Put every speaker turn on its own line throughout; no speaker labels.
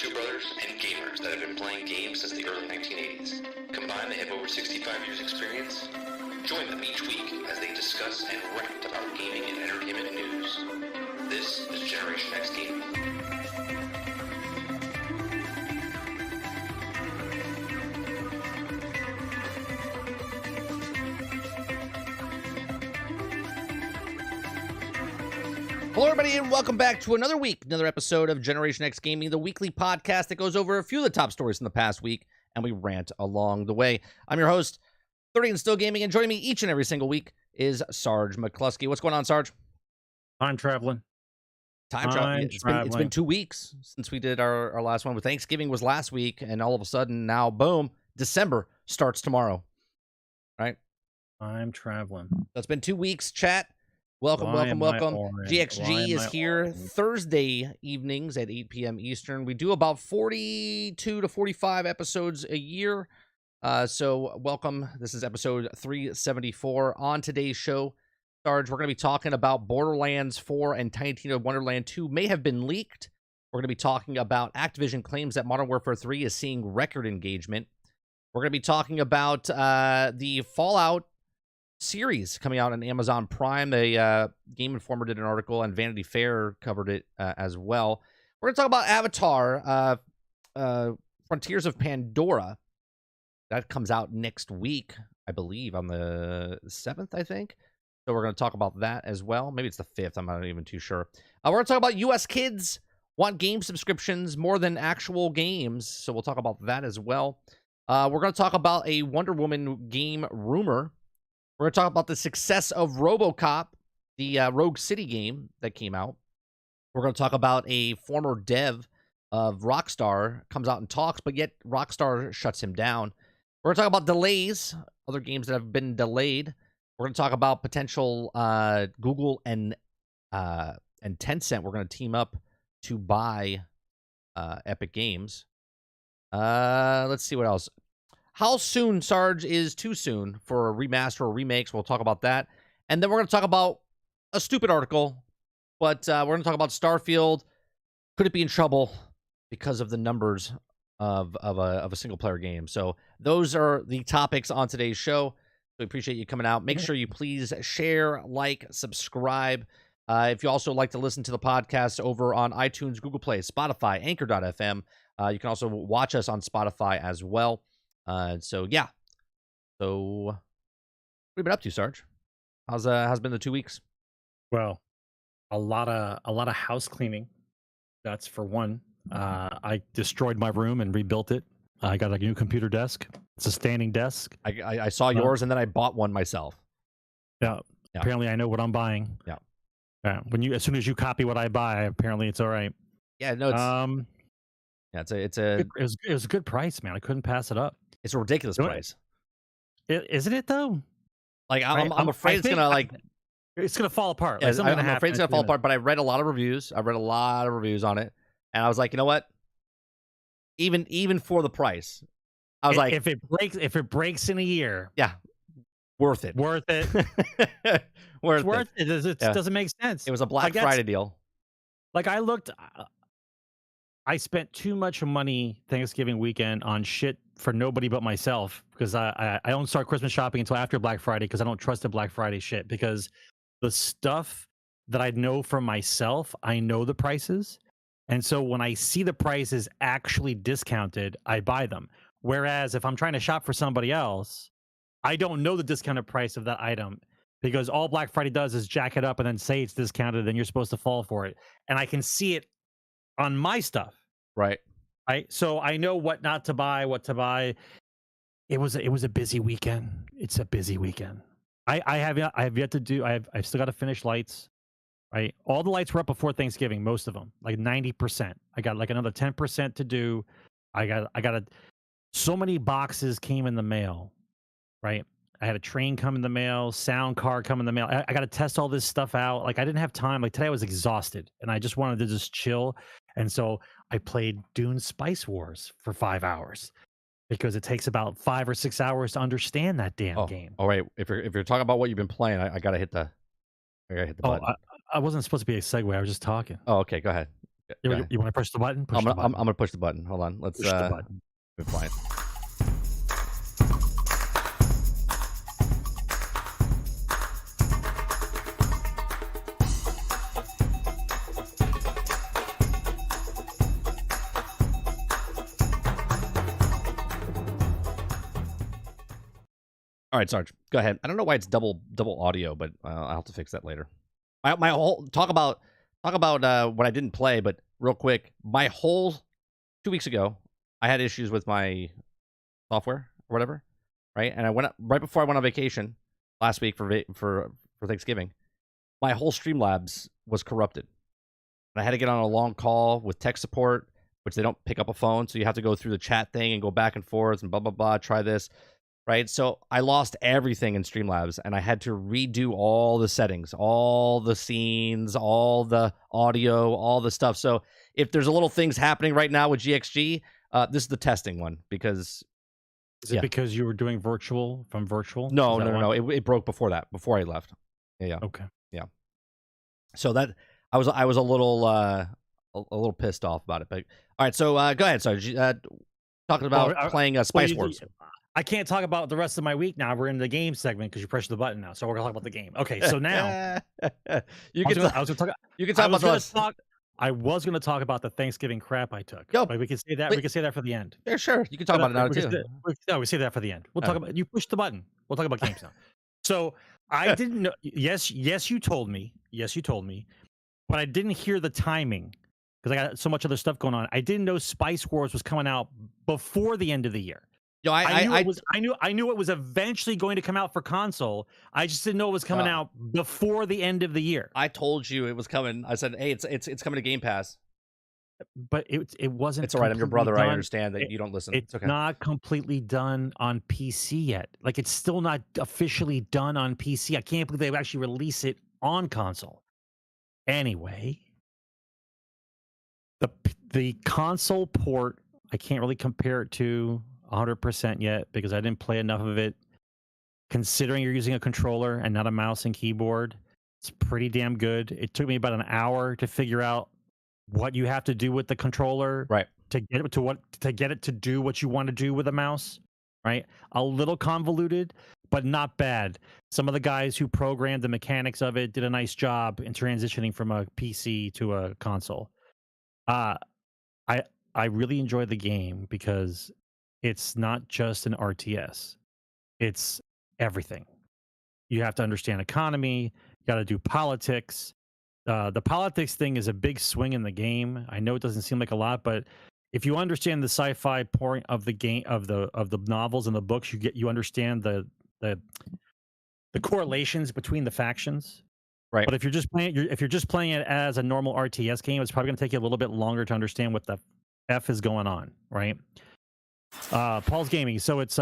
two brothers and gamers that have been playing games since the early 1980s. Combined, they have over 65 years experience. Join them each week as they discuss and rant about gaming and entertainment news. This is Generation X Gaming.
Hello, everybody, and welcome back to another week, another episode of Generation X Gaming, the weekly podcast that goes over a few of the top stories from the past week, and we rant along the way. I'm your host, 30 and Still Gaming, and joining me each and every single week is Sgt McClusky. What's going on, Sarge?
Time traveling.
Time traveling. It's been 2 weeks since we did our last one. Thanksgiving was last week, and all of a sudden now, boom, December starts tomorrow. Right?
I'm traveling.
So it's been 2 weeks, chat. Welcome. GXG is here Thursday evenings at 8 p.m. Eastern. We do about 42 to 45 episodes a year. So welcome. This is episode 374. On today's show, Sarge, we're going to be talking about Borderlands 4 and Tiny Tina Wonderland 2 may have been leaked. We're going to be talking about Activision claims that Modern Warfare 3 is seeing record engagement. We're going to be talking about the Fallout series coming out on Amazon Prime. A Game Informer did an article, and Vanity Fair covered it as well. We're going to talk about Avatar, Frontiers of Pandora. That comes out next week, I believe, on the 7th, I think. So we're going to talk about that as well. Maybe it's the 5th. I'm not even too sure. We're going to talk about U.S. kids want game subscriptions more than actual games. So we'll talk about that as well. We're going to talk about a Wonder Woman game rumor. We're going to talk about the success of RoboCop, the Rogue City game that came out. We're going to talk about a former dev of Rockstar comes out and talks, but yet Rockstar shuts him down. We're going to talk about delays, other games that have been delayed. We're going to talk about potential Google and Tencent. We're going to team up to buy Epic Games. Let's see what else. How soon, Sarge, is too soon for a remaster or remakes? We'll talk about that. And then we're going to talk about a stupid article, but we're going to talk about Starfield. Could it be in trouble because of the numbers of a single-player game? So those are the topics on today's show. We appreciate you coming out. Make sure you please share, like, subscribe. If you also like to listen to the podcast over on iTunes, Google Play, Spotify, Anchor.fm, you can also watch us on Spotify as well. So yeah. So what have you been up to, Sarge? How's been the 2 weeks?
Well, a lot of house cleaning. That's for one. I destroyed my room and rebuilt it. I got a new computer desk. It's a standing desk.
I saw yours, and then I bought one myself.
Yeah. Apparently, I know what I'm buying.
Yeah.
As soon as you copy what I buy, apparently it's all right.
Yeah. No. It
was a good price, man. I couldn't pass it up.
It's a ridiculous price.
Isn't it though?
Like I'm afraid it's
gonna fall apart.
Like, I'm afraid it's gonna fall apart. But I read a lot of reviews. On it, and I was like, you know what? Even for the price, I was like,
if it breaks in a year,
yeah, worth it.
Worth it. It doesn't make sense.
It was a Black Friday deal.
Like I spent too much money Thanksgiving weekend on shit for nobody but myself, because I don't start Christmas shopping until after Black Friday, because I don't trust the Black Friday shit, because the stuff that I know for myself, I know the prices. And so when I see the prices actually discounted, I buy them. Whereas if I'm trying to shop for somebody else, I don't know the discounted price of that item, because all Black Friday does is jack it up and then say it's discounted and you're supposed to fall for it. And I can see it on my stuff.
Right.
So I know what not to buy, what to buy. It was a busy weekend. It's a busy weekend. I have yet to do. I've still got to finish lights. Right. All the lights were up before Thanksgiving. Most of them, like 90%. I got like another 10% to do. So many boxes came in the mail. Right. I had a train come in the mail, sound card come in the mail. I got to test all this stuff out. Like I didn't have time. Like today I was exhausted and I just wanted to just chill. And so I played Dune Spice Wars for 5 hours, because it takes about 5 or 6 hours to understand that damn game.
Oh wait, if you're talking about what you've been playing, I gotta hit the button.
I wasn't supposed to be a segue. I was just talking.
Oh, okay. Go ahead.
You want to push the button?
I'm gonna push the button. Hold on. Let's
push the button.
Fine. All right, Sarge, go ahead. I don't know why it's double audio, but I'll have to fix that later. My whole talk about what I didn't play, but real quick, my whole 2 weeks ago, I had issues with my software or whatever, right? And I went up right before I went on vacation last week for Thanksgiving. My whole Streamlabs was corrupted, and I had to get on a long call with tech support, which they don't pick up a phone, so you have to go through the chat thing and go back and forth and blah blah blah. Try this. Right, so I lost everything in Streamlabs, and I had to redo all the settings, all the scenes, all the audio, all the stuff. So if there's a little things happening right now with GXG, this is the testing one because.
Is it because you were doing virtual from virtual?
No. It broke before that, before I left. Yeah.
Okay.
Yeah. So that I was a little pissed off about it, but all right. So go ahead, Sarge. Talking about playing Spice Wars.
I can't talk about the rest of my week now. We're in the game segment because you pressed the button now. So we're gonna talk about the game. Okay, so now
you can talk about
I was gonna talk about the Thanksgiving crap I took.
Yo,
but we can say that. We can say that for the end.
Yeah, sure. You can talk about it now too.
No, we say that for the end. We'll talk about. You pushed the button. We'll talk about games now. So I didn't know. Yes, you told me. Yes, you told me. But I didn't hear the timing because I got so much other stuff going on. I didn't know Spice Wars was coming out before the end of the year.
Yo,
I knew it was eventually going to come out for console. I just didn't know it was coming out before the end of the year.
I told you it was coming. I said, "Hey, it's coming to Game Pass."
But it wasn't.
It's all right. I'm your brother. I understand that you don't listen.
It's okay. Not completely done on PC yet. Like it's still not officially done on PC. I can't believe they actually release it on console. Anyway, the console port, I can't really compare it to 100% yet because I didn't play enough of it. Considering you're using a controller and not a mouse and keyboard, it's pretty damn good. It took me about an hour to figure out what you have to do with the controller,
right,
to get it to do what you want to do with a mouse, right? A little convoluted, but not bad. Some of the guys who programmed the mechanics of it did a nice job in transitioning from a PC to a console. I really enjoyed the game because it's not just an RTS. It's everything. You have to understand economy. You got to do politics. The politics thing is a big swing in the game. I know it doesn't seem like a lot, but if you understand the sci-fi point of the game, of the novels and the books, you understand the correlations between the factions.
Right.
But if you're just playing it as a normal RTS game, it's probably going to take you a little bit longer to understand what the F is going on, right? Paul's Gaming. So it's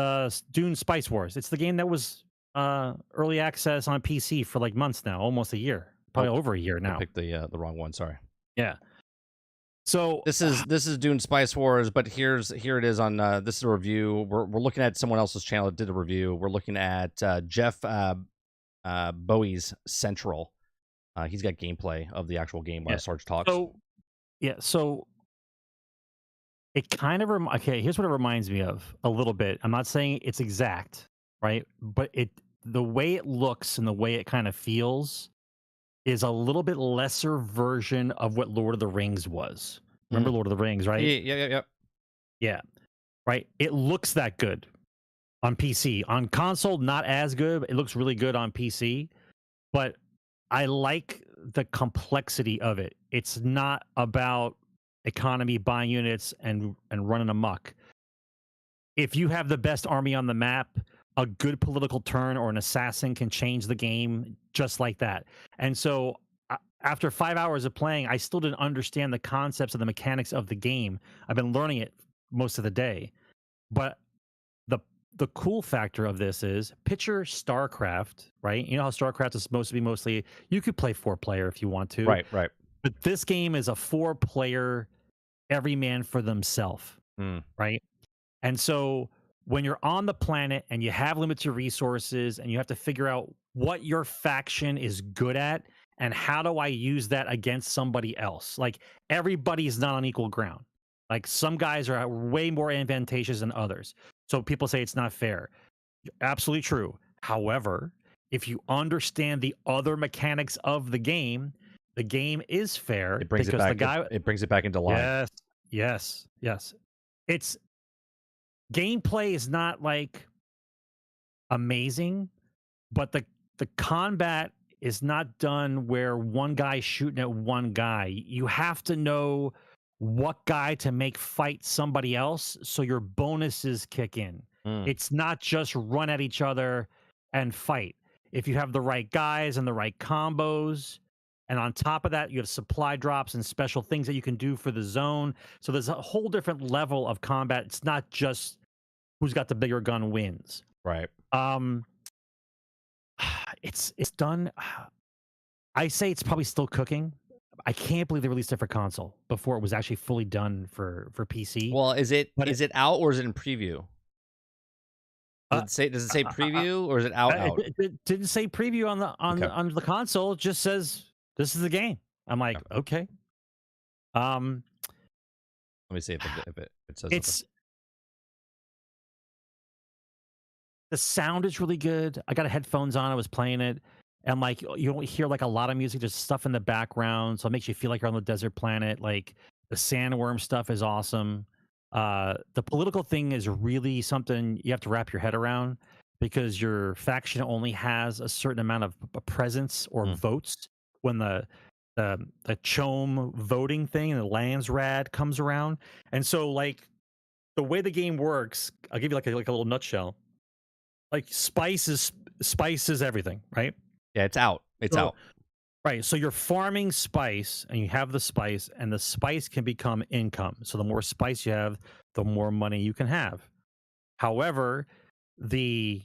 Dune Spice Wars. It's the game that was early access on PC for like months now, almost a year, probably over a year now.
I picked the wrong one. Sorry.
Yeah. So
this is Dune Spice Wars, but here it is on this is a review. We're looking at someone else's channel that did a review. We're looking at Jeff Bowie's Central. He's got gameplay of the actual game while Sarge talks.
So it kind of here's what it reminds me of a little bit. I'm not saying it's exact, right? But the way it looks and the way it kind of feels is a little bit lesser version of what Lord of the Rings was. Remember Lord of the Rings, right? Yeah. Right. It looks that good on PC. On console, not as good. It looks really good on PC, but I like the complexity of it. It's not about economy, buying units, and running amok. If you have the best army on the map, a good political turn or an assassin can change the game just like that. And so after 5 hours of playing, I still didn't understand the concepts and the mechanics of the game. I've been learning it most of the day. But the cool factor of this is picture StarCraft, right? You know how StarCraft is supposed to be mostly, you could play 4-player if you want to.
Right.
But this game is a 4-player, every man for themselves, right? And so when you're on the planet and you have limited resources and you have to figure out what your faction is good at and how do I use that against somebody else? Like, everybody's not on equal ground. Like, some guys are way more advantageous than others. So people say it's not fair. Absolutely true. However, if you understand the other mechanics of the game is fair.
It brings it back. It brings it back into line.
Yes. It's gameplay is not like amazing, but the combat is not done where one guy's shooting at one guy. You have to know what guy to make fight somebody else so your bonuses kick in. It's not just run at each other and fight. If you have the right guys and the right combos, and on top of that, you have supply drops and special things that you can do for the zone. So there's a whole different level of combat. It's not just who's got the bigger gun wins.
Right.
It's done. I say it's probably still cooking. I can't believe they released it for console before it was actually fully done for PC.
Well, is it out or is it in preview? Does it say preview or is it out?
It didn't say preview on the console. It just says this is the game. I'm like, okay.
Let me see if it says
it's something. The sound is really good. I got headphones on. I was playing it, and like you don't hear like a lot of music. There's stuff in the background, so it makes you feel like you're on the desert planet. Like the sandworm stuff is awesome. The political thing is really something you have to wrap your head around because your faction only has a certain amount of presence or votes when the CHOAM voting thing and the lands rad comes around. And so like the way the game works, I'll give you like a little nutshell. Like spice is everything, right?
Yeah, it's out. It's out.
Right. So you're farming spice and you have the spice and the spice can become income. So the more spice you have, the more money you can have. However, the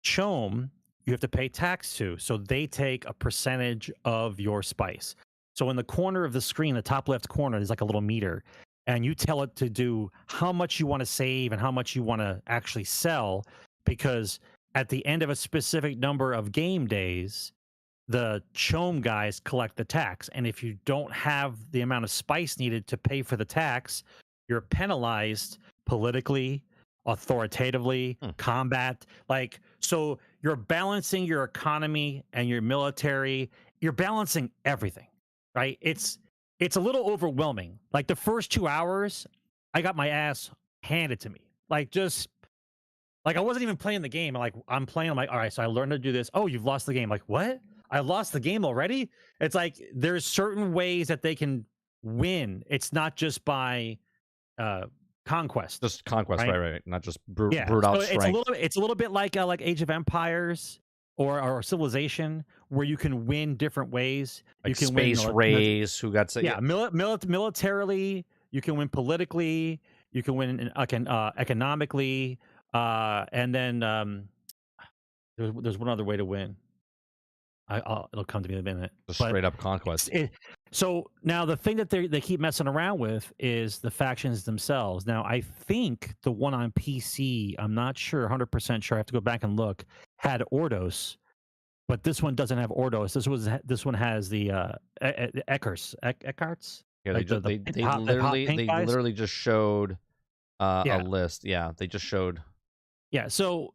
CHOAM you have to pay tax to. So they take a percentage of your spice. So in the corner of the screen, the top left corner, there's like a little meter. And you tell it to do how much you want to save and how much you want to actually sell. Because at the end of a specific number of game days, the CHOAM guys collect the tax. And if you don't have the amount of spice needed to pay for the tax, you're penalized politically, authoritatively, combat. Like, so you're balancing your economy and your military. You're balancing everything, right? It's a little overwhelming. Like the first 2 hours, I got my ass handed to me. Like I wasn't even playing the game. I'm playing. I'm like, all right, so I learned to do this. Oh, you've lost the game. Like, what? I lost the game already? It's like there's certain ways that they can win. It's not just by conquest.
Just conquest, right? Not just brute out
so
strength.
It's a little bit like Age of Empires or Civilization, where you can win different ways.
Like
you can
space race. Who got
militarily. You can win politically. You can win economically. And then there's one other way to win. It'll come to me in a minute.
Just straight up conquest.
So now the thing that they keep messing around with is the factions themselves. Now I think the one on PC, I'm not sure, 100% sure. I have to go back and look. Had Ordos, but this one doesn't have Ordos. This one has the Eckharts.
Yeah,
like
they literally just showed a list. Yeah, they just showed.
Yeah, so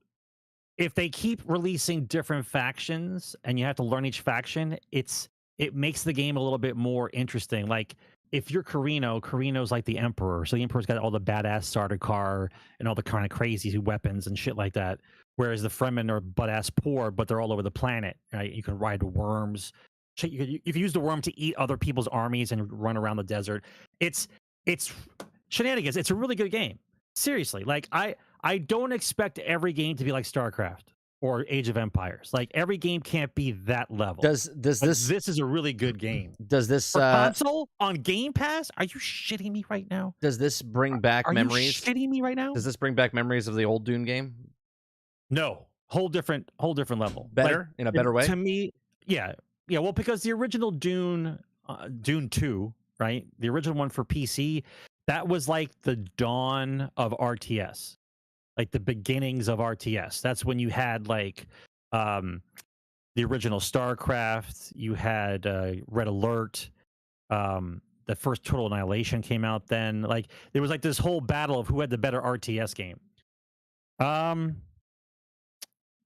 if they keep releasing different factions and you have to learn each faction, it makes the game a little bit more interesting. Like if you're Carino's like the Emperor. So the Emperor's got all the badass starter car and all the kind of crazy weapons and shit like that. Whereas the Fremen are butt-ass poor, but they're all over the planet. Right? You can ride worms. You can use the worm to eat other people's armies and run around the desert. It's shenanigans. It's a really good game. Seriously, like I don't expect every game to be like StarCraft or Age of Empires. Like every game can't be that level.
This
is a really good game.
Does this
for console on Game Pass? Are you shitting me right now?
Does this bring back memories?
Are you shitting me right now?
Does this bring back memories of the old Dune game?
No, whole different level.
Better
like,
in a better way.
To me, yeah. Well, because the original Dune, Dune 2, right? The original one for PC. That was like the dawn of RTS, like the beginnings of RTS. That's when you had like the original StarCraft. You had Red Alert. The first Total Annihilation came out then. Like there was like this whole battle of who had the better RTS game.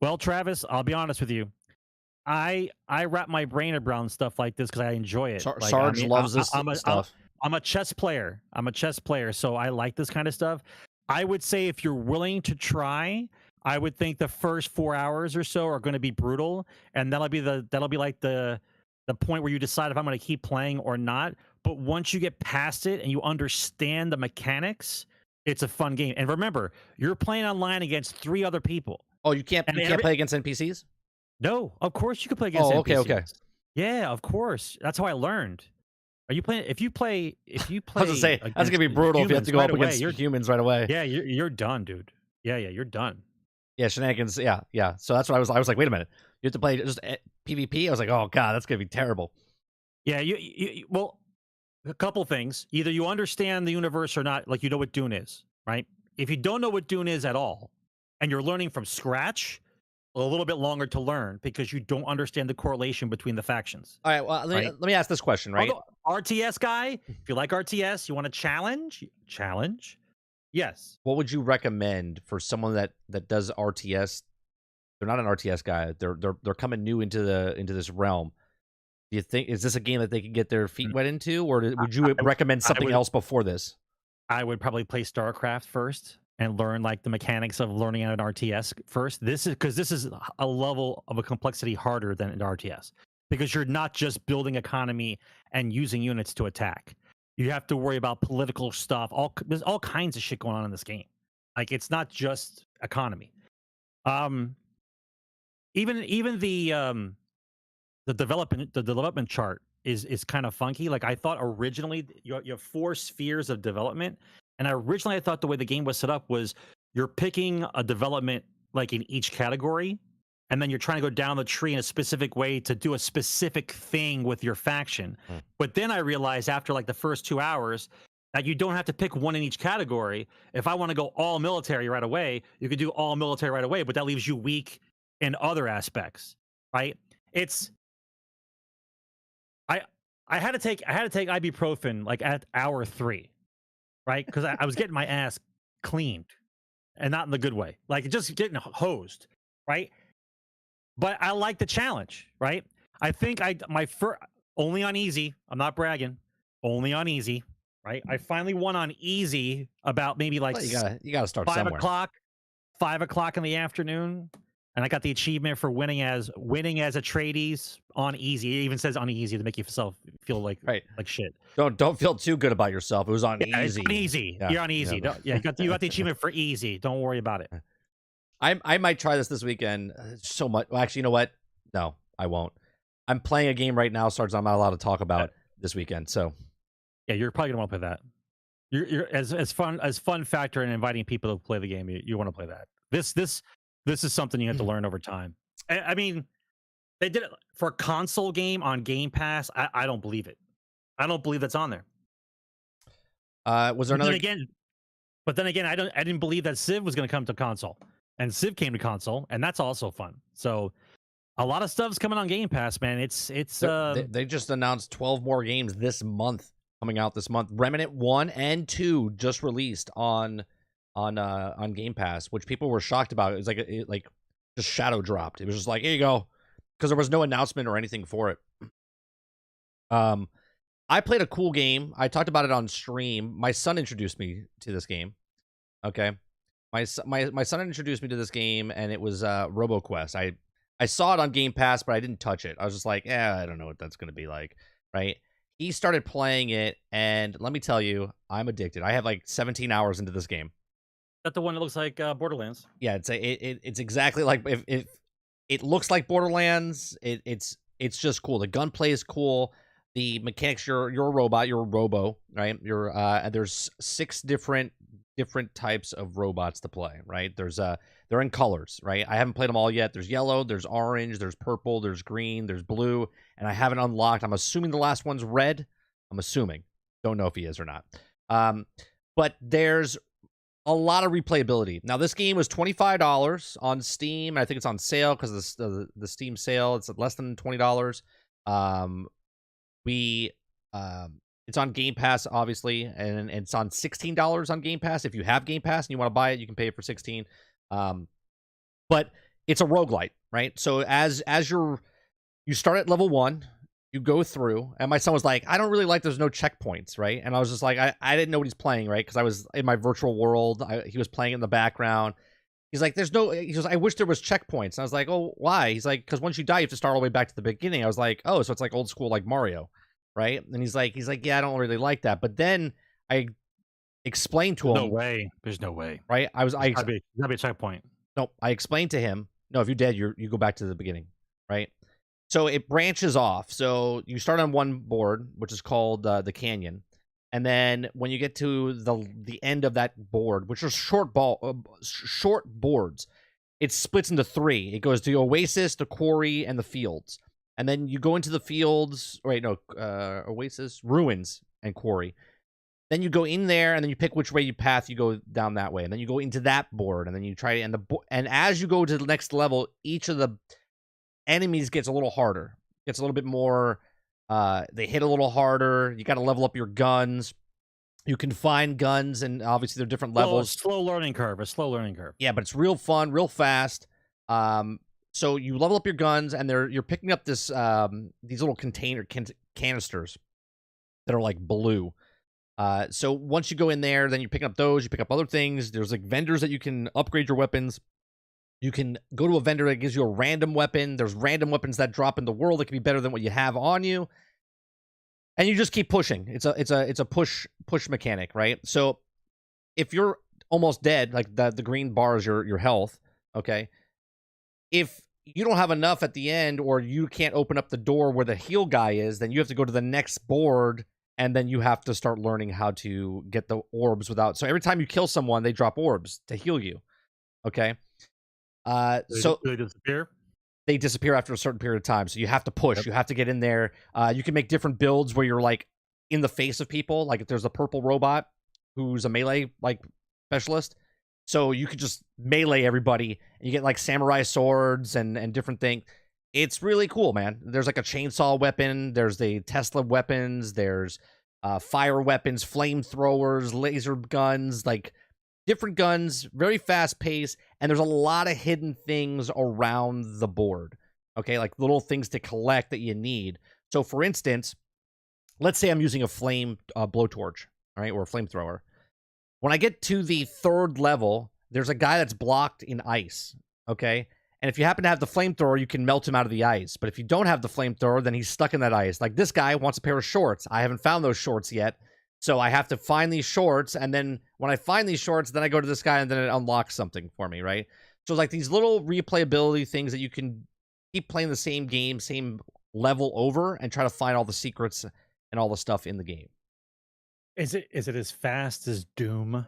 Well, Travis, I'll be honest with you. I wrap my brain around stuff like this because I enjoy it.
Sarge loves this stuff.
I'm a chess player. So I like this kind of stuff. I would say if you're willing to try, I would think the first 4 hours or so are going to be brutal, and that'll be like the point where you decide if I'm going to keep playing or not. But once you get past it and you understand the mechanics, it's a fun game. And remember, you're playing online against 3 other people.
Oh, you can't play against NPCs?
No, of course you can play against NPCs.
Okay.
Yeah, of course. That's how I learned. Are you playing? If you play,
I was gonna say that's gonna be brutal if you have to go up against humans right away.
Yeah, you're done, dude. Yeah, you're done.
Yeah, shenanigans. Yeah. So that's what I was like, wait a minute, you have to play just PvP. I was like, oh god, that's gonna be terrible.
Yeah, well, a couple things. Either you understand the universe or not. Like you know what Dune is, right? If you don't know what Dune is at all, and you're learning from scratch, a little bit longer to learn because you don't understand the correlation between the factions.
All right, well, let me ask this question, right?
RTS guy, if you like RTS, you want to challenge? Yes.
What would you recommend for someone that does RTS? They're not an RTS guy. They're coming new into this realm. Do you think is this a game that they could get their feet wet into, or would you recommend something else before this?
I would probably play StarCraft first and learn like the mechanics of learning an RTS first. This is a level of a complexity harder than an RTS because you're not just building economy and using units to attack. You have to worry about political stuff. There's all kinds of shit going on in this game. Like it's not just economy. Even the development chart is kind of funky. Like I thought originally you have 4 spheres of development. And I thought the way the game was set up was you're picking a development like in each category, and then you're trying to go down the tree in a specific way to do a specific thing with your faction. But then I realized after like the first 2 hours that you don't have to pick one in each category. If I want to go all military right away, you could do all military right away, but that leaves you weak in other aspects, right? I had to take ibuprofen like at hour 3. Right, because I was getting my ass cleaned, and not in the good way, like just getting hosed, right? But I like the challenge, right? I think my first only on easy. I'm not bragging, only on easy, right? I finally won on easy about maybe like
you gotta start
5
somewhere.
5 o'clock in the afternoon, and I got the achievement for winning as Atreides on easy. It even says on easy to make yourself feel like shit.
Don't feel too good about yourself. It was on easy.
It's on easy. Yeah. You're on easy. You got the achievement for easy. Don't worry about it.
I might try this weekend. So much. Well, actually, you know what? No, I won't. I'm playing a game right now, Sarge. I'm not allowed to talk about this weekend. So
yeah, you're probably gonna want to play that. You're as fun factor in inviting people to play the game. You want to play that. This is something you have to learn over time. I mean, they did it for a console game on Game Pass. I don't believe it. I don't believe that's on there.
Was there another?
But then again, I didn't believe that Civ was going to come to console, and Civ came to console, and that's also fun. So a lot of stuff's coming on Game Pass, man. They
just announced 12 more games coming out this month. Remnant 1 and 2 just released on Game Pass, which people were shocked about. It was like just shadow dropped. It was just like, here you go, because there was no announcement or anything for it. I played a cool game. I talked about it on stream. My son introduced me to this game. Okay, my son introduced me to this game, and it was Robo Quest. I saw it on Game Pass, but I didn't touch it. I was just like, I don't know what that's gonna be like, right? He started playing it, and let me tell you, I'm addicted. I have like 17 hours into this game.
That the one that looks like Borderlands?
Yeah, it's exactly like if it looks like Borderlands. It's just cool. The gunplay is cool. The mechanics. You're a robot. You're a robo, right? There's 6 different types of robots to play, right? They're in colors, right? I haven't played them all yet. There's yellow, there's orange, there's purple, there's green, there's blue, and I haven't unlocked. I'm assuming the last one's red. I'm assuming. Don't know if he is or not. But there's a lot of replayability. Now, this game was $25 on Steam. I think it's on sale because the Steam sale, it's less than $20. It's on Game Pass, obviously, and it's on $16 on Game Pass. If you have Game Pass and you want to buy it, you can pay it for $16. But it's a roguelite, right? So as you start at level 1, you go through, and my son was like, I don't really like there's no checkpoints, right? And I was just like, I didn't know what he's playing, right? Because I was in my virtual world. He was playing in the background. He's like, he goes, I wish there was checkpoints. And I was like, oh, why? He's like, because once you die, you have to start all the way back to the beginning. I was like, oh, so it's like old school, like Mario, right? And he's like, yeah, I don't really like that. But then I explained to him.
No way. There's no way.
Right?
There's gotta be a checkpoint.
No, I explained to him, no, if you're dead, you go back to the beginning, right? So it branches off. So you start on one board, which is called the Canyon. And then when you get to the end of that board, which are short boards, it splits into 3. It goes to the Oasis, the Quarry, and the Fields. And then you go into the Fields, Oasis, Ruins, and Quarry. Then you go in there, and then you pick which way you path. You go down that way, and then you go into that board, and then you try and as you go to the next level, each of the enemies gets a little harder. Gets a little bit more. They hit a little harder. You got to level up your guns. You can find guns, and obviously they're different levels.
A slow learning curve.
Yeah, but it's real fun, real fast. So you level up your guns, and you're picking up these little canisters that are like blue. So once you go in there, then you're picking up those. You pick up other things. There's like vendors that you can upgrade your weapons. You can go to a vendor that gives you a random weapon. There's random weapons that drop in the world that can be better than what you have on you. And you just keep pushing. It's a push mechanic, right? So if you're almost dead, like the green bar is your health, okay? If you don't have enough at the end, or you can't open up the door where the heal guy is, then you have to go to the next board, and then you have to start learning how to get the orbs without. So every time you kill someone, they drop orbs to heal you, okay? So
they disappear?
They disappear after a certain period of time. So you have to push. Yep. You have to get in there. You can make different builds where you're like in the face of people. Like if there's a purple robot who's a melee like specialist, so you could just melee everybody. And you get like samurai swords and different things. It's really cool, man. There's like a chainsaw weapon. There's the Tesla weapons. There's fire weapons, flamethrowers, laser guns, like different guns, very fast pace, and there's a lot of hidden things around the board, okay? Like little things to collect that you need. So, for instance, let's say I'm using a flame blowtorch, all right, or a flamethrower. When I get to the 3rd level, there's a guy that's blocked in ice, okay? And if you happen to have the flamethrower, you can melt him out of the ice. But if you don't have the flamethrower, then he's stuck in that ice. Like this guy wants a pair of shorts. I haven't found those shorts yet. So I have to find these shorts, and then when I find these shorts, then I go to this guy, and then it unlocks something for me, right? So like these little replayability things that you can keep playing the same game, same level over, and try to find all the secrets and all the stuff in the game.
Is it as fast as Doom?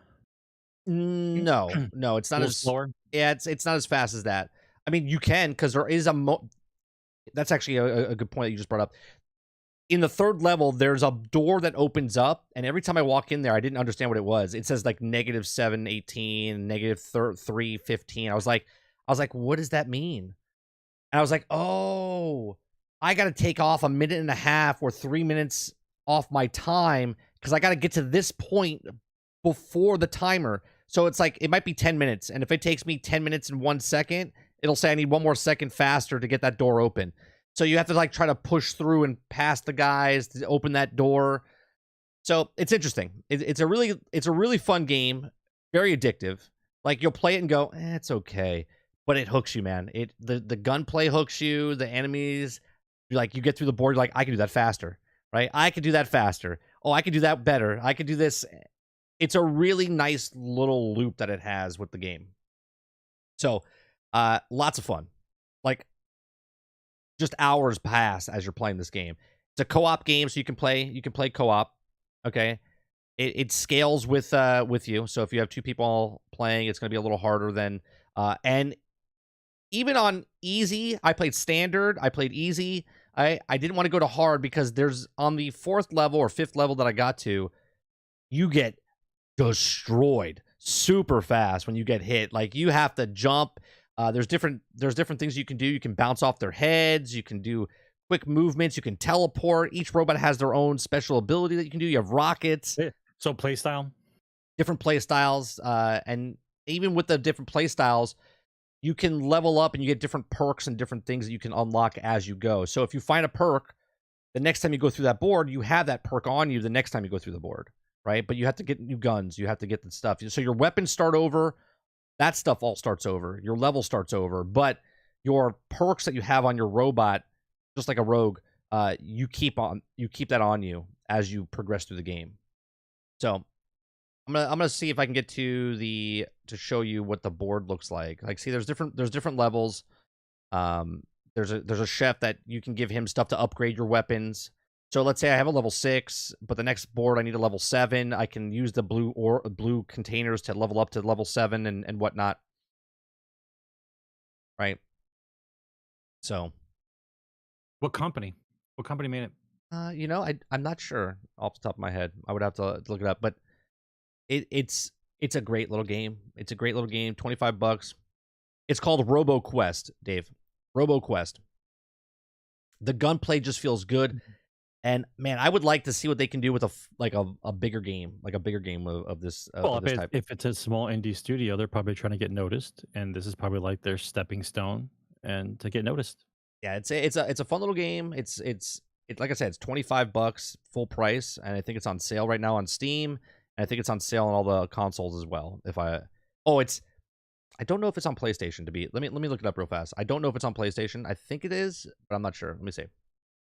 No, it's not as
slower.
Yeah, it's not as fast as that. I mean, you can, because there is that's actually a good point that you just brought up. In the 3rd level, there's a door that opens up, and every time I walk in there, I didn't understand what it was. It says like -718, -315. I was like, what does that mean? And I was like, oh, I got to take off 1.5 minutes or 3 minutes off my time because I got to get to this point before the timer. So it's like, it might be 10 minutes. And if it takes me 10 minutes and 1 second, it'll say I need 1 more second faster to get that door open. So you have to like try to push through and pass the guys to open that door. So it's interesting. It's a really fun game, very addictive. Like you'll play it and go, it's okay, but it hooks you, man. The gunplay hooks you. The enemies, like you get through the board, you're like, I can do that faster, right? I can do that faster. Oh, I can do that better. I can do this. It's a really nice little loop that it has with the game. So, lots of fun. Like, just hours pass as you're playing this game. It's a co-op game, so you can play co-op. Okay, it scales with you. So if you have 2 people playing, it's going to be a little harder than and even on easy. I played standard. I played easy. I didn't want to go to hard because there's on the 4th level or 5th level that I got to, you get destroyed. super fast when you get hit. Like you have to jump. There's different things you can do. You can bounce off their heads. You can do quick movements. You can teleport. Each robot has their own special ability that you can do. You have rockets.
So play style?
Different play styles. And even with the different play styles, you can level up and you get different perks and different things that you can unlock as you go. So if you find a perk, the next time you go through that board, you have that perk on you the next time you go through the board, right? But you have to get new guns. You have to get the stuff. So your weapons start over. That stuff all starts over. Your level starts over. But your perks that you have on your robot, just like a rogue, you keep that on you as you progress through the game. So I'm gonna see if I can get to show you what the board looks like. Like, see, there's different levels. There's a chef that you can give him stuff to upgrade your weapons. So let's say I have a level 6, but the next board I need a level 7. I can use the blue containers to level up to level 7 and whatnot. Right. So,
what company made it?
I'm not sure off the top of my head. I would have to look it up, but it's a great little game. It's a great little game. $25. It's called Robo Quest, Dave. Robo Quest. The gunplay just feels good, and man, I would like to see what they can do with a bigger game, of this.
Well,
of this type.
If it's a small indie studio, they're probably trying to get noticed, and this is probably like their stepping stone and to get noticed.
Yeah, it's a fun little game. It's like I said, it's $25 full price, and I think it's on sale right now on Steam. And I think it's on sale on all the consoles as well. I don't know if it's on PlayStation. Let me look it up real fast. I don't know if it's on PlayStation. I think it is, but I'm not sure. Let me see.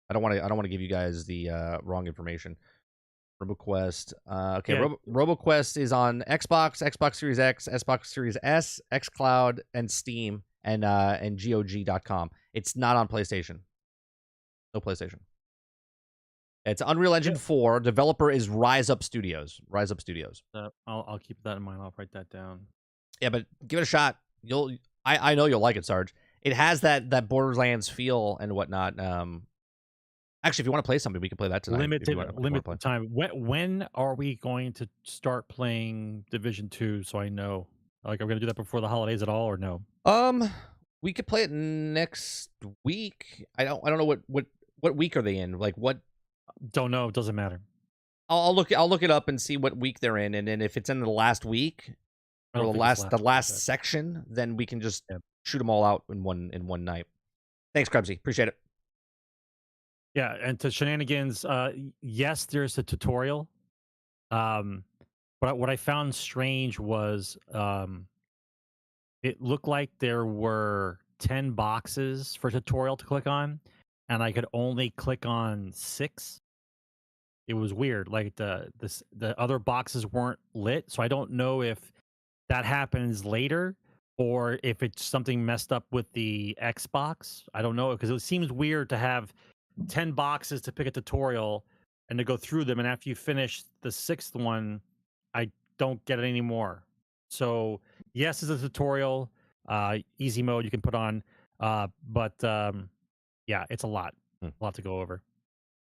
I don't want to give you guys the wrong information. Robo Quest. Okay, yeah. Robo Quest is on Xbox, Xbox Series X, Xbox Series S, xCloud, and Steam, and GOG.com. It's not on PlayStation. No PlayStation. It's Unreal Engine 4. Developer is Rise Up Studios.
I'll keep that in mind. I'll write that down.
Yeah, but give it a shot. I know you'll like it, Sarge. It has that Borderlands feel and whatnot. Actually, if you want to play something, we can play that tonight.
Limited time. When are we going to start playing Division 2? So I know. Like, are we gonna do that before the holidays at all, or no?
We could play it next week. I don't know what week are they in? Like what?
Don't know. It doesn't matter.
I'll look it up and see what week they're in, and then if it's in the last week or the last section, then we can just shoot them all out in one night. Thanks, Krebsy. Appreciate it.
Yeah, and to shenanigans, yes, there's a tutorial. But what I found strange was it looked like there were 10 boxes for tutorial to click on, and I could only click on 6. It was weird. Like the other boxes weren't lit, so I don't know if that happens later or if it's something messed up with the Xbox. I don't know, because it seems weird to have 10 boxes to pick a tutorial and to go through them, and after you finish the 6th one, I don't get it anymore. So yes, it's a tutorial, easy mode you can put on, but yeah, it's a lot to go over.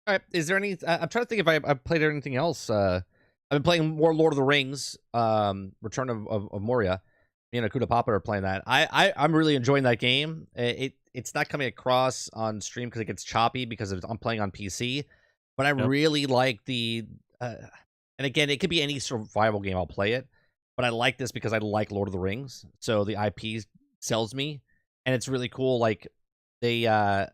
All right. Is there any? I'm trying to think if I've played anything else. I've been playing more Lord of the Rings, Return of Moria. Me and Akuda Papa are playing that. I'm really enjoying that game. It's not coming across on stream because it gets choppy because I'm playing on PC. But I really like the. And again, it could be any survival game. I'll play it. But I like this because I like Lord of the Rings. So the IP sells me, and it's really cool. Like there's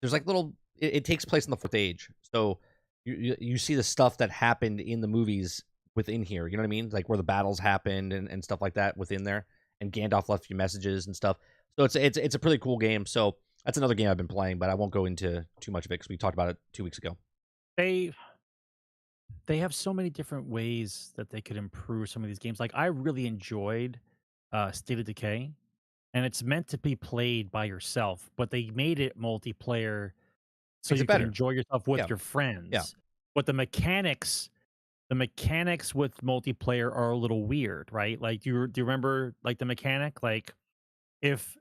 like little. It takes place in the Fourth Age, so you see the stuff that happened in the movies within here. You know what I mean? Like where the battles happened and stuff like that within there. And Gandalf left you messages and stuff. So it's a pretty cool game. So that's another game I've been playing, but I won't go into too much of it because we talked about it 2 weeks ago.
They have so many different ways that they could improve some of these games. Like I really enjoyed State of Decay, and it's meant to be played by yourself, but they made it multiplayer. So you can enjoy yourself with your friends.
Yeah.
But the mechanics with multiplayer are a little weird, right? Like do you remember like the mechanic? Like if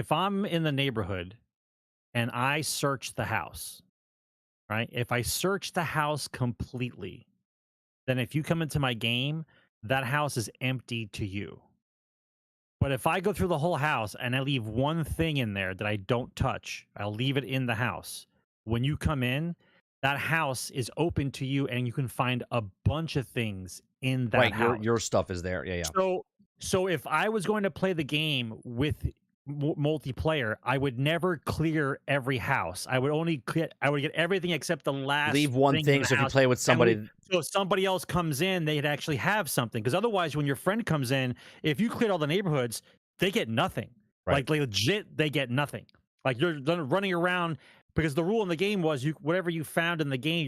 I'm in the neighborhood and I search the house, right? If I search the house completely, then if you come into my game, that house is empty to you. But if I go through the whole house and I leave one thing in there that I don't touch, I'll leave it in the house. When you come in, that house is open to you and you can find a bunch of things in that house.
Your stuff is there. Yeah.
So if I was going to play the game with multiplayer, I would never clear every house. I would get everything except the last.
Leave one thing so if you play with somebody.
So if somebody else comes in, they'd actually have something. Because otherwise, when your friend comes in, if you cleared all the neighborhoods, they get nothing.
Right.
Like legit, they get nothing. Like you're running around because the rule in the game was whatever you found in the game,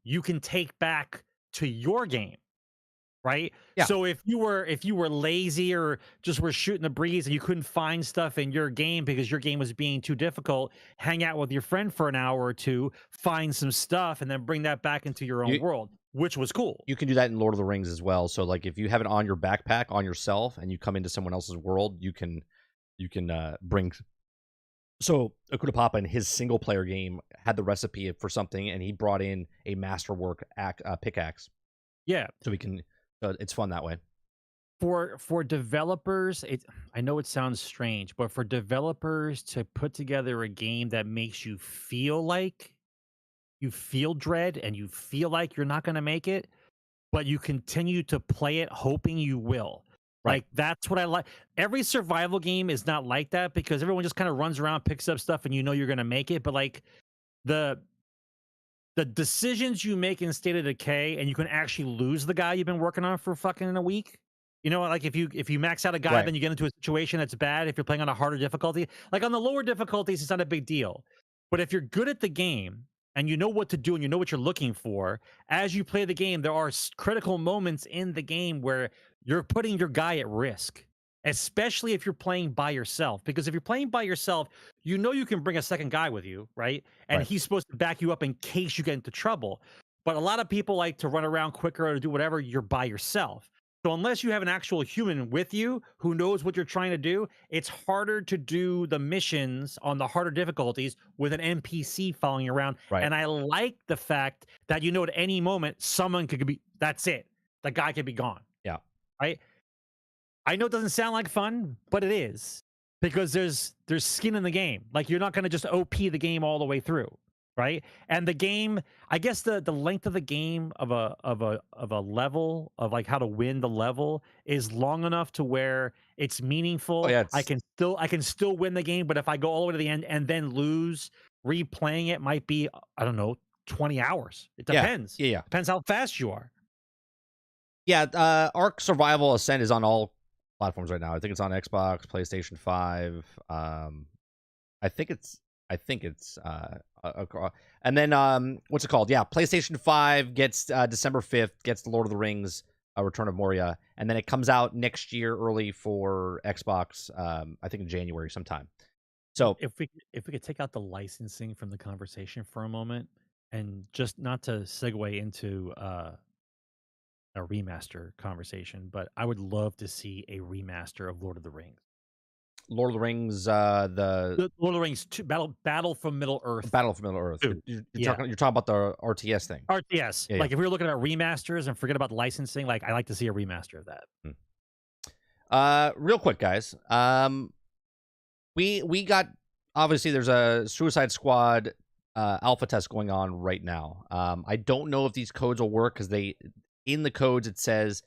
you can take back to your game. Right.
Yeah.
So if you were lazy or just were shooting the breeze and you couldn't find stuff in your game because your game was being too difficult, hang out with your friend for an hour or two, find some stuff, and then bring that back into your own world, which was cool.
You can do that in Lord of the Rings as well. So like if you have it on your backpack on yourself and you come into someone else's world, you can bring. So Akuta Papa in his single player game had the recipe for something, and he brought in a masterwork pickaxe.
Yeah.
So we can. So it's fun that way.
For developers, I know it sounds strange, but for developers to put together a game that makes you feel like you feel dread and you feel like you're not going to make it, but you continue to play it hoping you will.
Right.
Like that's what I like. Every survival game is not like that because everyone just kind of runs around, picks up stuff, and you know you're going to make it. But like the decisions you make in State of Decay, and you can actually lose the guy you've been working on for fucking a week. You know, like if you max out a guy, then you get into a situation that's bad. If you're playing on a harder difficulty, like on the lower difficulties, it's not a big deal. But if you're good at the game and you know what to do and you know what you're looking for, as you play the game, there are critical moments in the game where you're putting your guy at risk. Especially if you're playing by yourself, because if you're playing by yourself, you know you can bring a second guy with you, right? And he's supposed to back you up in case you get into trouble. But a lot of people like to run around quicker or do whatever. You're by yourself. So unless you have an actual human with you who knows what you're trying to do, it's harder to do the missions on the harder difficulties with an NPC following you around.
Right.
And I like the fact that you know at any moment someone could be, that's it. The guy could be gone.
Yeah.
Right? I know it doesn't sound like fun, but it is because there's skin in the game. Like you're not going to just OP the game all the way through, right? And the game, I guess the length of the game of a level of like how to win the level is long enough to where it's meaningful.
Oh, yeah,
I can still win the game, but if I go all the way to the end and then lose, replaying it might be, I don't know, 20 hours. It depends.
Yeah.
Depends how fast you are.
Yeah, Ark Survival Ascent is on all platforms right now. I think it's on Xbox, PlayStation 5. I think it's and then what's it called? Yeah, PlayStation 5 gets December 5th, gets the Lord of the Rings Return of Moria, and then it comes out next year early for Xbox, I think in January sometime. So
if we could take out the licensing from the conversation for a moment and just not to segue into a remaster conversation, but I would love to see a remaster of Lord of the Rings.
Lord of the Rings,
the Lord of the Rings 2, Battle from Middle Earth.
Battle from Middle Earth. You're talking about the RTS thing.
RTS.
Yeah,
like if we were looking at remasters and forget about the licensing, like I like to see a remaster of
that. Real quick, guys. We got, obviously there's a Suicide Squad alpha test going on right now. I don't know if these codes will work because in the codes it says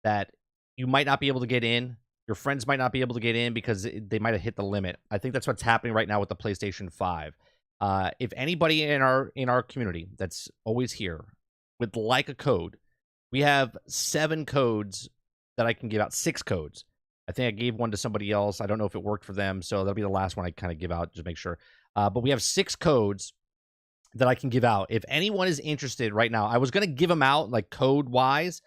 that you might not be able to get in. Your friends might not be able to get in because they might have hit the limit. I think that's what's happening right now with the PlayStation 5. If anybody in our community that's always here would like a code, we have 7 codes that I can give out. 6 codes. I think I gave one to somebody else. I don't know if it worked for them, so that'll be the last one I kind of give out just to make sure. But we have 6 codes that I can give out. If anyone is interested right now, I was going to give them out like code-wise,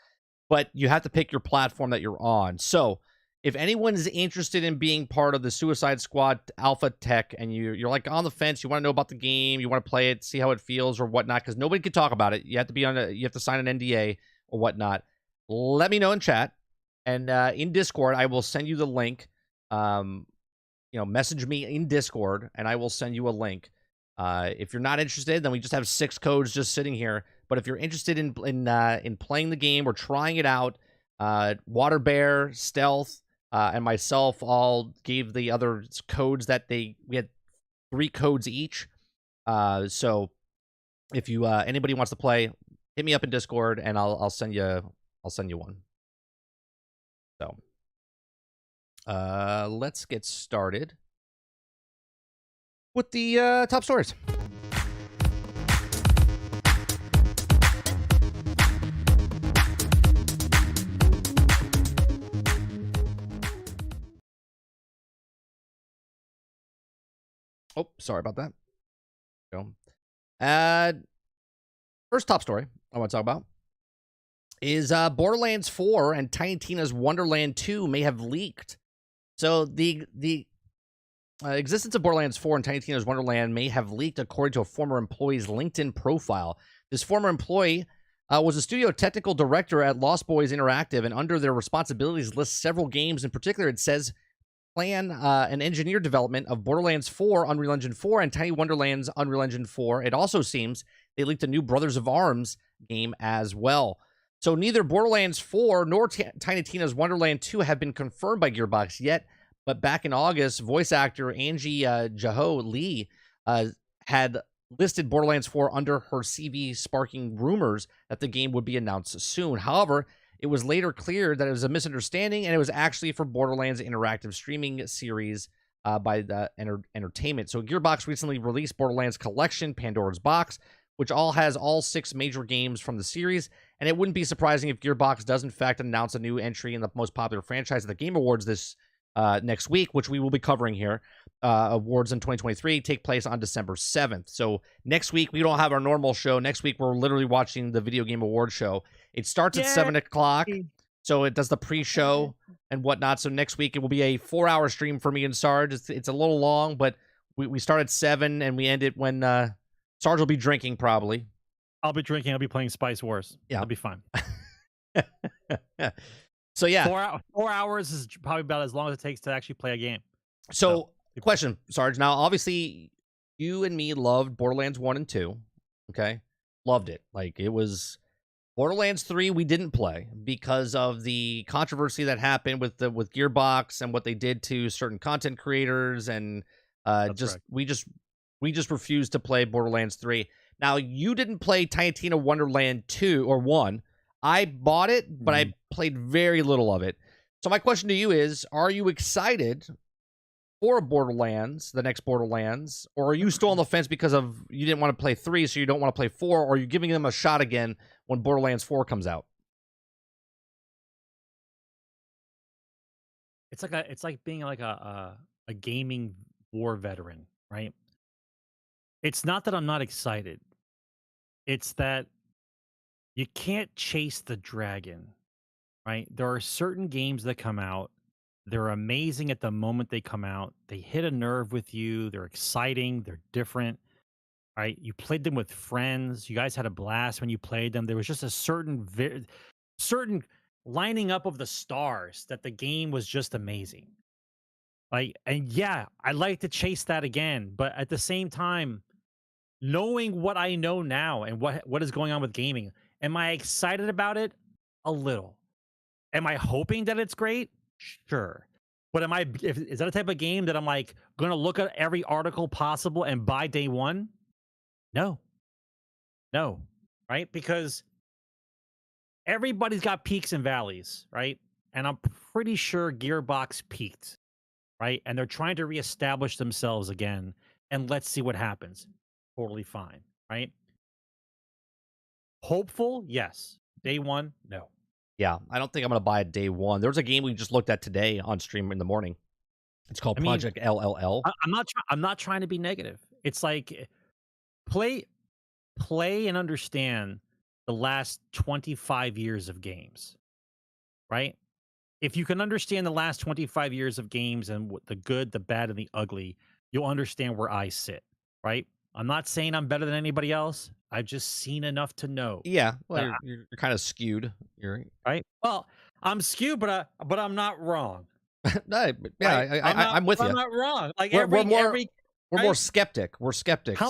but you have to pick your platform that you're on. So if anyone is interested in being part of the Suicide Squad alpha tech and you're like on the fence, you want to know about the game, you want to play it, see how it feels or whatnot, because nobody can talk about it. You have to you have to sign an NDA or whatnot. Let me know in chat. And in Discord, I will send you the link. Message me in Discord, and I will send you a link. If you're not interested, then we just have 6 codes just sitting here. But if you're interested in playing the game or trying it out, Water Bear, Stealth, and myself all gave the other codes that we had 3 codes each. So if you anybody wants to play, hit me up in Discord and I'll send you one. So let's get started with the top stories. Oh, sorry about that. Go. First top story I want to talk about is Borderlands 4 and Tiny Tina's Wonderland 2 may have leaked. So the existence of Borderlands 4 and Tiny Tina's Wonderland may have leaked according to a former employee's LinkedIn profile. This former employee was a studio technical director at Lost Boys Interactive, and under their responsibilities lists several games. In particular, it says plan and engineer development of Borderlands 4, Unreal Engine 4, and Tiny Wonderlands Unreal Engine 4. It also seems they leaked a new Brothers of Arms game as well. So neither Borderlands 4 nor Tiny Tina's Wonderland 2 have been confirmed by Gearbox yet, but back in August, voice actor Angie Jaho Lee had listed Borderlands 4 under her CV, sparking rumors that the game would be announced soon. However, it was later cleared that it was a misunderstanding, and it was actually for Borderlands interactive streaming series by the Entertainment. So Gearbox recently released Borderlands Collection, Pandora's Box, which has all 6 major games from the series, and it wouldn't be surprising if Gearbox does in fact announce a new entry in the most popular franchise at the Game Awards this next week, which we will be covering here. Awards in 2023 take place on December 7th. So next week, we don't have our normal show. Next week, we're literally watching the Video Game Awards show. It starts at 7 o'clock, so it does the pre-show and whatnot. So next week, it will be a 4-hour stream for me and Sarge. It's a little long, but we start at 7 and we end it when Sarge will be drinking probably.
I'll be drinking. I'll be playing Spice Wars. Yeah, I'll be fine.
So yeah,
4 hours is probably about as long as it takes to actually play a game.
So question, Sarge. Now, obviously, you and me loved Borderlands 1 and 2. Okay, loved it. Like, it was Borderlands 3. We didn't play because of the controversy that happened with Gearbox and what they did to certain content creators, and we just refused to play Borderlands 3. Now, you didn't play Tiny Tina Wonderland 2 or 1. I bought it, but I played very little of it. So my question to you is, are you excited for Borderlands, the next Borderlands, or are you still on the fence because of you didn't want to play 3, so you don't want to play 4, or are you giving them a shot again when Borderlands 4 comes out?
It's like being like a gaming war veteran, right? It's not that I'm not excited. It's that you can't chase the dragon, right? There are certain games that come out. They're amazing at the moment they come out. They hit a nerve with you. They're exciting. They're different, right? You played them with friends. You guys had a blast when you played them. There was just a certain lining up of the stars that the game was just amazing. Like, and yeah, I like to chase that again, but at the same time, knowing what I know now and what is going on with gaming, am I excited about it? A little. Am I hoping that it's great? Sure. But is that a type of game that I'm like going to look at every article possible and buy day one? No. Right? Because everybody's got peaks and valleys, right? And I'm pretty sure Gearbox peaked, right? And they're trying to reestablish themselves again. And let's see what happens. Totally fine, right? Hopeful, yes. Day one, no.
Yeah, I don't think I'm going to buy it day one. There was a game we just looked at today on stream in the morning. It's called Project LLL.
I'm not trying to be negative. It's like play and understand the last 25 years of games, right? If you can understand the last 25 years of games and the good, the bad, and the ugly, you'll understand where I sit, right? I'm not saying I'm better than anybody else. I've just seen enough to know.
Yeah, well, you're kind of skewed. You're
right. Well, I'm skewed, but I'm not wrong.
No, yeah, right? I'm with you.
I'm not wrong. Like
we're more skeptic. We're skeptics.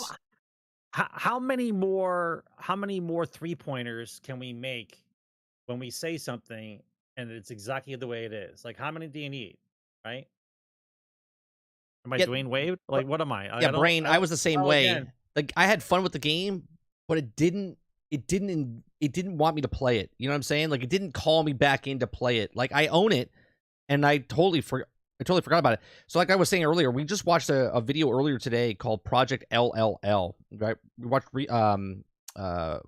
How many more 3-pointers can we make when we say something and it's exactly the way it is. Like, how many do you need, right? Am I
Yeah,
Dwayne Wade? Like, what am I?
yeah, Brain. I was the same way.
Again.
Like, I had fun with the game, but it didn't want me to play it. You know what I'm saying? Like, it didn't call me back in to play it. Like, I own it, and I totally forgot about it. So, like I was saying earlier, we just watched a video earlier today called Project LLL. Right? We watched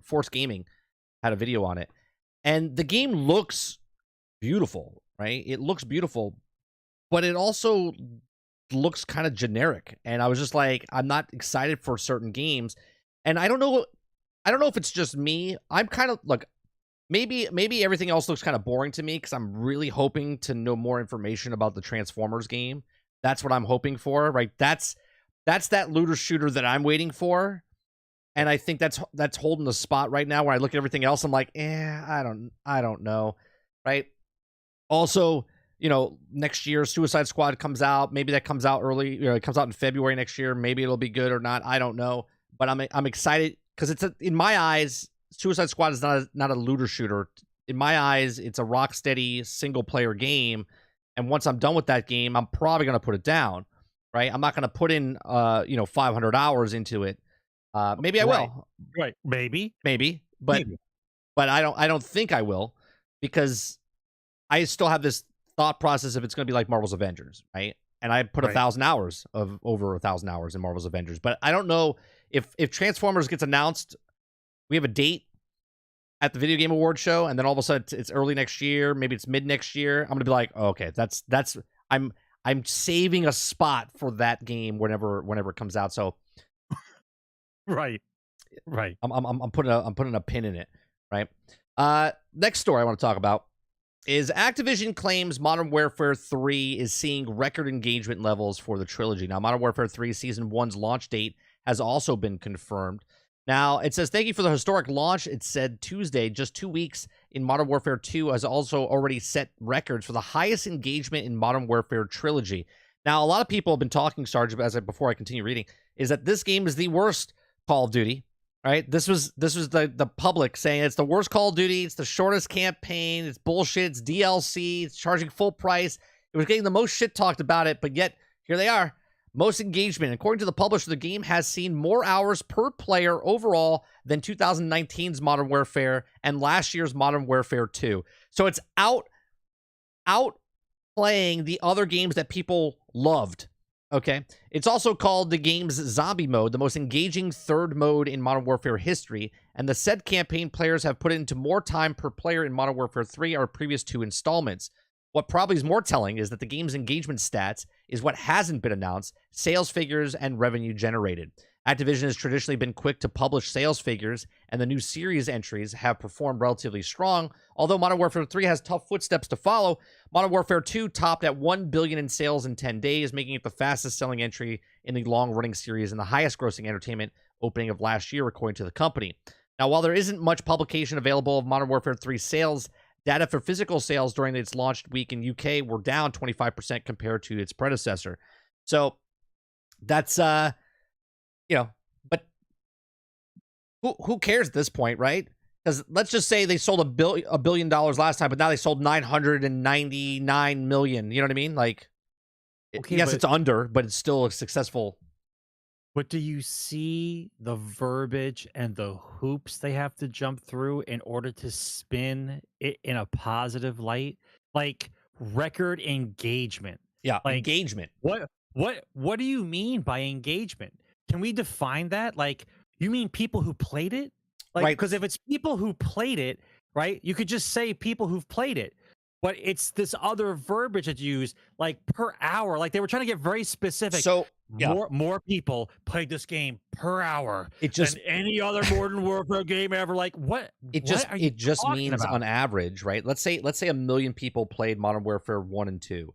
Force Gaming had a video on it, and the game looks beautiful. Right? It looks beautiful, but it also looks kind of generic, and I was just like, I'm not excited for certain games, and I don't know if it's just me. I'm kind of like, maybe everything else looks kind of boring to me because I'm really hoping to know more information about the Transformers game. That's what I'm hoping for, right? That's that looter shooter that I'm waiting for, and I think that's holding the spot right now. When I look at everything else, I'm like, I don't know, right? Also, you know, next year Suicide Squad comes out. Maybe that comes out early. You know, it comes out in February next year. Maybe it'll be good or not. I don't know. But I'm excited because in my eyes, Suicide Squad is not a looter shooter. In my eyes, it's a Rocksteady single player game. And once I'm done with that game, I'm probably gonna put it down. Right? I'm not gonna put in 500 hours into it. Maybe I will.
Right? Maybe.
But I don't think I will, because I still have this thought process if it's going to be like Marvel's Avengers, right? And I put over 1,000 hours in Marvel's Avengers, but I don't know if Transformers gets announced. We have a date at the Video Game Awards show, and then all of a sudden it's early next year, maybe it's mid next year. I'm gonna be like, oh, okay, that's I'm saving a spot for that game whenever it comes out. So,
right.
I'm putting a pin in it, right? Next story I want to talk about is Activision claims Modern Warfare 3 is seeing record engagement levels for the trilogy. Now, Modern Warfare 3 Season 1's launch date has also been confirmed. Now, it says, thank you for the historic launch. It said Tuesday, just 2 weeks in Modern Warfare 2 has also already set records for the highest engagement in Modern Warfare trilogy. Now, a lot of people have been talking, Sarge, before I continue reading, is that this game is the worst Call of Duty. Right, this was the public saying it's the worst Call of Duty. It's the shortest campaign. It's bullshit. It's DLC. It's charging full price. It was getting the most shit talked about it, but yet here they are, most engagement. According to the publisher, the game has seen more hours per player overall than 2019's Modern Warfare and last year's Modern Warfare 2. So it's out playing the other games that people loved. Okay. It's also called the game's zombie mode, the most engaging third mode in Modern Warfare history, and the said campaign players have put into more time per player in Modern Warfare 3 or previous 2 installments. What probably is more telling is that the game's engagement stats is what hasn't been announced, sales figures and revenue generated. Activision has traditionally been quick to publish sales figures, and the new series entries have performed relatively strong. Although Modern Warfare 3 has tough footsteps to follow, Modern Warfare 2 topped at $1 billion in sales in 10 days, making it the fastest-selling entry in the long-running series and the highest-grossing entertainment opening of last year, according to the company. Now, while there isn't much publication available of Modern Warfare 3 sales, data for physical sales during its launch week in UK were down 25% compared to its predecessor. So that's but who cares at this point, right? Because let's just say they sold $1 billion last time, but now they sold 999 million. You know what I mean? Like, okay, yes, it's under, but it's still a successful.
But do you see the verbiage and the hoops they have to jump through in order to spin it in a positive light? Like, record engagement.
Yeah,
like,
engagement.
What do you mean by engagement? Can we define that? Like, you mean people who played it? Like,
right.
Because if it's people who played it, right, you could just say people who've played it. But it's this other verbiage that you use, like per hour. Like, they were trying to get very specific.
So
more people played this game per hour
than
any other Modern Warfare game ever. Like, what?
It just means
about?
On average, right? Let's say 1 million people played Modern Warfare 1 and 2,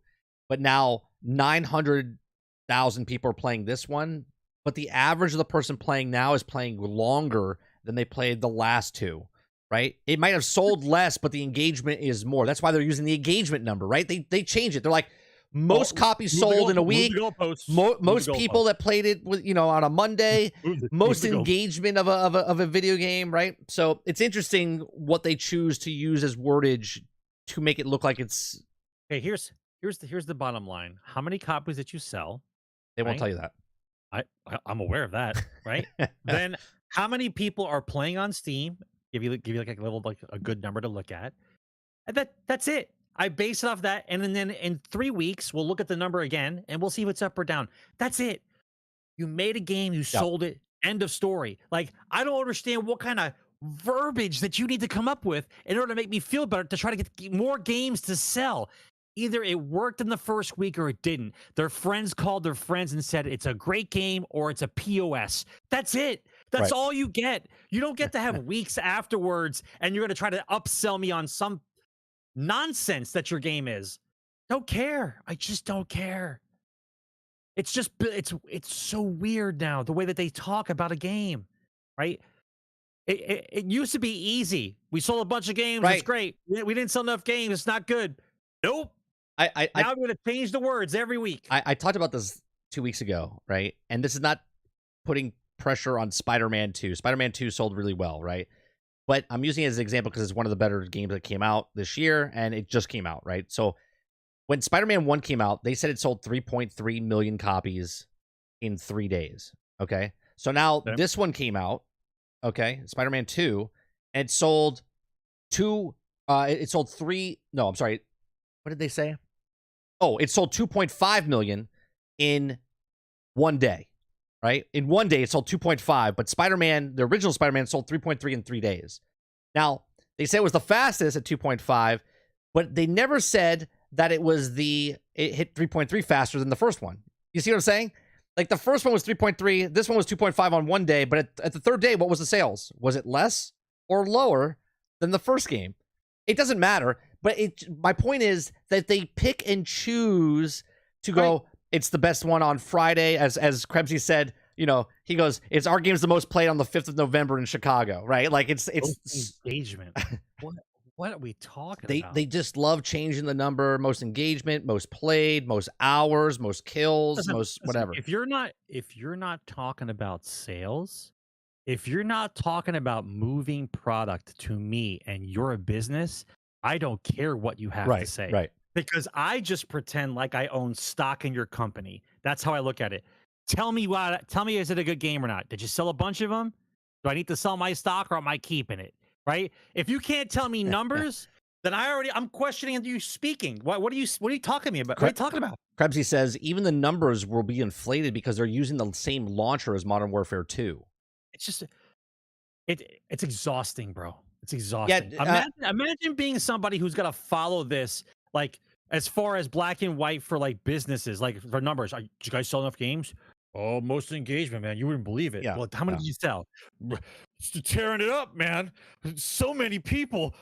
but now 900,000 people are playing this one. But the average of the person playing now is playing longer than they played the last two, right? It might have sold less, but the engagement is more. That's why they're using the engagement number, right? They change it. They're like, most copies sold in a week. Most people that played it, on a Monday. Most engagement of a video game, right? So it's interesting what they choose to use as wordage to make it look like it's.
Okay, here's the bottom line. How many copies did you sell?
They won't tell you that.
I'm aware of that, right? Then how many people are playing on Steam? Give you like a little like a good number to look at. And that's it. I base it off that, and then in 3 weeks we'll look at the number again and we'll see if it's up or down. That's it. You made a game, you sold it. End of story. Like, I don't understand what kind of verbiage that you need to come up with in order to make me feel better to try to get more games to sell. Either it worked in the first week or it didn't. Their friends called their friends and said it's a great game or it's a POS. That's it. That's all you get. You don't get to have weeks afterwards and you're going to try to upsell me on some nonsense that your game is. Don't care. I just don't care. It's just, it's so weird now, the way that they talk about a game, right? It used to be easy. We sold a bunch of games. It's great. We didn't sell enough games. It's not good. Nope. Now I'm going to change the words every week.
I talked about this 2 weeks ago, right? And this is not putting pressure on Spider-Man 2. Spider-Man 2 sold really well, right? But I'm using it as an example because it's one of the better games that came out this year, and it just came out, right? So when Spider-Man 1 came out, they said it sold 3.3 million copies in 3 days, okay? So now this one came out, okay, Spider-Man 2, and it sold it sold 3, no, I'm sorry, what did they say? Oh, it sold 2.5 million in 1 day, right? In 1 day, it sold 2.5, but Spider-Man, the original Spider-Man, sold 3.3 in 3 days. Now, they say it was the fastest at 2.5, but they never said that it hit 3.3 faster than the first one. You see what I'm saying? Like, the first one was 3.3, this one was 2.5 on 1 day, but at the third day, what was the sales? Was it less or lower than the first game? It doesn't matter, but my point is that they pick and choose to go, it's the best one on Friday, as Krebsy said, you know, he goes, it's our game's the most played on the 5th of November in Chicago, right? Like, it's
engagement. What are we talking about?
They just love changing the number, most engagement, most played, most hours, most kills, whatever.
If you're not talking about sales, if you're not talking about moving product to me and you're a business, I don't care what you have to say.
Right.
Because I just pretend like I own stock in your company. That's how I look at it. Tell me, is it a good game or not? Did you sell a bunch of them? Do I need to sell my stock or am I keeping it? Right? If you can't tell me numbers, then I'm questioning you speaking. What are you talking to me about? What are you talking about?
Krebsy says even the numbers will be inflated because they're using the same launcher as Modern Warfare 2.
It's just it's exhausting, bro. It's exhausting. Yeah, imagine being somebody who's got to follow this, like, as far as black and white for like businesses, like for numbers. Did you guys sell enough games? Oh, most engagement, man. You wouldn't believe it.
Yeah.
Well, how many did you sell? Tearing it up, man. So many people.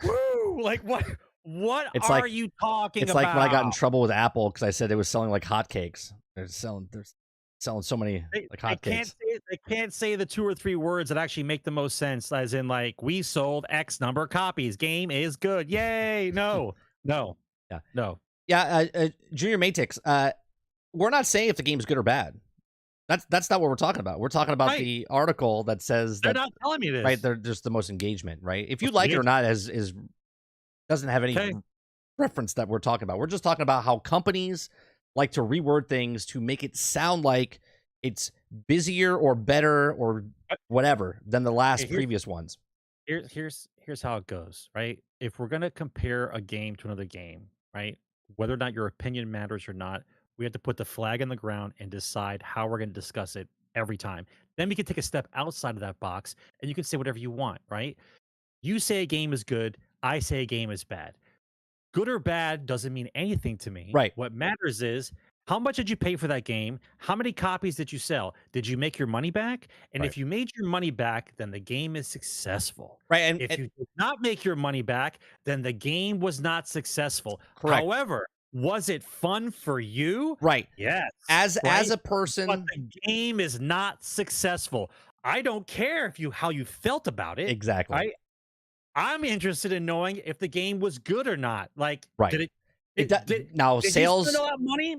Woo! Like, what are you talking about?
It's like when I got in trouble with Apple because I said it was selling like hotcakes. They're selling so many like hotcakes.
They can't say the 2 or 3 words that actually make the most sense, as in like, we sold X number of copies. Game is good. Yay! No.
Yeah.
No.
Yeah. Junior Matix. We're not saying if the game's good or bad. That's not what we're talking about. We're talking about the article that says
they're not telling me this.
Right, they're just the most engagement, right? If you like it or not is doesn't have any reference that we're talking about. We're just talking about how companies like to reword things to make it sound like it's busier or better or whatever than the last previous ones.
Here's how it goes, right? If we're gonna compare a game to another game, right? Whether or not your opinion matters or not, we have to put the flag in the ground and decide how we're going to discuss it every time. Then we can take a step outside of that box and you can say whatever you want, right? You say a game is good. I say a game is bad. Good or bad doesn't mean anything to me.
Right.
What matters is, how much did you pay for that game? How many copies did you sell? Did you make your money back? And if you made your money back, then the game is successful.
Right. And
if you did not make your money back, then the game was not successful.
Correct.
However, was it fun for you?
Right.
Yes.
As a person,
but the game is not successful. I don't care how you felt about it.
Exactly.
I'm interested in knowing if the game was good or not. Like,
did
you spend a lot of money?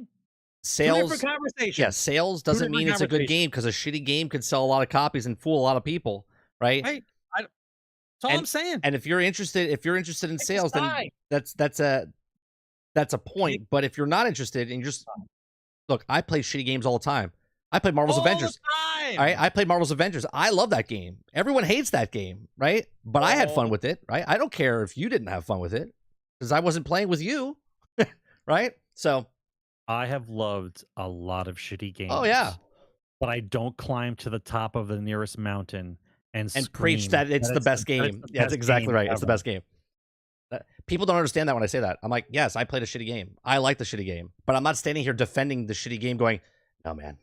Sales.
Different conversation.
Yeah, sales doesn't mean it's a good game because a shitty game could sell a lot of copies and fool a lot of people, right?
That's all I'm saying.
And if you're interested in sales, then that's a point. But if you're not interested and look, I play shitty games all the time. I played Marvel's Avengers. All right, I played Marvel's Avengers. I love that game. Everyone hates that game, right? But I had fun with it, right? I don't care if you didn't have fun with it because I wasn't playing with you, right? So
I have loved a lot of shitty games.
Oh yeah,
but I don't climb to the top of the nearest mountain and
preach that it's the best game. Yeah, that's exactly right. It's the best game. People don't understand that when I say that. I'm like, yes, I played a shitty game. I like the shitty game, but I'm not standing here defending the shitty game going, no, man,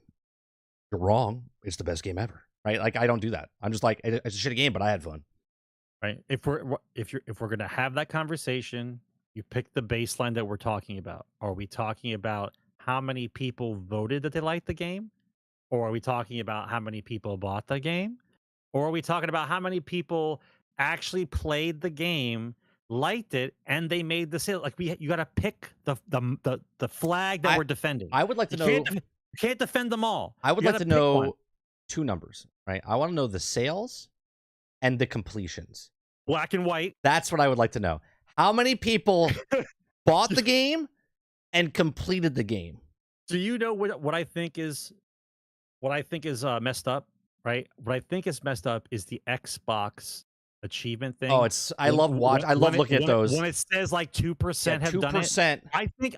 you're wrong. It's the best game ever, right? Like, I don't do that. I'm just like, it's a shitty game, but I had fun.
Right. If we're going to have that conversation, you pick the baseline that we're talking about. Are we talking about how many people voted that they liked the game? Or are we talking about how many people bought the game? Or are we talking about how many people actually played the game, liked it, and they made the sale? Like you got to pick the flag that we're defending.
I would like to know.
You can't defend them all.
I would like to know two numbers, right? I want to know the sales and the completions.
Black and white.
That's what I would like to know. How many people bought the game and completed the game?
Do you know what I think is messed up? Right. What I think is messed up is the Xbox achievement thing.
Oh, I love looking at those.
When it says like 2% have done it,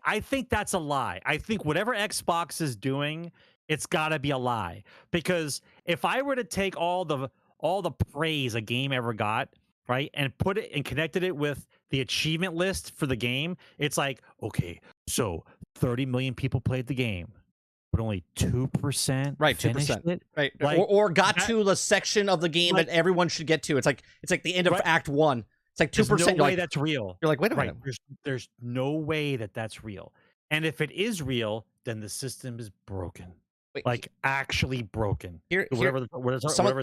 I think that's a lie. I think whatever Xbox is doing, it's got to be a lie. Because if I were to take all the praise a game ever got, right, and put it and connected it with the achievement list for the game, it's like, okay, so 30 million people played the game, but only 2%
right, 2%,
it?
Right, like, or got to the section of the game that everyone should get to. It's like the end of Act 1. It's like 2%.
There's no way that's real.
You're like, wait a minute.
There's no way that's real. And if it is real, then the system is broken. Like actually broken. Whatever's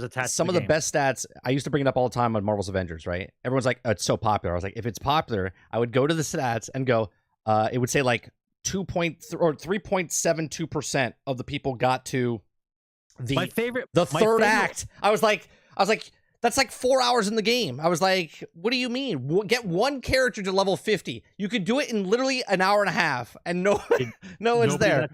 attached.
Some of the best stats. I used to bring it up all the time on Marvel's Avengers. Right? Everyone's like, it's so popular. I was like, if it's popular, I would go to the stats and go. It would say like 3.72% of the people got to the third act. I was like, that's like 4 hours in the game. I was like, what do you mean? Get one character to level 50. You could do it in literally an hour and a half, and no one's there.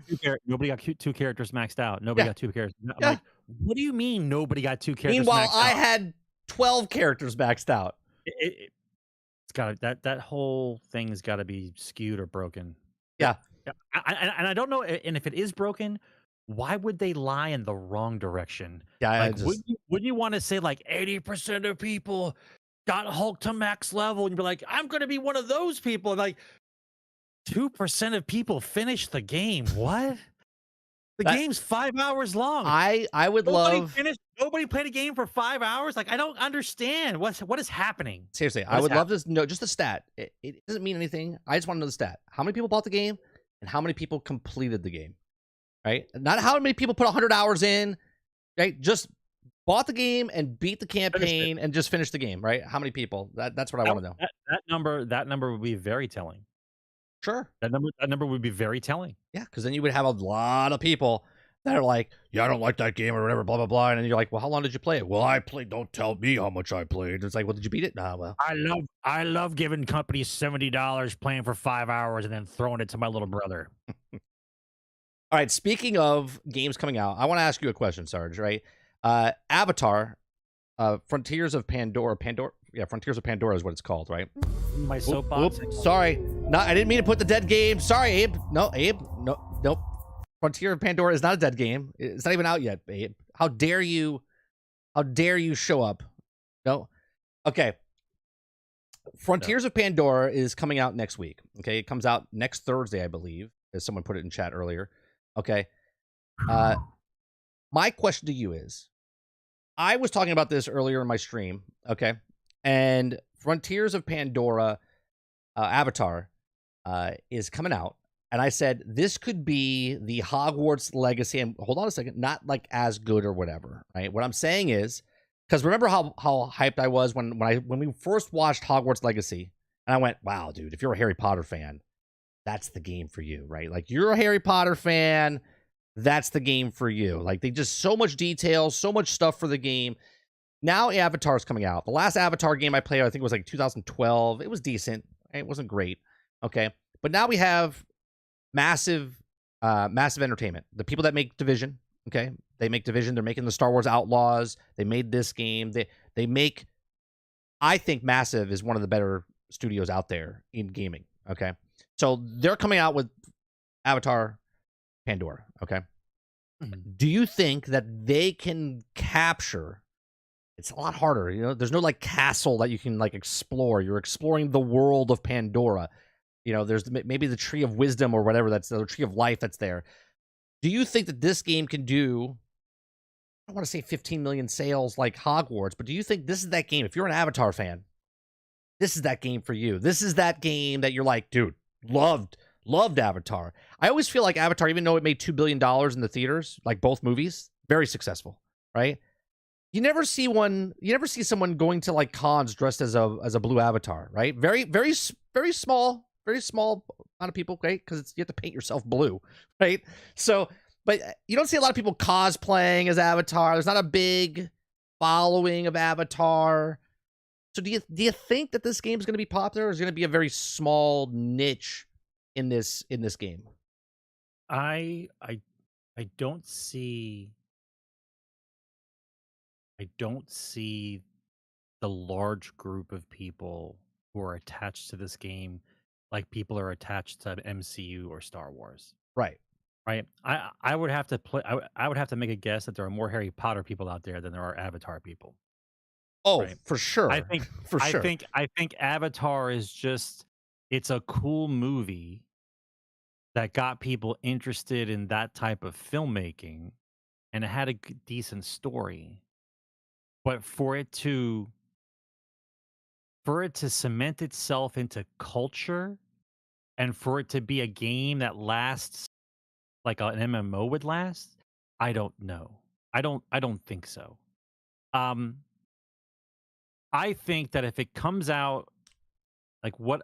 Nobody got two characters maxed out. Nobody got two characters. I'm like, what do you mean nobody got two characters
Meanwhile,
maxed out?
I had 12 characters maxed out.
It's got that whole thing's got to be skewed or broken.
Yeah.
And I don't know. And if it is broken, why would they lie in the wrong direction?
Yeah,
like, wouldn't you want to say like 80% of people got Hulk to max level, and you're like, I'm going to be one of those people, and like 2% of people finish the game. What? The game's 5 hours long.
I would love.
Nobody played a game for 5 hours. Like, I don't understand what is happening.
Seriously, I would love to know just the stat. It doesn't mean anything. I just want to know the stat. How many people bought the game, and how many people completed the game? Right? Not how many people put 100 hours in, right? Just bought the game and beat the campaign and just finished the game, right? How many people? That's what I want to know.
That number would be very telling.
Sure.
That number would be very telling.
Yeah, because then you would have a lot of people that are like, yeah, I don't like that game or whatever, blah, blah, blah. And then you're like, well, how long did you play it? Well, I played. Don't tell me how much I played. It's like, well, did you beat it? Nah, well.
I love giving companies $70 playing for 5 hours and then throwing it to my little brother.
All right, speaking of games coming out, I want to ask you a question, Sarge, right? Avatar, Frontiers of Pandora. Frontiers of Pandora is what it's called, right?
My soapbox.
Sorry. No, I didn't mean to put the dead game. Sorry, Abe. No, Abe. Nope. Frontier of Pandora is not a dead game. It's not even out yet, Abe. How dare you show up? No. Okay. Frontiers of Pandora is coming out next week. Okay, it comes out next Thursday, I believe, as someone put it in chat earlier. Okay. My question to you is, I was talking about this earlier in my stream, okay? And Frontiers of Pandora Avatar is coming out. And I said, this could be the Hogwarts Legacy. And hold on a second, not like as good or whatever, right? What I'm saying is, because remember how hyped I was when we first watched Hogwarts Legacy, and I went, wow, dude, if you're a Harry Potter fan, that's the game for you, right? Like, you're a Harry Potter fan, that's the game for you. Like, they just so much detail, so much stuff for the game. Now Avatar's coming out. The last Avatar game I played, I think it was like 2012. It was decent. It wasn't great. Okay. But now we have massive entertainment. The people that make Division, okay? They make Division. They're making the Star Wars Outlaws. They made this game. They make, I think Massive is one of the better studios out there in gaming, okay? So they're coming out with Avatar Pandora, okay? Do you think that they can capture... It's a lot harder, you know. There's no like castle that you can like explore. You're exploring the world of Pandora. You know, there's maybe the Tree of Wisdom or whatever that's the Tree of Life that's there. Do you think that this game can do? I don't want to say 15 million sales like Hogwarts, but do you think this is that game? If you're an Avatar fan, this is that game for you. This is that game that you're like, dude, loved Avatar. I always feel like Avatar, even though it made $2 billion in the theaters, like both movies, very successful, right? You never see someone going to like cons dressed as a blue avatar, right? Very small amount of people, right? Because you have to paint yourself blue, right? So, but you don't see a lot of people cosplaying as Avatar. There's not a big following of Avatar. So do you think that this game is going to be popular, or is it going to be a very small niche in this game?
I don't see the large group of people who are attached to this game like people are attached to MCU or Star Wars.
Right.
I would have to I would have to make a guess that there are more Harry Potter people out there than there are Avatar people.
Oh,
Right.
for sure.
I think
for sure.
I think Avatar is just, it's a cool movie that got people interested in that type of filmmaking, and it had a decent story. But for it to cement itself into culture, and for it to be a game that lasts like an MMO would last, I don't know. I don't think so. I think that if it comes out, like what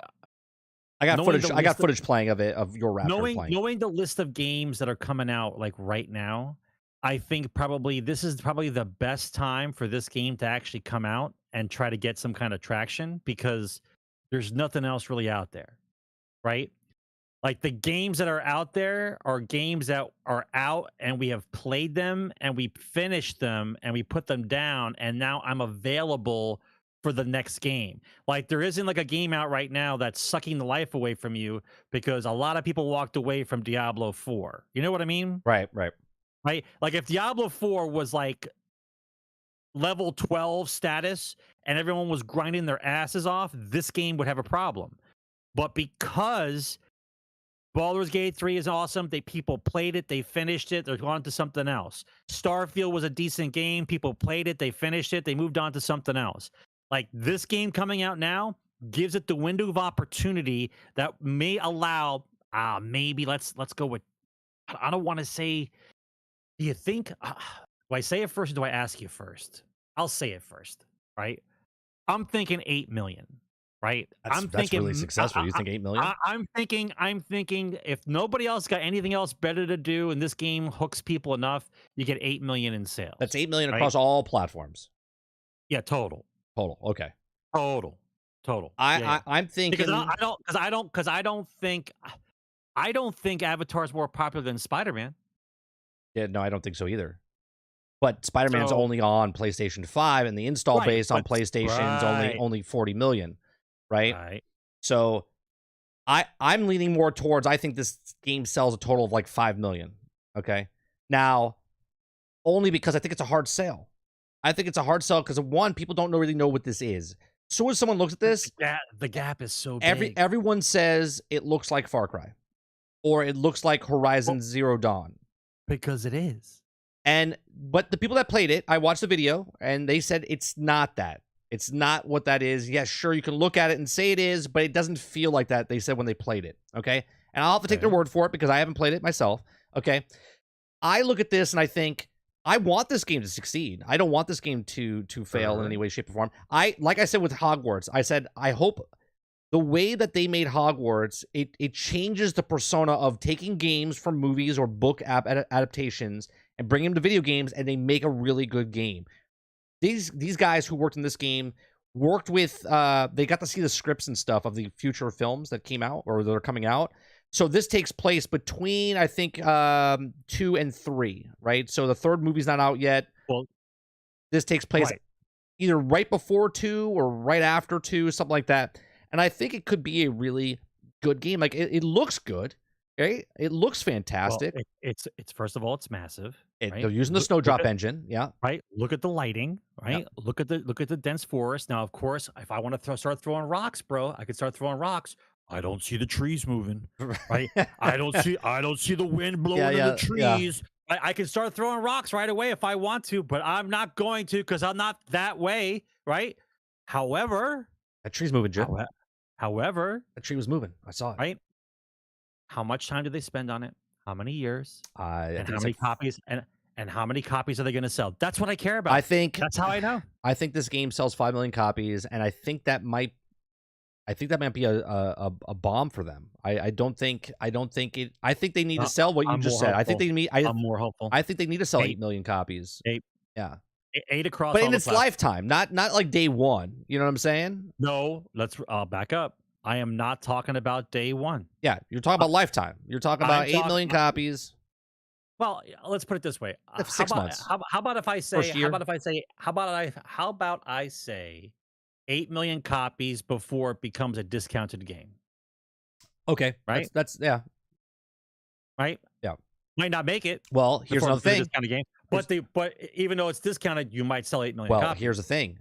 I got footage playing of it, of your Raptor playing.
Knowing the list of games that are coming out like right now, I think probably this is probably the best time for this game to actually come out and try to get some kind of traction, because there's nothing else really out there, right? Like the games that are out there are games that are out and we have played them and we finished them and we put them down, and now I'm available for the next game. Like there isn't like a game out right now that's sucking the life away from you because a lot of people walked away from Diablo 4. You know what I mean?
Right.
Like if Diablo 4 was like level 12 status and everyone was grinding their asses off, this game would have a problem. But because Baldur's Gate 3 is awesome, people played it, they finished it, they're on to something else. Starfield was a decent game, people played it, they finished it, they moved on to something else. Like this game coming out now gives it the window of opportunity that may allow, maybe let's go with, I don't want to say, do you think, do I say it first or do I ask you first? I'll say it first, right? I'm thinking 8 million, right?
That's really successful. You think 8 million?
I'm thinking if nobody else got anything else better to do and this game hooks people enough, you get 8 million in sales.
That's 8 million across all platforms.
Yeah, total.
Okay.
Total.
I'm thinking
because I don't think Avatar is more popular than Spider-Man.
Yeah, no, I don't think so either. But Spider-Man's only on PlayStation 5, and the install base on PlayStation is only 40 million, right? So I'm leaning more towards, I think this game sells a total of like 5 million. Okay. Now, only because I think it's a hard sell. I think it's a hard sell because, one, people don't really know what this is. So when someone looks at this,
the gap is so big.
Everyone says it looks like Far Cry, or it looks like Horizon Zero Dawn,
because it is.
But the people that played it, I watched the video, and they said it's not that. It's not what that is. Yes, sure, you can look at it and say it is, but it doesn't feel like that. They said when they played it. Okay, and I'll have to take their word for it because I haven't played it myself. Okay, I look at this and I think, I want this game to succeed. I don't want this game to fail in any way, shape, or form. Like I said with Hogwarts, I said I hope the way that they made Hogwarts, it changes the persona of taking games from movies or book adaptations and bring them to video games, and they make a really good game. these guys who worked in this game worked with they got to see the scripts and stuff of the future films that came out or that are coming out. So this takes place between, I think, 2 and 3, right? So the third movie's not out yet.
Well,
this takes place either right before 2 or right after 2, something like that. And I think it could be a really good game. Like it looks good, right? It looks fantastic.
Well, it's first of all, it's massive. Right?
They're using the Snowdrop engine, yeah.
Right. Look at the lighting. Right.
Yeah.
Look at the dense forest. Now, of course, if I want to start throwing rocks, bro, I could start throwing rocks. I don't see the trees moving. Right. I don't see the wind blowing in the trees. Yeah. I can start throwing rocks right away if I want to, but I'm not going to because I'm not that way. Right. However,
that tree's moving, Jim.
However,
that tree was moving. I saw it.
Right. How much time do they spend on it? How many years?
And
how many copies? And how many copies are they going to sell? That's what I care about.
I think
that's how I know.
I think this game sells 5 million copies, and I think that might be a bomb for them. I don't think it. I think they need to sell what you just said. I think they need.
I'm more hopeful.
I think they need to sell 8 million copies.
8.
Yeah.
8 across.
But in its lifetime, not like day one. You know what I'm saying?
No, I'll back up. I am not talking about day one.
Yeah, you're talking about lifetime. You're talking about 8 million copies.
Well, let's put it this way.
6 months.
How about if I say? How about I say 8 million copies before it becomes a discounted game?
Okay,
right.
That's yeah.
Right.
Yeah.
Might not make it.
Well, here's another thing.
Discounted game. But even though it's discounted, you might sell 8 million.
Well,
copies.
Here's the thing.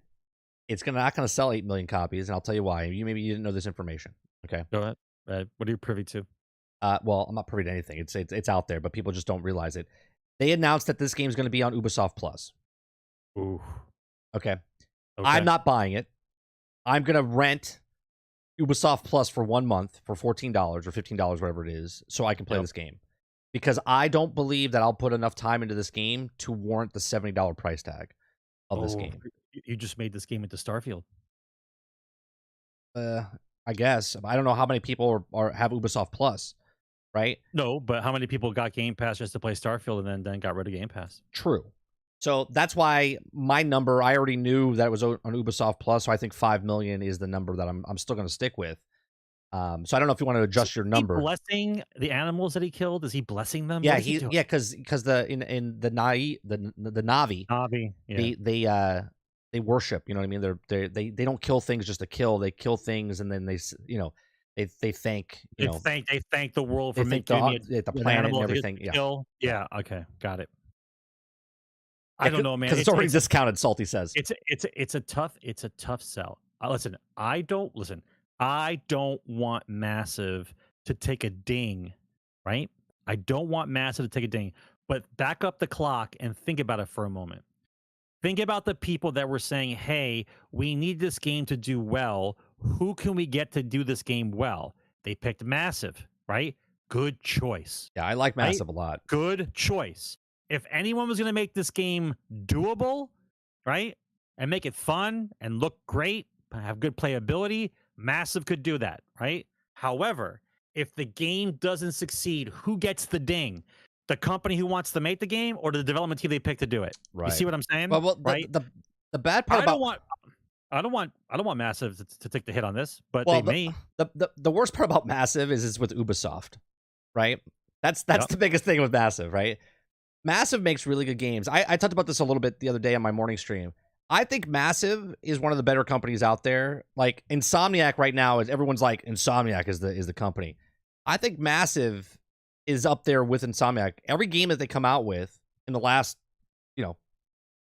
It's not going to sell 8 million copies, and I'll tell you why. Maybe you didn't know this information. Okay.
Go ahead. What are you privy to?
Well, I'm not privy to anything. It's out there, but people just don't realize it. They announced that this game is going to be on Ubisoft Plus.
Ooh.
Okay. I'm not buying it. I'm going to rent Ubisoft Plus for 1 month for $14 or $15, whatever it is, so I can play this game. Because I don't believe that I'll put enough time into this game to warrant the $70 price tag of this game.
You just made this game into Starfield.
I guess. I don't know how many people have Ubisoft Plus, right?
No, but how many people got Game Pass just to play Starfield and then got rid of Game Pass?
True. So that's why my number, I already knew that it was on Ubisoft Plus, so I think 5 million is the number that I'm still going to stick with. So I don't know if you want to adjust your number.
Blessing the animals that he killed? Is he blessing them?
Yeah, because in the Navi,
yeah.
They worship. You know what I mean? They don't kill things just to kill. They kill things and then they thank
they thank the world for making
the planet and everything.
Yeah. Okay, got it. I don't know, man.
Because it's already discounted. Salty says
it's a tough sell. Listen, I don't want Massive to take a ding, right? I don't want Massive to take a ding. But back up the clock and think about it for a moment. Think about the people that were saying, hey, we need this game to do well. Who can we get to do this game well? They picked Massive, right? Good choice.
Yeah, I like Massive a lot.
Good choice. If anyone was going to make this game doable, right, and make it fun and look great, have good playability, Massive could do that, right? However, if the game doesn't succeed, who gets the ding? The company who wants to make the game or the development team they picked to do it?
Right.
You see what I'm saying?
Well,
right?
The bad part
I don't want Massive to take the hit on this, but
the worst part about Massive is it's with Ubisoft, right? That's the biggest thing with Massive, right? Massive makes really good games. I talked about this a little bit the other day on my morning stream. I think Massive is one of the better companies out there. Like Insomniac right now everyone's like Insomniac is the company. I think Massive is up there with Insomniac. Every game that they come out with in the last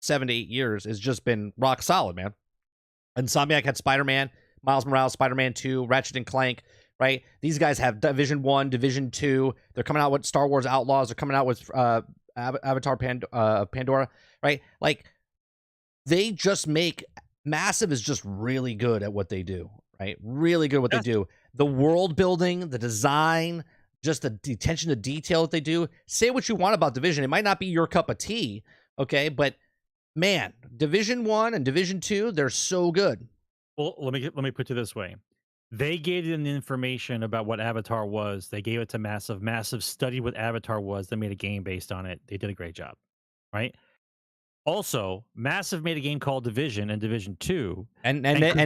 7 to 8 years has just been rock solid, man. Insomniac had Spider-Man, Miles Morales, Spider-Man 2, Ratchet and Clank, right? These guys have Division 1, Division 2. They're coming out with Star Wars Outlaws. They're coming out with Avatar Pandora, right? Like, they just make... Massive is just really good at what they do, right? Really good at what they do. The world building, the design, just the attention to detail that they do. Say what you want about Division. It might not be your cup of tea, okay? But, man, Division 1 and Division 2, they're so good.
Well, let me put it this way. They gave them the information about what Avatar was. They gave it to Massive. Massive studied what Avatar was. They made a game based on it. They did a great job, right? Also, Massive made a game called Division and Division 2.
And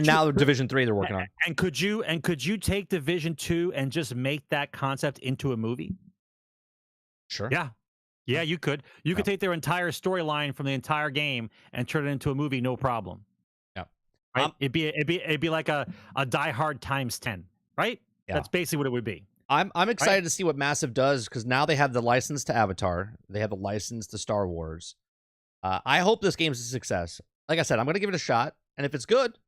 now Division 3 they're working on.
And could you take Division 2 and just make that concept into a movie?
Sure.
Yeah, you could. You could take their entire storyline from the entire game and turn it into a movie, no problem.
Yeah.
Right? It'd be like a Die Hard times 10, right?
Yeah.
That's basically what it would be.
I'm excited to see what Massive does, because now they have the license to Avatar, they have the license to Star Wars. I hope this game's a success. Like I said, I'm gonna give it a shot, and if it's good,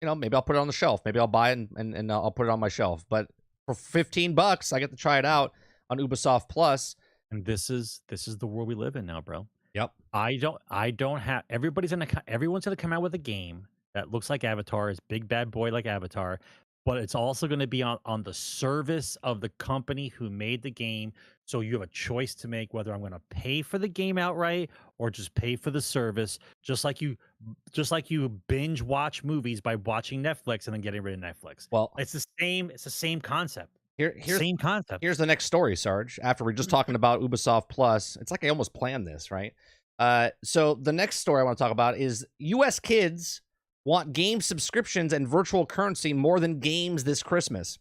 maybe I'll put it on the shelf. Maybe I'll buy it and I'll put it on my shelf. But for $15, I get to try it out on Ubisoft Plus.
And this is the world we live in now, bro.
Yep.
I don't have everyone's gonna come out with a game that looks like Avatar, is big bad boy like Avatar, but it's also going to be on the service of the company who made the game. So you have a choice to make whether I'm going to pay for the game outright or just pay for the service, just like you binge watch movies by watching Netflix and then getting rid of Netflix.
Well,
it's the same concept.
Same concept. Here's the next story, Sarge. After we're just talking about Ubisoft Plus, it's like I almost planned this, right? So the next story I want to talk about is U.S. kids want game subscriptions and virtual currency more than games this Christmas.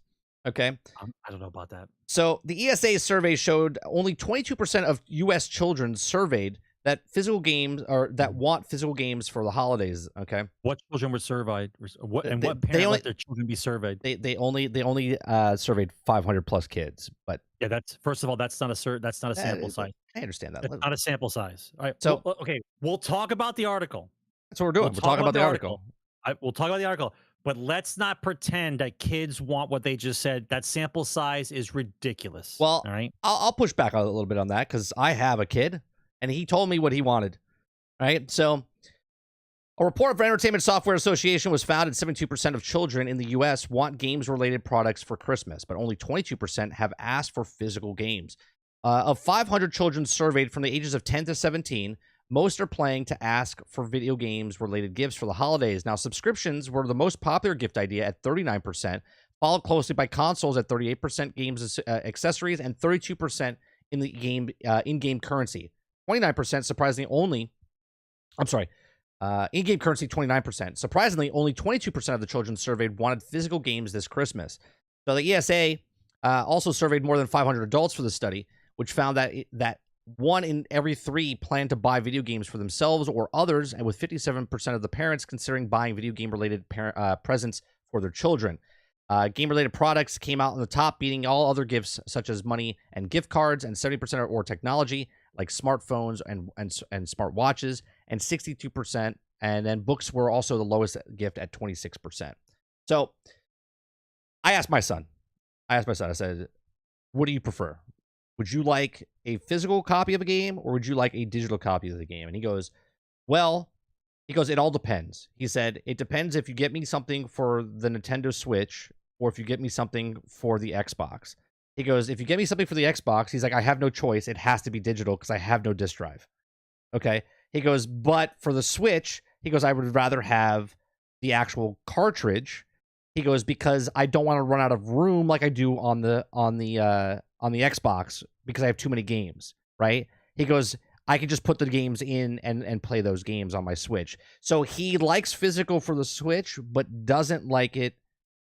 Okay.
I don't know about that.
So the ESA survey showed only 22% of U.S. children surveyed that physical games that want physical games for the holidays. Okay.
What children were surveyed? What parents let their children be surveyed?
They only surveyed 500 plus kids. But
yeah, that's first of all, that's not a sample size.
I understand that.
That's not a sample size. All right.
So
okay, we'll talk about the article.
That's what we're doing. We're talking about the article.
We'll talk about the article, but let's not pretend that kids want what they just said. That sample size is ridiculous.
Well,
all right,
I'll push back a little bit on that, because I have a kid and he told me what he wanted. Right. So a report from Entertainment Software Association was found that 72% of children in the U.S. want games-related products for Christmas, but only 22% have asked for physical games. Of 500 children surveyed from the ages of 10 to 17, most are planning to ask for video games related gifts for the holidays. Now, subscriptions were the most popular gift idea at 39%, followed closely by consoles at 38%, games accessories, and 32% in the game in-game currency. 29% surprisingly only. I'm sorry. In-game currency 29%. Surprisingly, only 22% of the children surveyed wanted physical games this Christmas. So the ESA also surveyed more than 500 adults for the study, which found that 1 in every 3 plan to buy video games for themselves or others, and with 57% of the parents considering buying video game-related presents for their children. Game-related products came out on the top, beating all other gifts such as money and gift cards, and 70% or technology like smartphones and smart watches, and 62%. And then books were also the lowest gift at 26%. So I asked my son, I said, what do you prefer? Would you like a physical copy of a game, or would you like a digital copy of the game? And he goes, it all depends. He said, it depends if you get me something for the Nintendo Switch or if you get me something for the Xbox. He goes, if you get me something for the Xbox, he's like, I have no choice. It has to be digital because I have no disk drive. Okay. He goes, but for the Switch, he goes, I would rather have the actual cartridge. He goes, because I don't want to run out of room like I do on the Xbox, because I have too many games, right? He goes, I can just put the games in and play those games on my Switch. So he likes physical for the Switch, but doesn't like it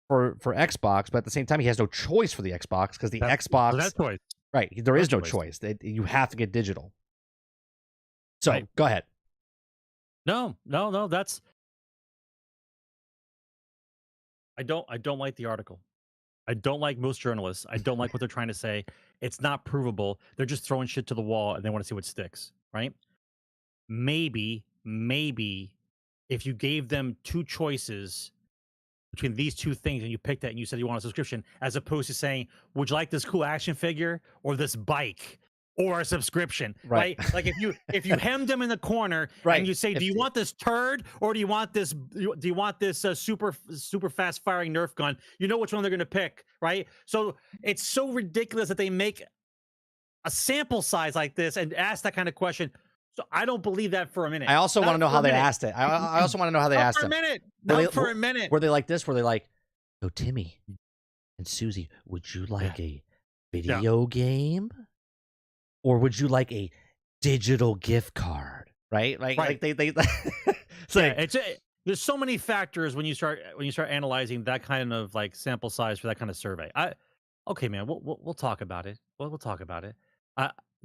for Xbox. But at the same time, he has no choice for the Xbox, because Xbox...
That choice.
Right, there is no choice. You have to get digital. So, right. Go ahead.
No, that's... I don't like the article. I don't like most journalists. I don't like what they're trying to say. It's not provable. They're just throwing shit to the wall and they want to see what sticks, right? Maybe if you gave them 2 choices between these 2 things and you picked that and you said you want a subscription, as opposed to saying, would you like this cool action figure or this bike or a subscription, right? Like if you hemmed them in the corner, right, and you say, do you want this turd or do you want this super fast firing Nerf gun? You know which one they're going to pick, right? So it's so ridiculous that they make a sample size like this and ask that kind of question. So I don't believe that for a minute.
I also want to know how they asked it. I also want to know how they asked it.
For a minute.
Were they like this? Were they like, so Timmy and Susie, would you like a video game? Or would you like a digital gift card? right? Like they
it's like, there's so many factors when you start analyzing that kind of like sample size for that kind of survey. Okay, man, we'll talk about it. We'll talk about it.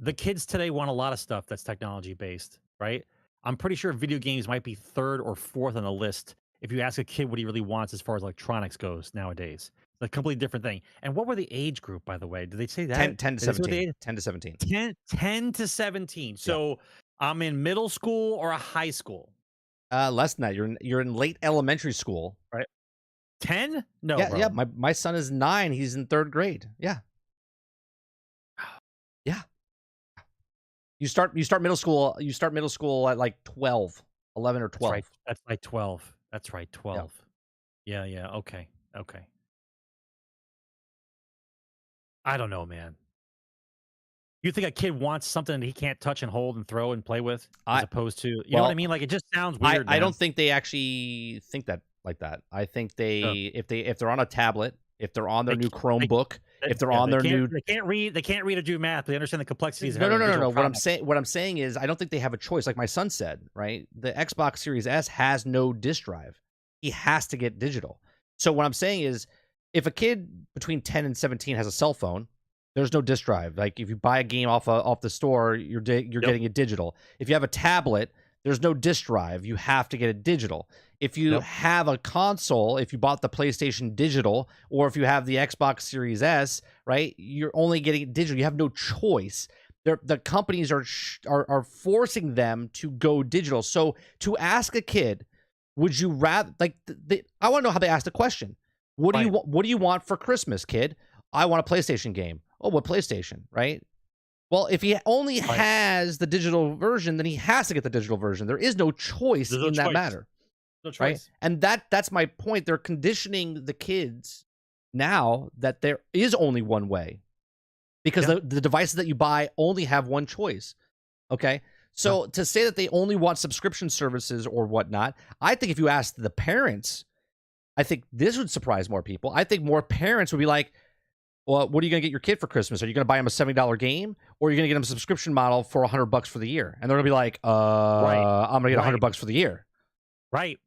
The kids today want a lot of stuff that's technology based, right? I'm pretty sure video games might be third or fourth on the list if you ask a kid what he really wants as far as electronics goes nowadays. It's a completely different thing. And what were the age group, by the way? Did they say that?
10 to 17. 10 to 17.
10 to 17. So I'm in middle school or a high school.
Less than that. You're in late elementary school,
right? 10? No,
yeah,
bro.
yeah. My son is 9. He's in 3rd grade. Yeah, yeah. You start middle school. You start middle school at like 12, 11 or 12.
That's like 12. That's right, 12. Yeah. Okay. I don't know, man. You think a kid wants something that he can't touch and hold and throw and play with, as opposed to, you know what I mean? Like, it just sounds weird.
I don't think they actually think that like that. I think if they're on a tablet, if they're on their new Chromebook, if they're on their new,
they can't read or do math. They understand the complexities.
No. What I'm saying is, I don't think they have a choice. Like my son said, right? The Xbox Series S has no disk drive. He has to get digital. So what I'm saying is, if a kid between 10 and 17 has a cell phone, there's no disk drive. Like if you buy a game off the store, you're getting it digital. If you have a tablet, there's no disk drive. You have to get it digital. If you have a console, if you bought the PlayStation digital, or if you have the Xbox Series S, right, you're only getting it digital. You have no choice. The companies are forcing them to go digital. So to ask a kid, would you rather, like, I want to know how they ask the question. What do you want for Christmas, kid? I want a PlayStation game. Oh, what PlayStation, right? Well, if he only has the digital version, then he has to get the digital version. There is no choice in that matter.
No choice.
Right? And that's my point. They're conditioning the kids now that there is only one way, because the devices that you buy only have one choice. Okay? So to say that they only want subscription services or whatnot, I think if you ask the parents, I think this would surprise more people. I think more parents would be like, well, what are you going to get your kid for Christmas? Are you going to buy him a $70 game, or are you going to get him a subscription model for $100 for the year? And they're going to be like, I'm going to get $100 for the year.
Right.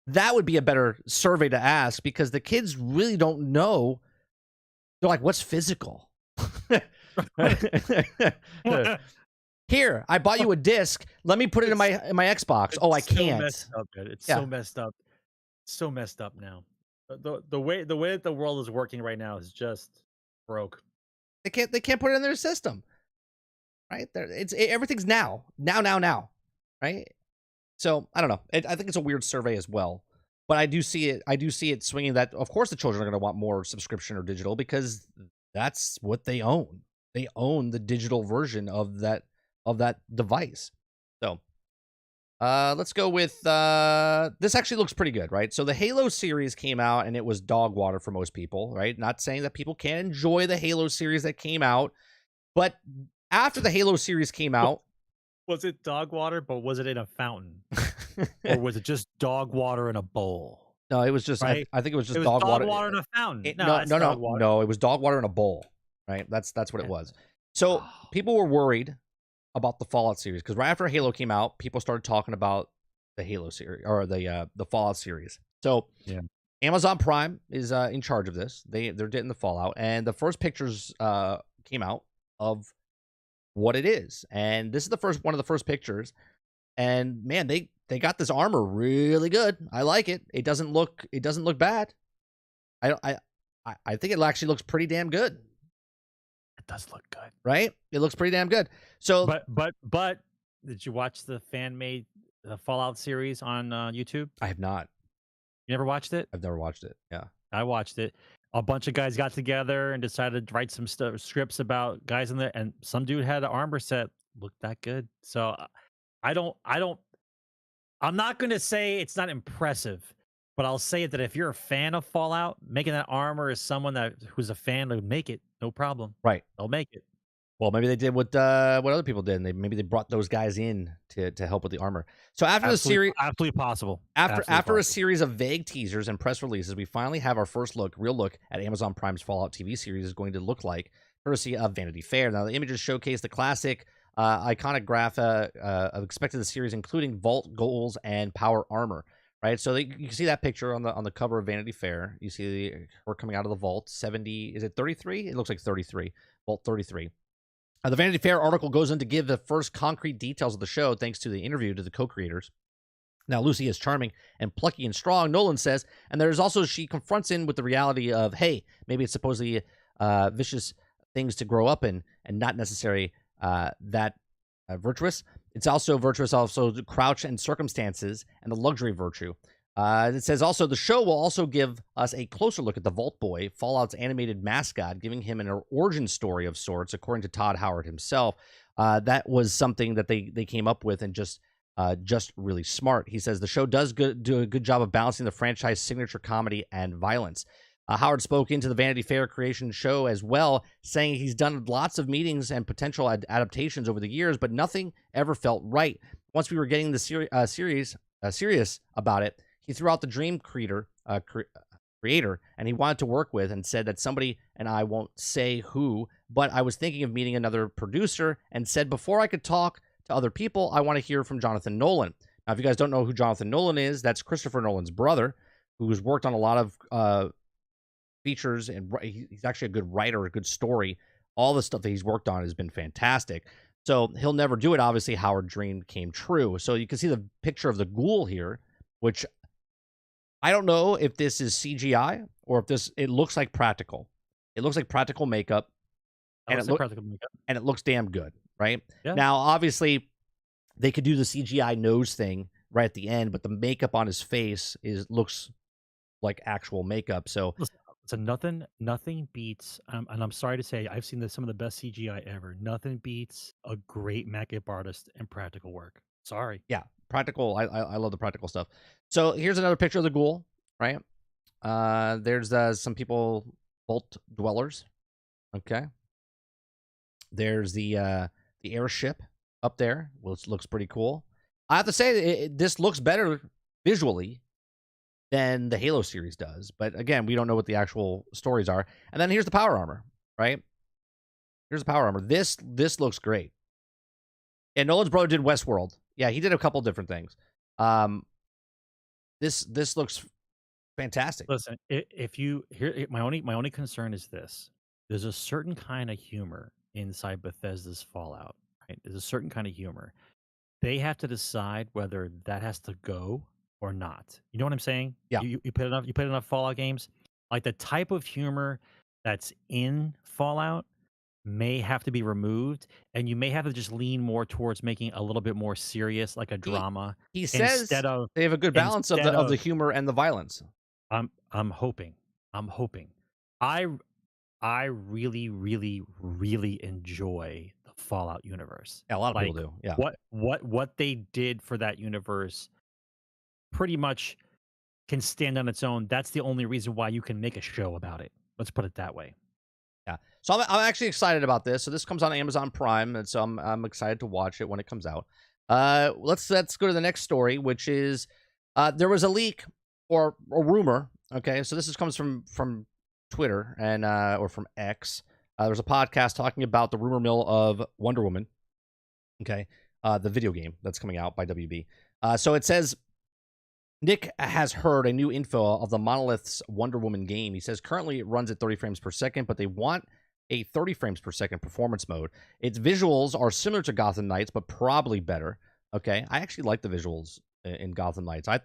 That would be a better survey to ask, because the kids really don't know. They're like, what's physical? Here, I bought you a disc. Let me put it in my Xbox. Oh, I can't.
It's so messed up. So messed up now. The way that the world is working right now is just broke.
They can't put it in their system, right? Everything's now, right? So I don't know. I think it's a weird survey as well, but I do see it swinging that. Of course, the children are going to want more subscription or digital, because that's what they own. They own the digital version of that device. So. Let's go with this. Actually looks pretty good, right? So the Halo series came out, and it was dog water for most people, right? Not saying that people can't enjoy the Halo series that came out, but after the Halo series came out,
was it dog water, but was it in a fountain, or was it just dog water in a bowl?
No, it was just. Right? I think it was just
dog
water
in a fountain.
No, it was dog water in a bowl, right? That's what it was. So people were worried about the Fallout series, because right after Halo came out, people started talking about the Halo series, or the Fallout series. So Amazon Prime is in charge of this. They're getting the Fallout, and the first pictures came out of what it is, and this is one of the first pictures. And man, they got this armor really good. I like it. It doesn't look bad. I think it actually looks pretty damn good.
It does look good,
right? It looks pretty damn good. So,
but did you watch the fan-made Fallout series on YouTube?
I have not.
You never watched it?
I've never watched it. Yeah,
I watched it. A bunch of guys got together and decided to write some scripts about guys in there, and some dude had an armor set looked that good. So, I'm not going to say it's not impressive, but I'll say that if you're a fan of Fallout, making that armor is someone who's a fan would make it. No problem.
Right.
They'll make it.
Well, maybe they did what other people did. And maybe they brought those guys in to help with the armor. So after the series,
absolutely possible.
After a series of vague teasers and press releases, we finally have our first real look at Amazon Prime's Fallout TV series is going to look like, courtesy of Vanity Fair. Now, the images showcase the classic iconic graphic of expected the series, including vault goals and power armor. Right, so you can see that picture on the cover of Vanity Fair. You see her coming out of the vault. 70, is it 33? It looks like 33. Vault 33. The Vanity Fair article goes in to give the first concrete details of the show, thanks to the interview to the co-creators. Now, Lucy is charming and plucky and strong, Nolan says, and there's also, she confronts in with the reality of, hey, maybe it's supposedly vicious things to grow up in and not necessarily that virtuous. It's also virtuous, also crouch and circumstances and the luxury virtue. It says also the show will also give us a closer look at the Vault Boy, Fallout's animated mascot, giving him an origin story of sorts, according to Todd Howard himself. That was something that they came up with and just really smart. He says the show does do a good job of balancing the franchise signature comedy and violence. Howard spoke into the Vanity Fair creation show as well, saying he's done lots of meetings and potential adaptations over the years, but nothing ever felt right. Once we were getting the serious about it, he threw out the dream creator, and he wanted to work with, and said that somebody, and I won't say who, but I was thinking of meeting another producer, and said before I could talk to other people, I want to hear from Jonathan Nolan. Now, if you guys don't know who Jonathan Nolan is, that's Christopher Nolan's brother, who's worked on a lot of features, and he's actually a good writer, a good story. All the stuff that he's worked on has been fantastic. So he'll never do it. Obviously, Howard's dream came true. So you can see the picture of the ghoul here, which I don't know if this is CGI or if it looks like practical. It looks like practical makeup, and it looks damn good, right? Yeah. Now, obviously, they could do the CGI nose thing right at the end, but the makeup on his face looks like actual makeup. So
nothing beats, and I'm sorry to say, I've seen some of the best CGI ever. Nothing beats a great makeup artist and practical work. Sorry.
Yeah, practical. I love the practical stuff. So here's another picture of the ghoul, right? There's some people, Vault Dwellers. Okay. There's the airship up there, which looks pretty cool. I have to say, this looks better visually than the Halo series does. But again, we don't know what the actual stories are. And then here's the power armor, right? Here's the power armor. This looks great. And Nolan's brother did Westworld. Yeah, he did a couple different things. This looks fantastic.
Listen, my only concern is this. There's a certain kind of humor inside Bethesda's Fallout, right? There's a certain kind of humor. They have to decide whether that has to go or not. You know what I'm saying?
Yeah.
You put enough Fallout games. Like the type of humor that's in Fallout may have to be removed, and you may have to just lean more towards making a little bit more serious, like a drama.
He says they have a good balance of the humor and the violence.
I'm hoping. I really, really, really enjoy the Fallout universe.
Yeah, a lot of people do. Yeah.
What they did for that universe pretty much can stand on its own. That's the only reason why you can make a show about it. Let's put it that way.
Yeah. So I'm actually excited about this. So this comes on Amazon Prime, and so I'm excited to watch it when it comes out. Let's go to the next story, which is there was a leak or a rumor. Okay, so this comes from Twitter and or from X. There's a podcast talking about the rumor mill of Wonder Woman. Okay, the video game that's coming out by WB. So it says Nick has heard a new info of the Monolith's Wonder Woman game. He says currently it runs at 30 frames per second, but they want a 30 frames per second performance mode. Its visuals are similar to Gotham Knights, but probably better. Okay, I actually like the visuals in Gotham Knights. I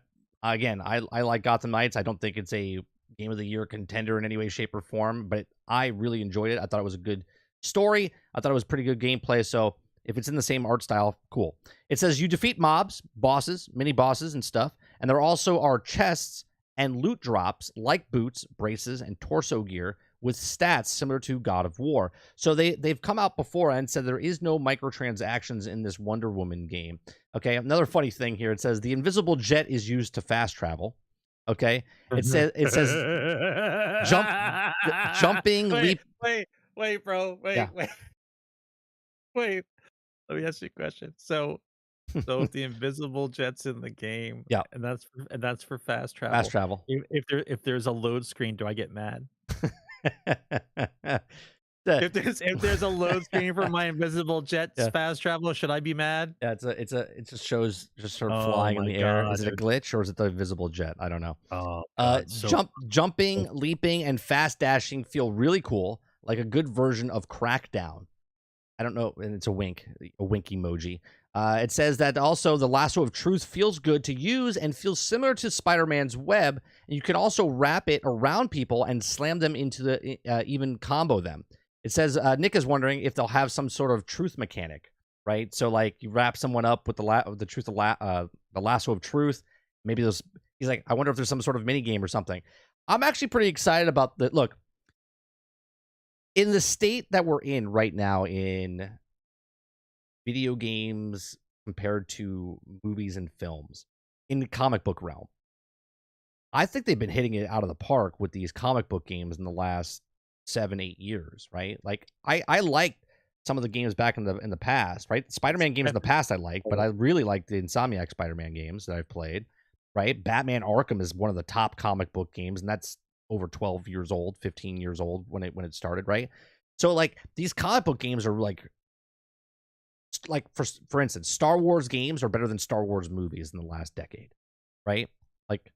like Gotham Knights. I don't think it's a Game of the Year contender in any way, shape, or form, but I really enjoyed it. I thought it was a good story. I thought it was pretty good gameplay. So if it's in the same art style, cool. It says you defeat mobs, bosses, mini bosses, and stuff. And there also are chests and loot drops like boots, braces, and torso gear with stats similar to God of War. So they've come out before and said there is no microtransactions in this Wonder Woman game. Okay, another funny thing here. It says the invisible jet is used to fast travel. Okay, it says jumping, leap.
Wait, bro. Wait. Let me ask you a question. So if the invisible jet's in the game,
yeah,
and that's for fast travel.
Fast travel.
If there's a load screen, do I get mad? if there's a load screen for my invisible jet fast travel, should I be mad?
Yeah, it just shows just sort of flying in the air. Is it a glitch or is it the invisible jet? I don't know.
Oh, God,
jumping, leaping, and fast dashing feel really cool, like a good version of Crackdown. I don't know, and it's a wink emoji. It says that also the lasso of truth feels good to use and feels similar to Spider-Man's web. And you can also wrap it around people and slam them into the even combo them. It says Nick is wondering if they'll have some sort of truth mechanic, right? So like you wrap someone up with the lasso of truth. Maybe those. He's like, I wonder if there's some sort of mini game or something. I'm actually pretty excited about the look. In the state that we're in right now in video games compared to movies and films in the comic book realm, I think they've been hitting it out of the park with these comic book games in the last 7-8 years, right? Like I liked some of the games back in the past, right? Spider-Man games in the past I liked, but I really liked the Insomniac Spider-Man games that I've played, right? Batman Arkham is one of the top comic book games, and that's over 12 years old, 15 years old when it started, right? So like these comic book games are like for instance, Star Wars games are better than Star Wars movies in the last decade, right? Like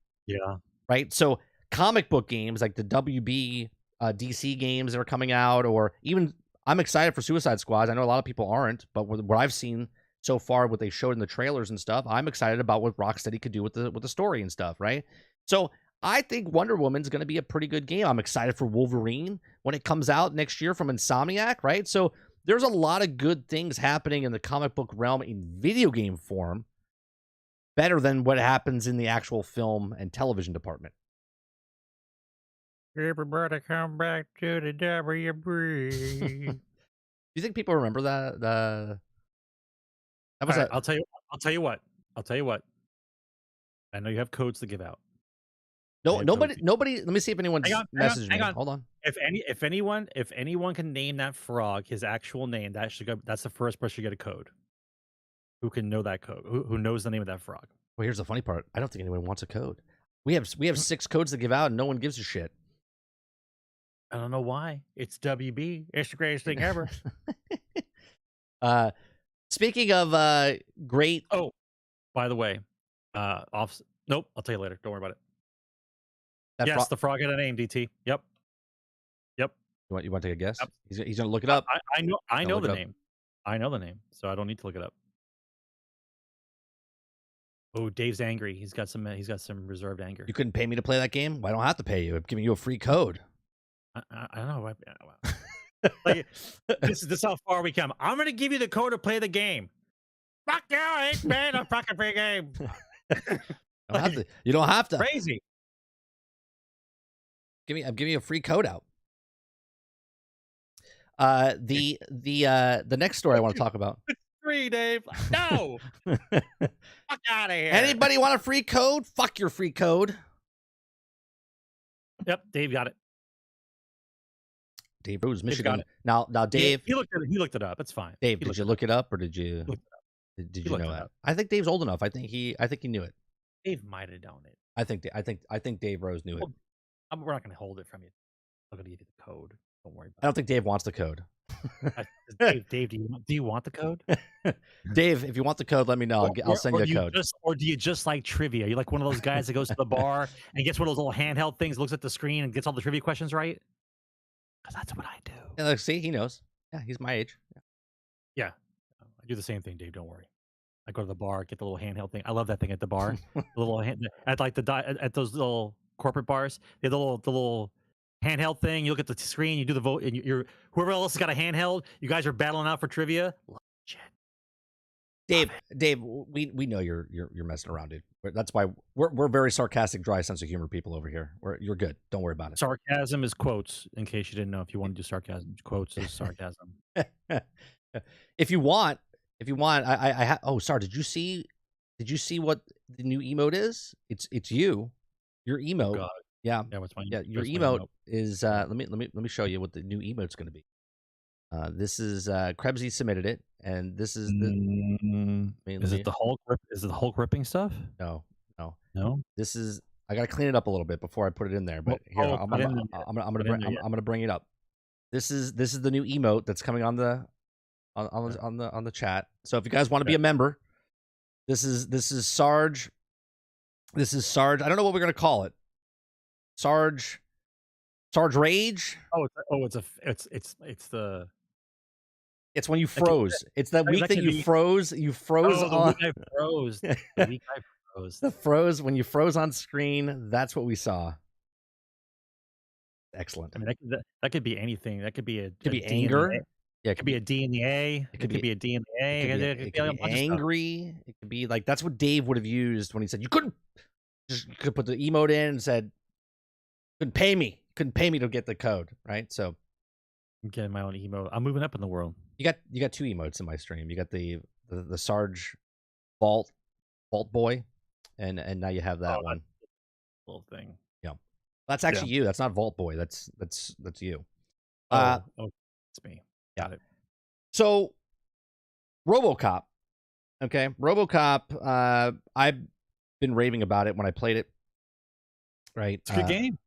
right? So comic book games like the WB DC games that are coming out, or even I'm excited for Suicide Squad. I know a lot of people aren't, but what I've seen so far, what they showed in the trailers and stuff, I'm excited about what Rocksteady could do with the story and stuff, right? So I think Wonder Woman's going to be a pretty good game. I'm excited for Wolverine when it comes out next year from Insomniac, right? So there's a lot of good things happening in the comic book realm in video game form, better than what happens in the actual film and television department.
Everybody come back to the WB.
Do you think people remember that? That was
right, I'll tell you what. I know you have codes to give out.
No, nobody. Let me see if anyone's messaging me. Hold on.
If anyone can name that frog, his actual name, that's the first person to get a code. Who can know that code? Who knows the name of that frog?
Well, here's the funny part. I don't think anyone wants a code. We have 6 codes to give out, and no one gives a shit.
I don't know why. It's WB. It's the greatest thing ever.
Speaking of great.
Oh, by the way, nope. I'll tell you later. Don't worry about it. The frog had a name. DT. Yep. You want to take a guess? Yep. He's gonna look it up. I know the name. I know the name, so I don't need to look it up. Oh, Dave's angry. He's got some reserved anger.
You couldn't pay me to play that game? Well, I don't have to pay you. I'm giving you a free code.
I don't know. Like, this is how far we come. I'm gonna give you the code to play the game. Fuck you! I ain't paying a fucking free game.
You don't have to.
Crazy.
I'm giving you a free code out. The next story I want to talk about.
Free, Dave. No. Fuck out of here.
Anybody want a free code? Fuck your free code.
Yep, Dave got it.
Dave Rose, Michigan. Now, Dave.
He looked it up. It's fine.
Dave, did you look it up, or did you know that? I think Dave's old enough. I think he knew it.
Dave might have known it.
I think Dave Rose knew it.
We're not going to hold it from you. I'm going to give you the code. Don't worry about it.
I don't think Dave wants the code.
Dave, do you want the code?
Dave, if you want the code, let me know. I'll send you a code.
Or do you just like trivia? You're like one of those guys that goes to the bar and gets one of those little handheld things, looks at the screen, and gets all the trivia questions right? Because that's what I do.
Yeah, see, he knows. Yeah, he's my age.
Yeah. I do the same thing, Dave. Don't worry. I go to the bar, get the little handheld thing. I love that thing at the bar. The little at those little corporate bars, they have the little handheld thing. You look at the screen, you do the vote, and you're whoever else has got a handheld. You guys are battling out for trivia. Shit.
Dave, we know you're messing around, dude. That's why we're very sarcastic, dry sense of humor people over here. You're good. Don't worry about it.
Sarcasm is quotes. In case you didn't know, if you want to do sarcasm, quotes is sarcasm.
If you want, I have. Oh, sorry. Did you see what the new emote is? It's you. Your emote.
Oh, God.
Yeah.
What's my?
Yeah. Your emote is. Let me show you what the new emote's going to be. This is Krebsy submitted it, and this is the.
Is it the Hulk? Is it the Hulk ripping stuff?
No. This is. I gotta clean it up a little bit before I put it in there. But here, I'm gonna bring it up. This is the new emote that's coming on the chat. So if you guys want to be a member, this is Sarge. This is Sarge. I don't know what we're gonna call it. Sarge Rage. It's when you froze. It's that week that you froze. You froze on.
The week I froze. The week I froze.
The froze when you froze on screen. That's what we saw. Excellent.
I mean, that could be anything. That could be
anger.
Yeah, it could be a D in the A. It could be a D in the A.
It could be angry. It could be like that's what Dave would have used when he said you could put the emote in and said couldn't pay me to get the code, right? So
I'm getting my own emote. I'm moving up in the world.
You got two emotes in my stream. You got the Sarge Vault Boy, and now you have that one
little thing.
Yeah, that's actually you. That's not Vault Boy. That's you.
It's me.
Got it. So, RoboCop. Okay, RoboCop. I've been raving about it when I played it. Right,
it's a good game.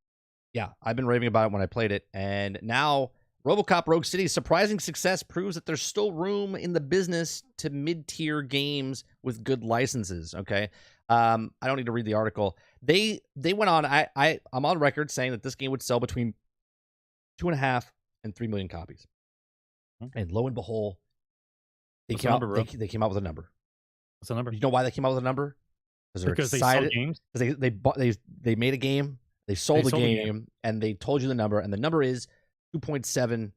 Yeah, I've been raving about it when I played it, and now RoboCop Rogue City's surprising success proves that there's still room in the business to mid-tier games with good licenses. Okay, I don't need to read the article. They went on. I'm on record saying that this game would sell between 2.5 and 3 million copies. And lo and behold, they came out with a number.
What's the number?
You know why they came out with a number? Because
they sold games.
They made a game, they sold the game, and they told you the number, and the number is 2.7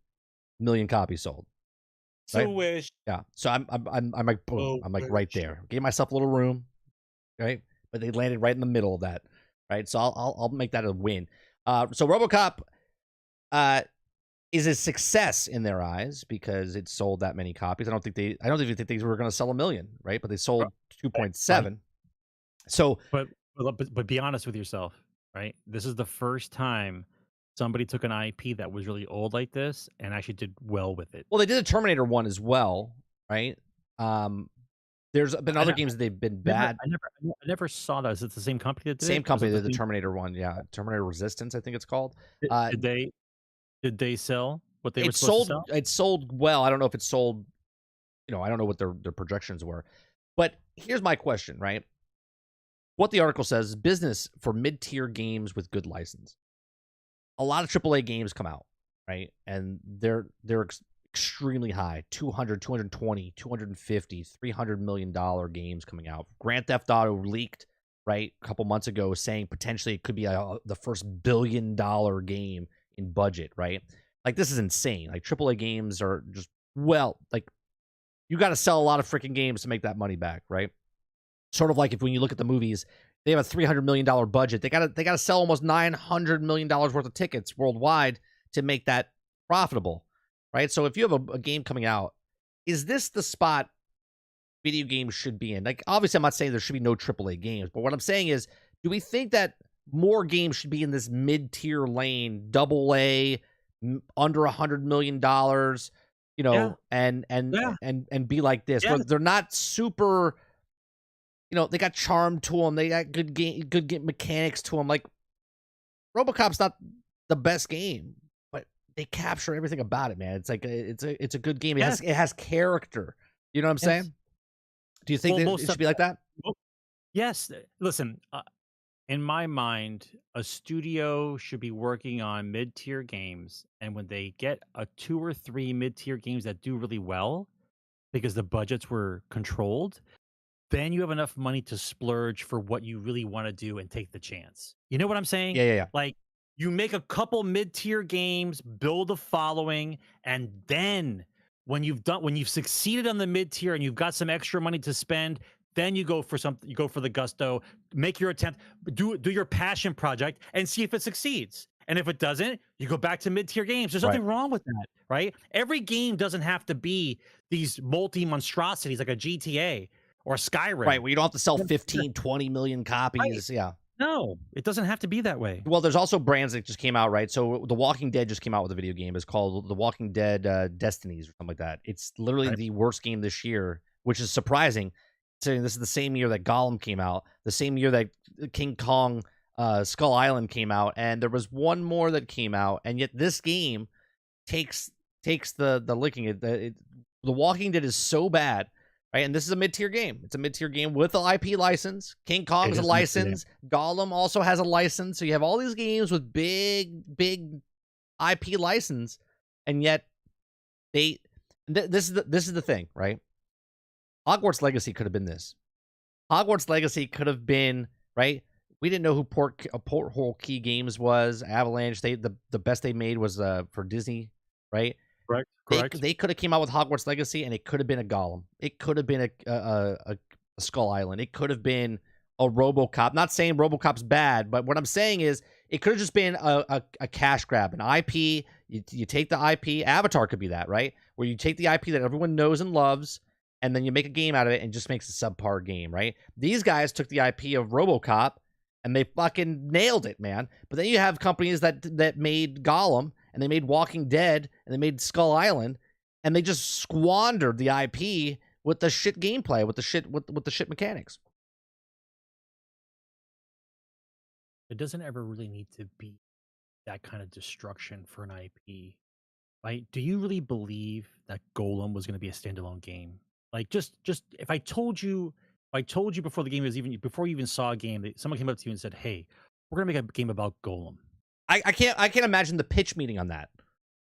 million copies sold.
So wish.
Yeah. So I'm like boom. I'm like right there. Gave myself a little room, right? But they landed right in the middle of that, right? So I'll make that a win. So RoboCop is a success in their eyes because it sold that many copies. I don't think they were going to sell 1 million, right? But they sold 2.7. So,
but be honest with yourself, right? This is the first time somebody took an IP that was really old like this and actually did well with it.
Well, they did a Terminator one as well, right? There's been other games that they've been bad.
I never saw that. Is it the same company that did
Same company that did the Terminator one, yeah. Terminator Resistance, I think it's called.
Did they sell what they were supposed to sell?
It sold well. I don't know if it sold, I don't know what their projections were. But here's my question, right? What the article says is business for mid-tier games with good license. A lot of AAA games come out, right? And they're extremely high, 200, 220, 250, $300 million games coming out. Grand Theft Auto leaked, right, a couple months ago saying potentially it could be the first $1 billion game in budget, right? Like, this is insane. Like, AAA games are just, like, you got to sell a lot of freaking games to make that money back, right? Sort of like when you look at the movies, they have a $300 million budget. They gotta sell almost $900 million worth of tickets worldwide to make that profitable, right? So if you have a game coming out, is this the spot video games should be in? Like, obviously, I'm not saying there should be no AAA games, but what I'm saying is, do we think that more games should be in this mid-tier lane, AA, under $100 million, and be like this? Where they're not super. They got charm to them. They got good mechanics to them. Like, RoboCop's not the best game, but they capture everything about it, man. It's like it's a good game. It has character. You know what I'm saying? Do you think it should be like that?
Yes. Listen, in my mind, a studio should be working on mid-tier games, and when they get 2 or 3 mid-tier games that do really well, because the budgets were controlled, then you have enough money to splurge for what you really want to do and take the chance. You know what I'm saying?
Yeah.
Like, you make a couple mid-tier games, build a following, and then when you've succeeded on the mid-tier and you've got some extra money to spend, then you go for something. You go for the gusto, make your attempt, do your passion project, and see if it succeeds. And if it doesn't, you go back to mid-tier games. There's nothing wrong with that, right? Every game doesn't have to be these multi-monstrosities like a GTA or Skyrim.
Right, where you don't have to sell 15, 20 million copies. Right. Yeah.
No, it doesn't have to be that way.
Well, there's also brands that just came out, right? So The Walking Dead just came out with a video game. It's called The Walking Dead Destinies or something like that. It's literally the worst game this year, which is surprising. Saying this is the same year that Gollum came out, the same year that King Kong Skull Island came out, and there was one more that came out, and yet this game takes the licking. The Walking Dead is so bad, right? And this is a mid-tier game. It's a mid-tier game with an IP license. King Kong's a license. Gollum also has a license. So you have all these games with big IP license, and yet this is the thing, right? Hogwarts Legacy could have been this. Hogwarts Legacy could have been, right? We didn't know who Porthole Key Games was. Avalanche. The best they made was for Disney, right?
Correct.
They could have came out with Hogwarts Legacy, and it could have been a Gollum. It could have been a Skull Island. It could have been a RoboCop. Not saying RoboCop's bad, but what I'm saying is it could have just been a cash grab, an IP. You take the IP. Avatar could be that, right? Where you take the IP that everyone knows and loves, and then you make a game out of it and just makes a subpar game, right? These guys took the IP of RoboCop and they fucking nailed it, man. But then you have companies that made Gollum, and they made Walking Dead, and they made Skull Island, and they just squandered the IP with the shit gameplay, with the shit mechanics.
It doesn't ever really need to be that kind of destruction for an IP. Right? Do you really believe that Golem was going to be a standalone game? Like, just if I told you before the game was before you even saw a game, someone came up to you and said, "Hey, we're gonna make a game about Golem."
I can't imagine the pitch meeting on that.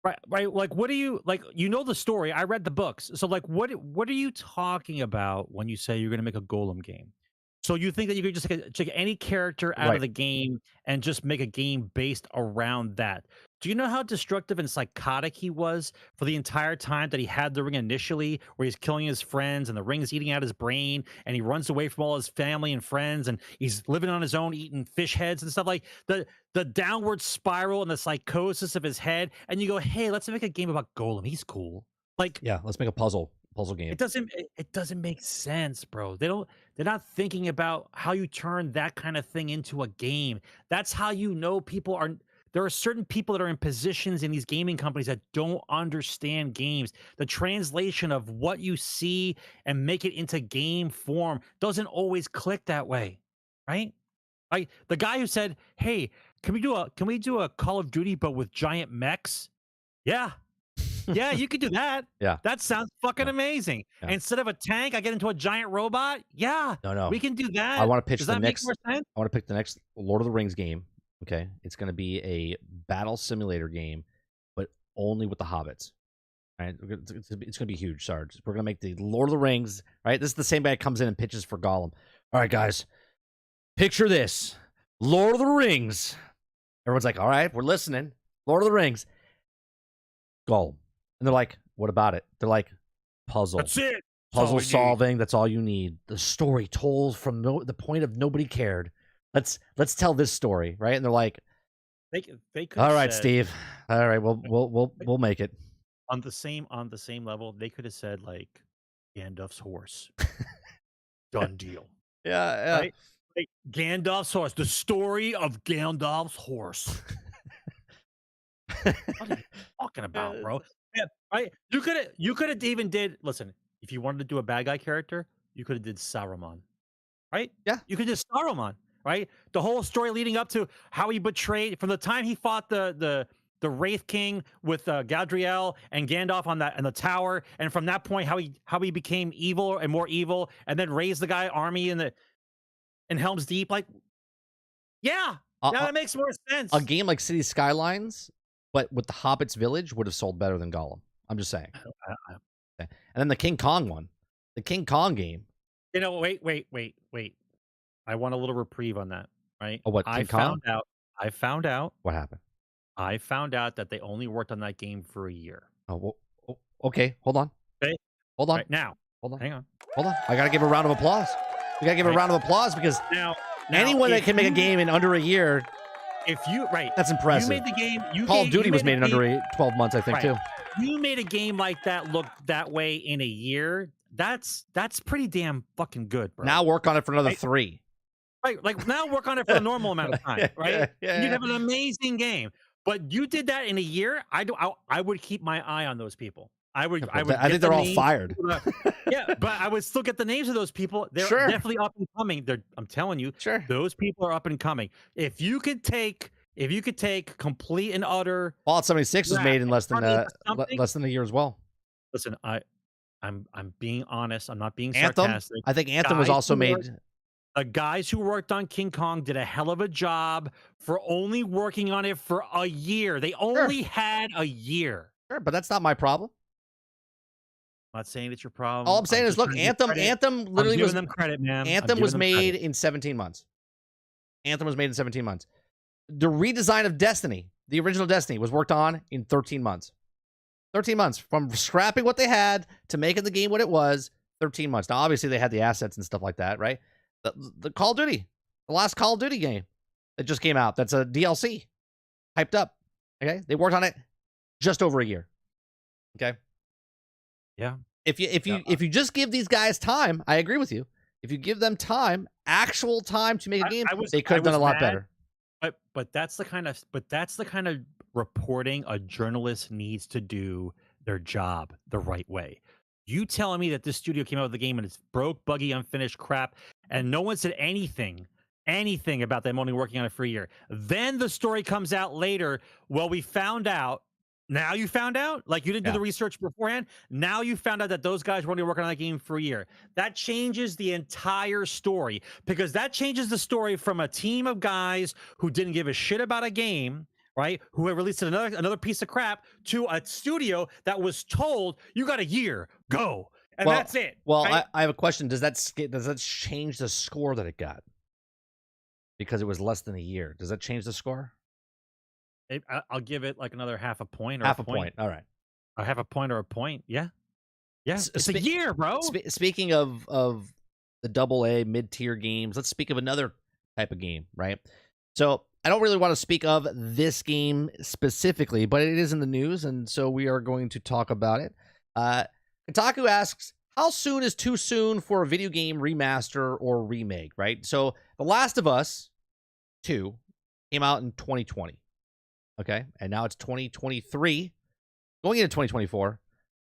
Right. Like, what do you like? You know the story. I read the books. So, like, what are you talking about when you say you're gonna make a Golem game? So you think that you could just take any character out of the game and just make a game based around that? Do you know how destructive and psychotic he was for the entire time that he had the ring initially, where he's killing his friends and the ring's eating out his brain, and he runs away from all his family and friends, and he's living on his own eating fish heads and stuff, like the downward spiral and the psychosis of his head, and you go, hey, let's make a game about Golem. He's cool. Like,
yeah, let's make a puzzle game.
It doesn't make sense, bro. They're not thinking about how you turn that kind of thing into a game. That's how you know there are certain people that are in positions in these gaming companies that don't understand games. The translation of what you see and make it into game form doesn't always click that way, right? Like the guy who said, "Hey, can we do a Call of Duty but with giant mechs?" Yeah. Yeah, you could do that.
Yeah.
That sounds fucking amazing.
Yeah.
Instead of a tank, I get into a giant robot. Yeah.
No.
We can do that.
I want to pitch
Does
the
that
next.
make more sense?
I want to pick the next Lord of the Rings game. Okay, it's going to be a battle simulator game, but only with the hobbits. Right? It's going to be huge, Sarge. We're going to make the Lord of the Rings. Right? This is the same guy that comes in and pitches for Gollum. All right, guys, picture this: Lord of the Rings. Everyone's like, "All right, we're listening." Lord of the Rings, Gollum, and they're like, "What about it?" They're like, "Puzzle."
That's it.
Puzzle solving. That's all you need. The story told from the point of nobody cared. Let's tell this story, right? And they're like,
they could.
All right, Steve. All right, we'll make it.
On the same level, they could have said like Gandalf's horse. Done deal.
Yeah.
Right? Like Gandalf's horse. The story of Gandalf's horse. What are you talking about, bro? Yeah, right. You could have even did. Listen, if you wanted to do a bad guy character, you could have did Saruman, right?
Yeah,
you could just Saruman, right? The whole story leading up to how he betrayed from the time he fought the Wraith King with Gadriel and Gandalf on the tower, and from that point how he became evil and more evil, and then raised the guy army in Helm's Deep. Like, yeah, that makes more sense.
A game like City Skylines, but with the Hobbit's Village, would have sold better than Gollum. I'm just saying. And then the King Kong one, the King Kong game.
You know, wait. I want a little reprieve on that, right?
Oh, what?
I found out.
What happened?
I found out that they only worked on that game for a year.
Oh, well, okay. Hold on.
Okay.
Hold on.
Right, now.
Hold on.
Hang on.
Hold on. I got to give a round of applause. We got to give a round of applause because
now
anyone that can make a game in under a year, that's impressive.
You made the game.
Call of Duty was made in under 12 months, I think, too.
You made a game like that look that way in a year. That's pretty damn fucking good, bro.
Now work on it for another 3.
Right, like now work on it for a normal amount of time, right?
Yeah.
You'd have an amazing game, but you did that in a year. I would keep my eye on those people. I think
they're all fired.
Yeah, but I would still get the names of those people. They're definitely up and coming. I'm telling you,
sure,
those people are up and coming. If you could take if you could take complete and utter
Fallout 76 was made in less than a year as well.
Listen, I'm being honest. I'm not being
Anthem.
sarcastic.
I think Anthem was also made.
The guys who worked on King Kong did a hell of a job for only working on it for a year. They only had a year.
Sure, but that's not my problem.
I'm not saying it's your problem.
All I'm saying is, look, Anthem literally was
them credit, man.
Anthem was made in 17 months. Anthem was made in 17 months. The redesign of Destiny, the original Destiny, was worked on in 13 months. 13 months from scrapping what they had to making the game what it was. 13 months. Now, obviously, they had the assets and stuff like that, right? The Call of Duty, the last Call of Duty game that just came out. That's a DLC, hyped up. Okay, they worked on it just over a year. Okay.
Yeah.
If you just give these guys time, I agree with you. If you give them time, actual time to make a game, they could have done a lot better.
But that's the kind of reporting a journalist needs to do their job the right way. You telling me that this studio came out with the game and it's broke, buggy, unfinished crap, and no one said anything about them only working on it for a year. Then the story comes out later. Well, we found out. Now you found out? Like, you didn't do the research beforehand? Now you found out that those guys were only working on that game for a year. That changes the entire story, because that changes the story from a team of guys who didn't give a shit about a game, right, who have released another piece of crap, to a studio that was told, you got a year, go. And that's it.
Well, right? I have a question. Does that change the score that it got? Because it was less than a year. Does that change the score?
I'll give it like another half a point.
Half a point. All right.
A half a point or a point. Yeah. Yeah. It's a year, bro.
Speaking of the AA mid-tier games, let's speak of another type of game, right? So I don't really want to speak of this game specifically, but it is in the news, and so we are going to talk about it. Kotaku asks, how soon is too soon for a video game remaster or remake, right? So The Last of Us 2 came out in 2020. Okay, and now it's 2023, going into 2024.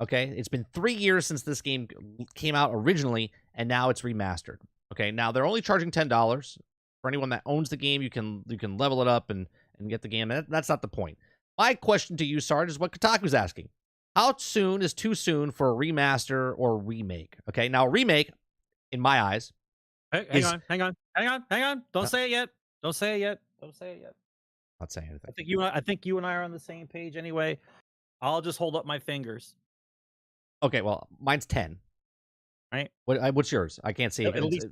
Okay, it's been 3 years since this game came out originally, and now it's remastered. Okay, now they're only charging $10 for anyone that owns the game. You can level it up and get the game. That's not the point. My question to you, Sarge, is what Kotaku's asking: how soon is too soon for a remaster or remake? Okay, now remake, in my eyes,
hang on. Don't say it yet.
Not saying anything.
I think you and I are on the same page anyway. I'll just hold up my fingers.
Okay, well, mine's 10.
Right?
What's yours? I can't see.
At least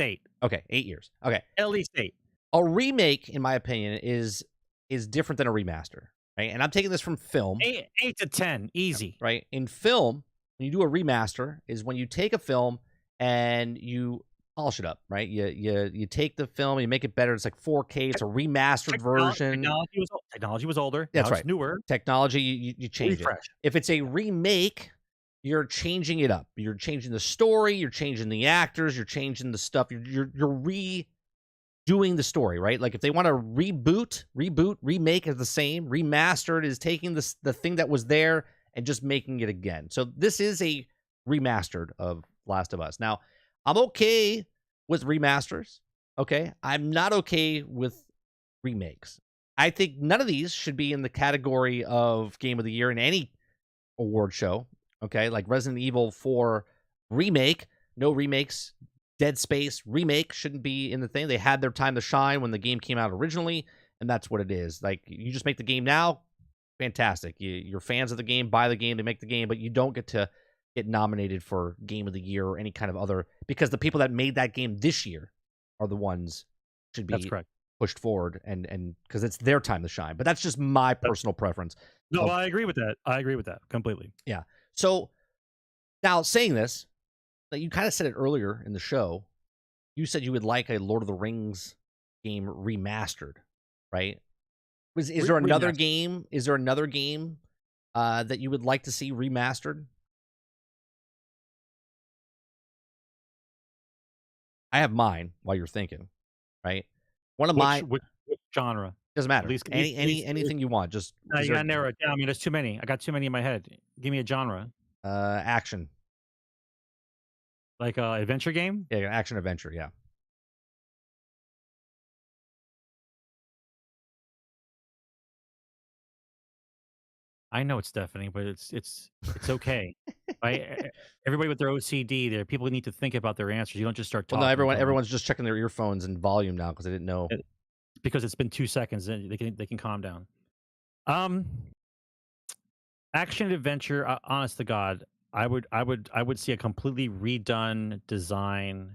8.
Okay, 8 years. Okay,
at least 8.
A remake, in my opinion, is different than a remaster, right? And I'm taking this from film.
8 to 10, easy.
Right? In film, when you do a remaster, is when you take a film and you polish it up, right? You take the film, you make it better. It's like 4K. It's a remastered version.
Technology was older.
That's
now
right.
It's newer.
Technology, you change
Refresh.
it. If it's a remake, you're changing it up. You're changing the story. You're changing the actors. You're changing the stuff. You're redoing the story, right? Like if they want to reboot, remake is the same. Remastered is taking the thing that was there and just making it again. So this is a remastered of Last of Us. Now, I'm okay with remasters, okay? I'm not okay with remakes. I think none of these should be in the category of Game of the Year in any award show, okay? Like Resident Evil 4 remake, no remakes. Dead Space remake shouldn't be in the thing. They had their time to shine when the game came out originally, and that's what it is. Like, you just make the game now, fantastic. You're fans of the game, buy the game, they make the game, but you don't get to get nominated for Game of the Year or any kind of other, because the people that made that game this year are the ones should be pushed forward, and because it's their time to shine. But that's just my personal preference.
No, I agree with that. I agree with that completely.
Yeah. So now, saying this, that you kind of said it earlier in the show, you said you would like a Lord of the Rings game remastered, right? Is there another game? Is there another game that you would like to see remastered? I have mine while you're thinking, right? One of
which genre?
Doesn't matter. At least anything you want. Just
you gotta narrow it down. I mean, there's too many. I got too many in my head. Give me a genre.
Action.
Like a adventure game?
Yeah, action adventure. Yeah.
I know it's deafening, but it's okay. Right? Everybody with their OCD, there are people who need to think about their answers. You don't just start
Well,
talking.
no, everyone's just checking their earphones and volume now because they didn't know.
Because it's been 2 seconds, and they can calm down. Action adventure. Honest to God, I would see a completely redone design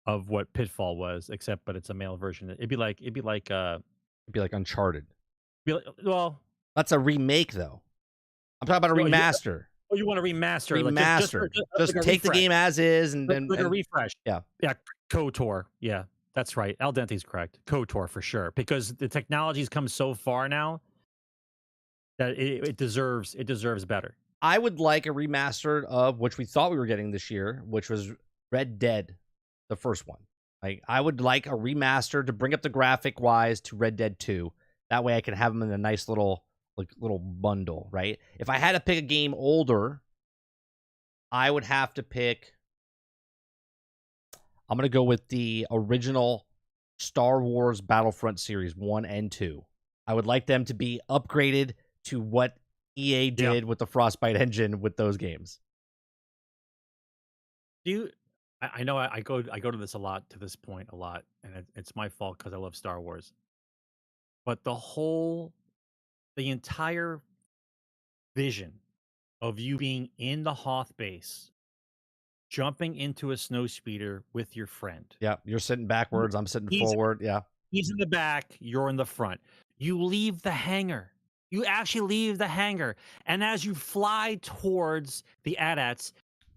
of what Pitfall was, except but it's a male version. It'd be like
Uncharted.
Well,
that's a remake though. I'm talking about a remaster.
You want to remaster?
Remaster. Just
like
take the game as is and
a refresh.
Yeah.
KOTOR. Yeah, that's right. Al Dente's correct. KOTOR for sure, because the technology's come so far now that it deserves better.
I would like a remaster of which we thought we were getting this year, which was Red Dead, the first one. Like, I would like a remaster to bring up the graphic wise to Red Dead 2. That way I can have them in a nice little bundle, right? If I had to pick a game older, I would have to pick. I'm going to go with the original Star Wars Battlefront series 1 and 2. I would like them to be upgraded to what EA did with the Frostbite engine with those games.
I know I go to this a lot, to this point a lot, and it's my fault because I love Star Wars. But the entire vision of you being in the Hoth base, jumping into a snowspeeder with your friend.
Yeah, you're sitting backwards, I'm sitting forward. Yeah.
He's in the back, you're in the front. You leave the hangar. You actually leave the hangar. And as you fly towards the AT-ATs,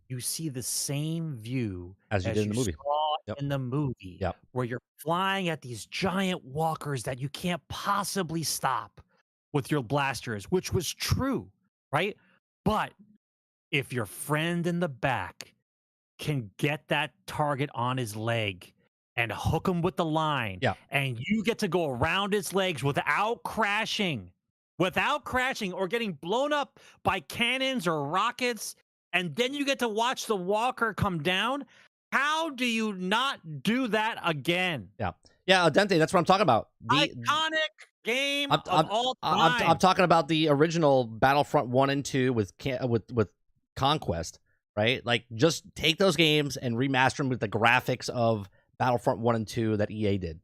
you see the same view
as you did in the movie.
Saw in the movie, where you're flying at these giant walkers that you can't possibly stop with your blasters, which was true, right? But if your friend in the back can get that target on his leg and hook him with the line, and you get to go around his legs without crashing or getting blown up by cannons or rockets, and then you get to watch the walker come down, how do you not do that again?
Yeah, Al Dente, that's what I'm talking about. The
iconic game of all time.
I'm talking about the original Battlefront 1 and 2 with Conquest, right? Like, just take those games and remaster them with the graphics of Battlefront 1 and 2 that EA did.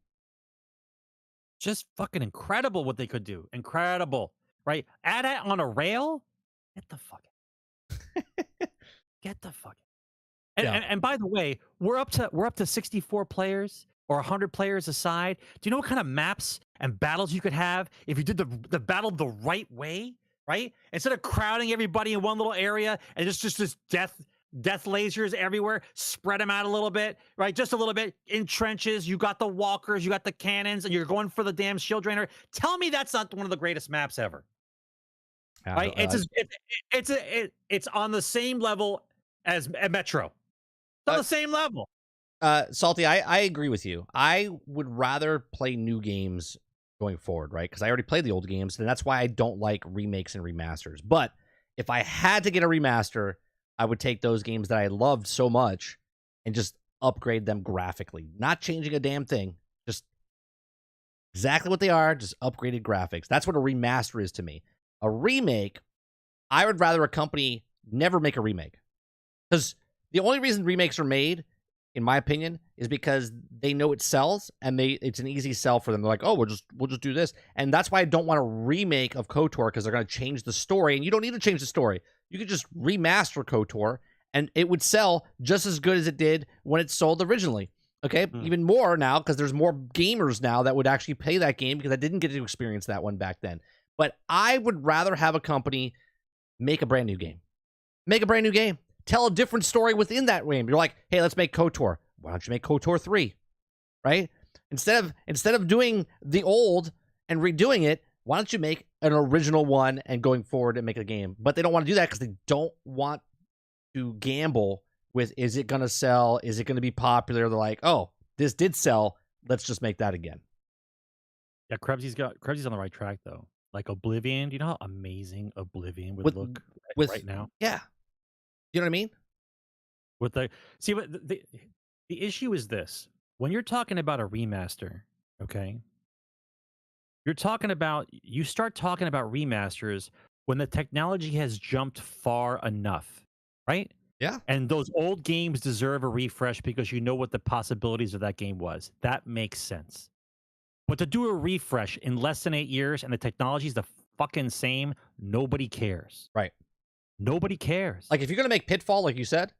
Just fucking incredible what they could do. Incredible, right? AT-AT on a rail? Get the fuck out. Get the fuck out. And by the way, we're up to 64 players or 100 players aside. Do you know what kind of maps and battles you could have if you did the battle the right way, right? Instead of crowding everybody in one little area and just death lasers everywhere, spread them out a little bit, right? Just a little bit in trenches. You got the walkers, you got the cannons, and you're going for the damn shield drainer. Tell me that's not one of the greatest maps ever. Right? It's on the same level as Metro. It's on the same level.
Salty, I agree with you. I would rather play new games going forward, right? Because I already played the old games, and that's why I don't like remakes and remasters. But if I had to get a remaster, I would take those games that I loved so much and just upgrade them graphically. Not changing a damn thing. Just exactly what they are, just upgraded graphics. That's what a remaster is to me. A remake, I would rather a company never make a remake. Because the only reason remakes are made, in my opinion, is because they know it sells and it's an easy sell for them. They're like, oh, we'll just do this. And that's why I don't want a remake of KOTOR, because they're going to change the story. And you don't need to change the story. You could just remaster KOTOR and it would sell just as good as it did when it sold originally. Okay, even more now, because there's more gamers now that would actually play that game, because I didn't get to experience that one back then. But I would rather have a company make a brand new game. Make a brand new game. Tell a different story within that game. You're like, hey, let's make KOTOR. Why don't you make KOTOR 3? Right? Instead of doing the old and redoing it, why don't you make an original one and going forward and make a game? But they don't want to do that because they don't want to gamble with, is it going to sell? Is it going to be popular? They're like, oh, this did sell. Let's just make that again.
Yeah, Krebsy's on the right track, though. Like Oblivion, do you know how amazing Oblivion would look right now?
Yeah. You know what I mean?
But the issue is this. When you're talking about a remaster, okay, you start talking about remasters when the technology has jumped far enough, right?
Yeah.
And those old games deserve a refresh because you know what the possibilities of that game was. That makes sense. But to do a refresh in less than 8 years and the technology's the fucking same, nobody cares.
Right.
Nobody cares.
Like if you're gonna make Pitfall, like you said,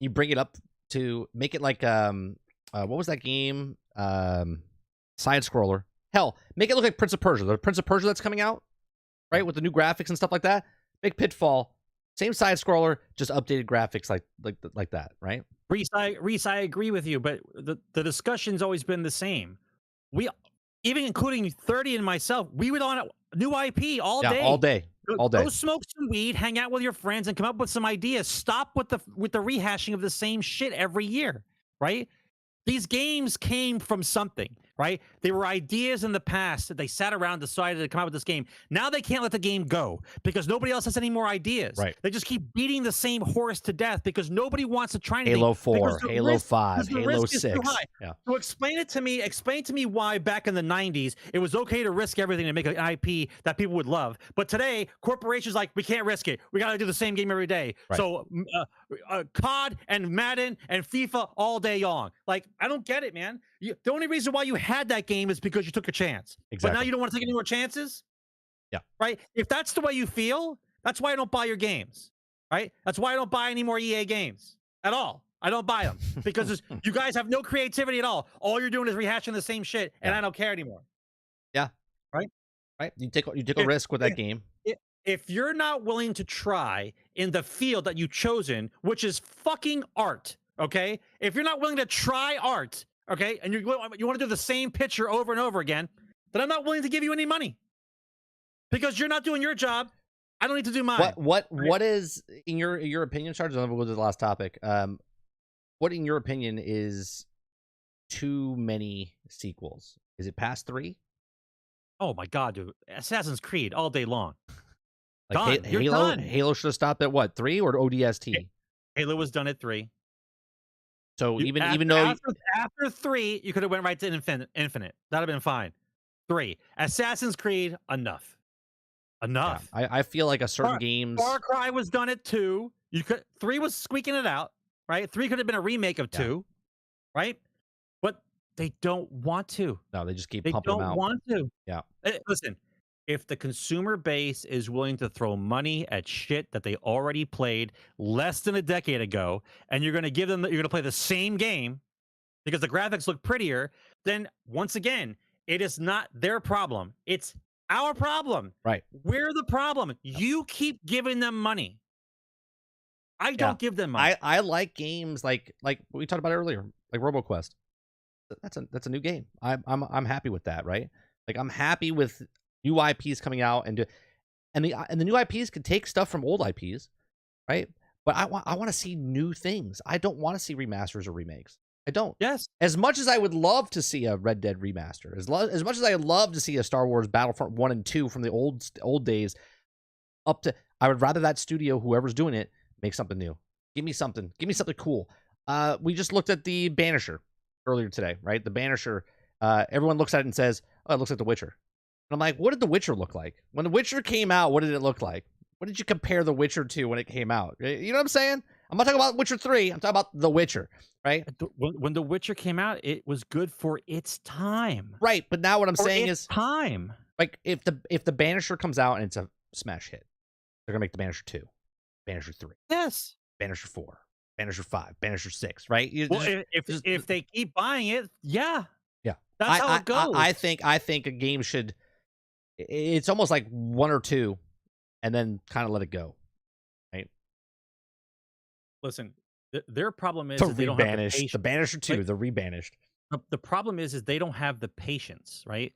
you bring it up to make it like what was that game? Side scroller. Hell, make it look like Prince of Persia. The Prince of Persia that's coming out, right, with the new graphics and stuff like that. Make Pitfall, same side scroller, just updated graphics like that, right?
Reese, I agree with you, but the discussion's always been the same. We, even including 30 and myself, we would on new IP all day.
All day. All day.
Go smoke some weed, hang out with your friends, and come up with some ideas. Stop with the rehashing of the same shit every year, right? These games came from something, right? They were ideas in the past that they sat around, decided to come out with this game. Now they can't let the game go because nobody else has any more ideas.
Right.
They just keep beating the same horse to death because nobody wants to try anything.
Halo 4, Halo 5, Halo 6.
Yeah. So explain to me why back in the 90s it was okay to risk everything to make an IP that people would love. But today, corporations like, we can't risk it. We got to do the same game every day. Right. So COD and Madden and FIFA all day long. Like, I don't get it, man. The only reason why you had that game is because you took a chance. Exactly. But now you don't want to take any more chances?
Yeah.
Right? If that's the way you feel, that's why I don't buy your games. Right? That's why I don't buy any more EA games at all. I don't buy them because you guys have no creativity at all. All you're doing is rehashing the same shit, and I don't care anymore.
Yeah.
Right?
Right? You take a risk with that game.
If you're not willing to try in the field that you've chosen, which is fucking art, okay? If you're not willing to try art, okay, and you want to do the same picture over and over again, then I'm not willing to give you any money because you're not doing your job. I don't need to do mine.
What is in your opinion, Sarge? Then we'll go to the last topic. What in your opinion is too many sequels? Is it past 3?
Oh my god, dude! Assassin's Creed all day long.
Like Halo should have stopped at what, 3 or ODST?
Halo was done at 3.
So even though
after 3, you could have went right to Infinite. That'd have been fine. 3. Assassin's Creed, enough. Yeah,
I feel like a certain games.
Far Cry was done at 2. 3 was squeaking it out, right? 3 could have been a remake of 2, right? But they don't want to.
No, they just keep pumping them out.
They don't want to.
Yeah.
Listen, if the consumer base is willing to throw money at shit that they already played less than a decade ago, and you're going to play the same game because the graphics look prettier, then once again, it is not their problem. It's our problem.
Right.
We're the problem. You keep giving them money. I don't give them money.
I like games like what we talked about earlier, like Robo Quest. That's a new game. I'm happy with that, right? Like I'm happy with new IPs coming out and the new IPs can take stuff from old IPs, right? But I want to see new things. I don't want to see remasters or remakes. I don't.
Yes.
As much as I would love to see a Red Dead remaster, as much as I would love to see a Star Wars Battlefront 1 and 2 from the old days, I would rather that studio, whoever's doing it, make something new. Give me something cool. We just looked at the Banisher earlier today, right? The Banisher. Everyone looks at it and says, "Oh, it looks like The Witcher." And I'm like, what did The Witcher look like? When The Witcher came out, what did it look like? What did you compare The Witcher to when it came out? You know what I'm saying? I'm not talking about Witcher 3. I'm talking about The Witcher, right?
When The Witcher came out, it was good for its time.
Right, but now what I'm saying is
time.
Like if the Banisher comes out and it's a smash hit, they're gonna make the Banisher 2, Banisher 3,
yes,
Banisher 4, Banisher 5, Banisher 6, right?
If they keep buying it, yeah,
that's
how it goes.
I think a game should. It's almost like 1 or 2, and then kind of let it go, right?
Listen, their problem is
they don't have the Banisher 2. Like, they're rebanished.
The problem is they don't have the patience, right?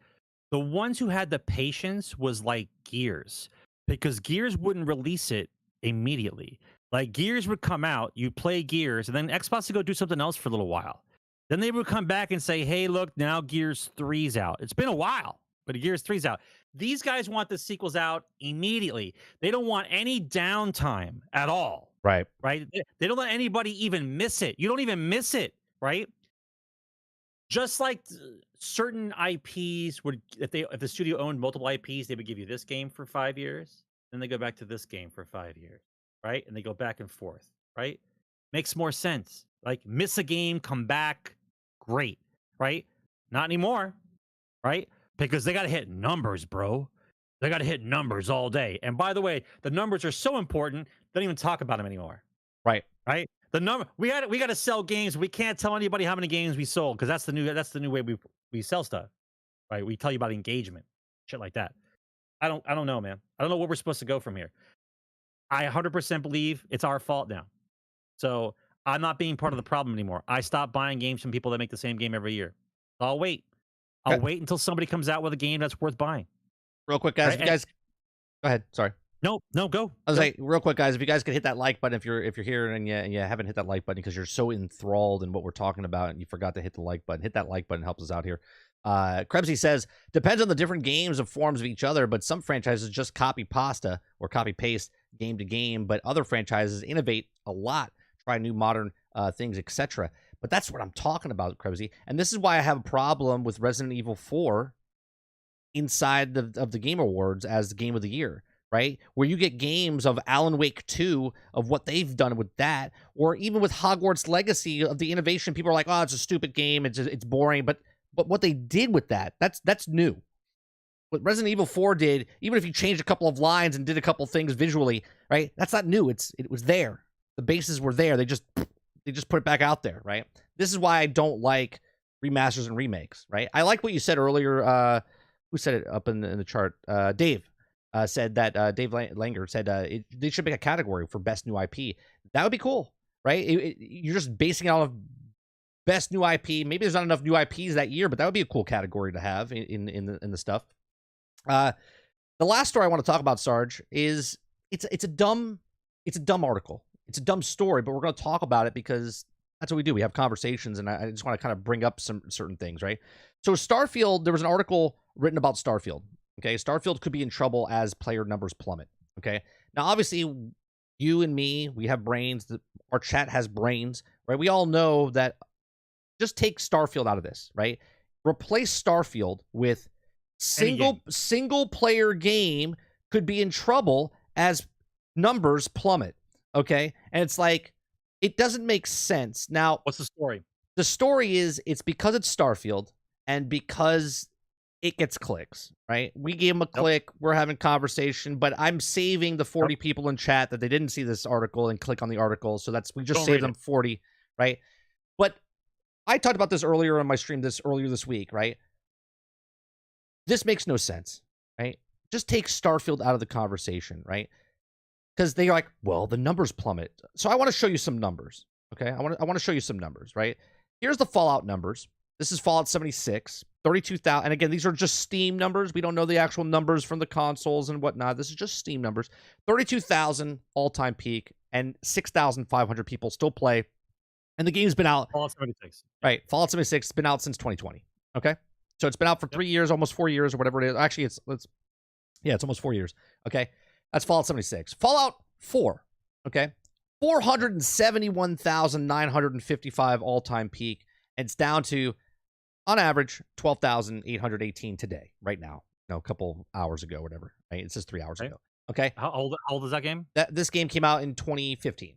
The ones who had the patience was like Gears, because Gears wouldn't release it immediately. Like Gears would come out, you play Gears, and then Xbox would go do something else for a little while. Then they would come back and say, "Hey, look, now Gears 3's out." It's been a while, but Gears 3's out. These guys want the sequels out immediately. They don't want any downtime at all.
Right.
They don't let anybody even miss it. You don't even miss it, right? Just like certain IPs would, if the studio owned multiple IPs, they would give you this game for 5 years, then they go back to this game for 5 years, right? And they go back and forth, right? Makes more sense. Like, miss a game, come back, great, right? Not anymore, right? Because they got to hit numbers, bro. They got to hit numbers all day. And by the way, the numbers are so important, they don't even talk about them anymore.
Right.
Right? The number we got to sell games. We can't tell anybody how many games we sold because that's the new way we sell stuff. Right? We tell you about engagement, shit like that. I don't know, man. I don't know where we're supposed to go from here. I 100% believe it's our fault now. So I'm not being part of the problem anymore. I stopped buying games from people that make the same game every year. I'll wait. I'll wait until somebody comes out with a game that's worth buying.
Real quick, guys. Right? If you guys, go ahead. Sorry.
No, go.
I was like, real quick, guys. If you guys could hit that like button, if you're here and you haven't hit that like button because you're so enthralled in what we're talking about and you forgot to hit the like button, hit that like button. Helps us out here. Krebsy says, depends on the different games of forms of each other, but some franchises just copy pasta or copy paste game to game, but other franchises innovate a lot, try new modern things, etc. But that's what I'm talking about, Krebsy. And this is why I have a problem with Resident Evil 4 inside of the Game Awards as the game of the year, right? Where you get games of Alan Wake 2, of what they've done with that, or even with Hogwarts Legacy, of the innovation. People are like, oh, it's a stupid game, it's boring, but what they did with that's new. What Resident Evil 4 did, even if you changed a couple of lines and did a couple of things visually, right? That's not new. It was there. The bases were there. They just put it back out there, right? This is why I don't like remasters and remakes, right? I like what you said earlier. Who said it up in the chart? Dave said that. Dave Langer said they should make a category for best new IP. That would be cool, right? You're just basing it on best new IP. Maybe there's not enough new IPs that year, but that would be a cool category to have in the stuff. The last story I want to talk about, Sarge, is it's a dumb article. It's a dumb story, but we're going to talk about it because that's what we do. We have conversations, and I just want to kind of bring up some certain things, right? So Starfield, there was an article written about Starfield. Okay, Starfield could be in trouble as player numbers plummet. Okay, now obviously you and me, we have brains. Our chat has brains, right? We all know that. Just take Starfield out of this, right? Replace Starfield with single player game could be in trouble as numbers plummet. Okay, and it's like it doesn't make sense. Now,
what's the story?
The story is it's because it's Starfield and because it gets clicks, right? We gave them a click. We're having conversation, but I'm saving the 40 people in chat that they didn't see this article and click on the article. So we just saved them 40, right? But I talked about this earlier on my stream earlier this week, right? This makes no sense, right? Just take Starfield out of the conversation, right? Because they're like, well, the numbers plummet. So I want to show you some numbers, okay? I want to show you some numbers, right? Here's the Fallout numbers. This is Fallout 76, 32,000. And again, these are just Steam numbers. We don't know the actual numbers from the consoles and whatnot. This is just Steam numbers. 32,000 all-time peak and 6,500 people still play. And the game's been out.
Fallout 76.
Right. Fallout 76 has been out since 2020. Okay. So it's been out for 3 years, almost 4 years or whatever it is. Actually, it's almost 4 years. Okay. That's Fallout 76. Fallout 4. Okay. 471,955 all-time peak. And it's down to, on average, 12,818 today, right now. A couple hours ago, whatever. Right. It says 3 hours ago. Okay.
How old is that game?
This game came out in 2015.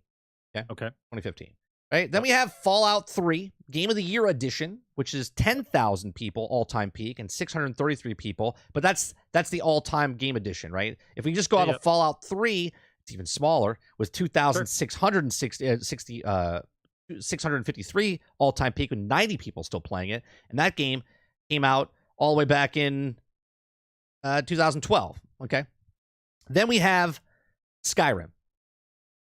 Okay. 2015. Right. Then we have Fallout 3, Game of the Year Edition, which is 10,000 people all-time peak and 633 people. But that's the all-time game edition, right? If we just go out of Fallout 3, it's even smaller with 653 all-time peak with 90 people still playing it. And that game came out all the way back in 2012. Okay. Then we have Skyrim.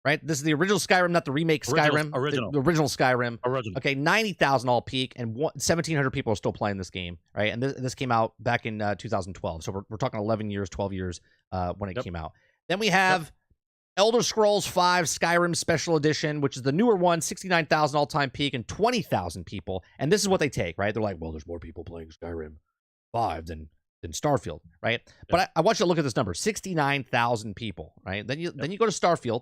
Right? This is the original Skyrim, not the remake Skyrim. The original Skyrim. Okay, 90,000 all peak, and 1,700 people are still playing this game, right? And this came out back in 2012. So we're talking 11 years, 12 years when it came out. Then we have Elder Scrolls V Skyrim Special Edition, which is the newer one, 69,000 all-time peak and 20,000 people. And this is what they take, right? They're like, well, there's more people playing Skyrim 5 than Starfield, right? But I want you to look at this number, 69,000 people, right? Then you go to Starfield,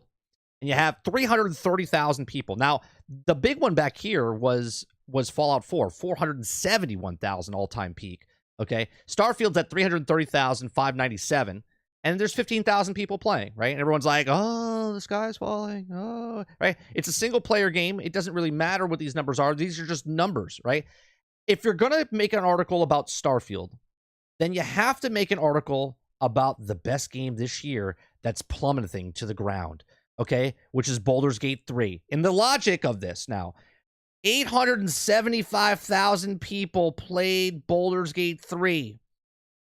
and you have 330,000 people. Now, the big one back here was Fallout 4, 471,000 all-time peak. Okay, Starfield's at 330,597, and there's 15,000 people playing, right? And everyone's like, oh, the sky's falling, oh, right? It's a single player game. It doesn't really matter what these numbers are. These are just numbers, right? If you're going to make an article about Starfield, then you have to make an article about the best game this year that's plummeting to the ground, okay? Which is Baldur's Gate 3. And the logic of this now, 875,000 people played Baldur's Gate 3.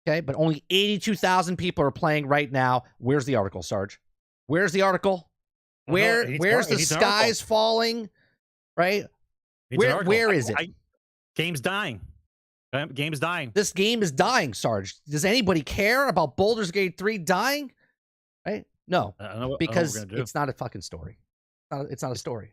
Okay, but only 82,000 people are playing right now. Where's the article, Sarge? Where's the article? Where's the skies falling? Right? Where is it?
Game's dying. Game's dying.
This game is dying, Sarge. Does anybody care about Baldur's Gate 3 dying? Right? No, because it's not a fucking story. It's not a story.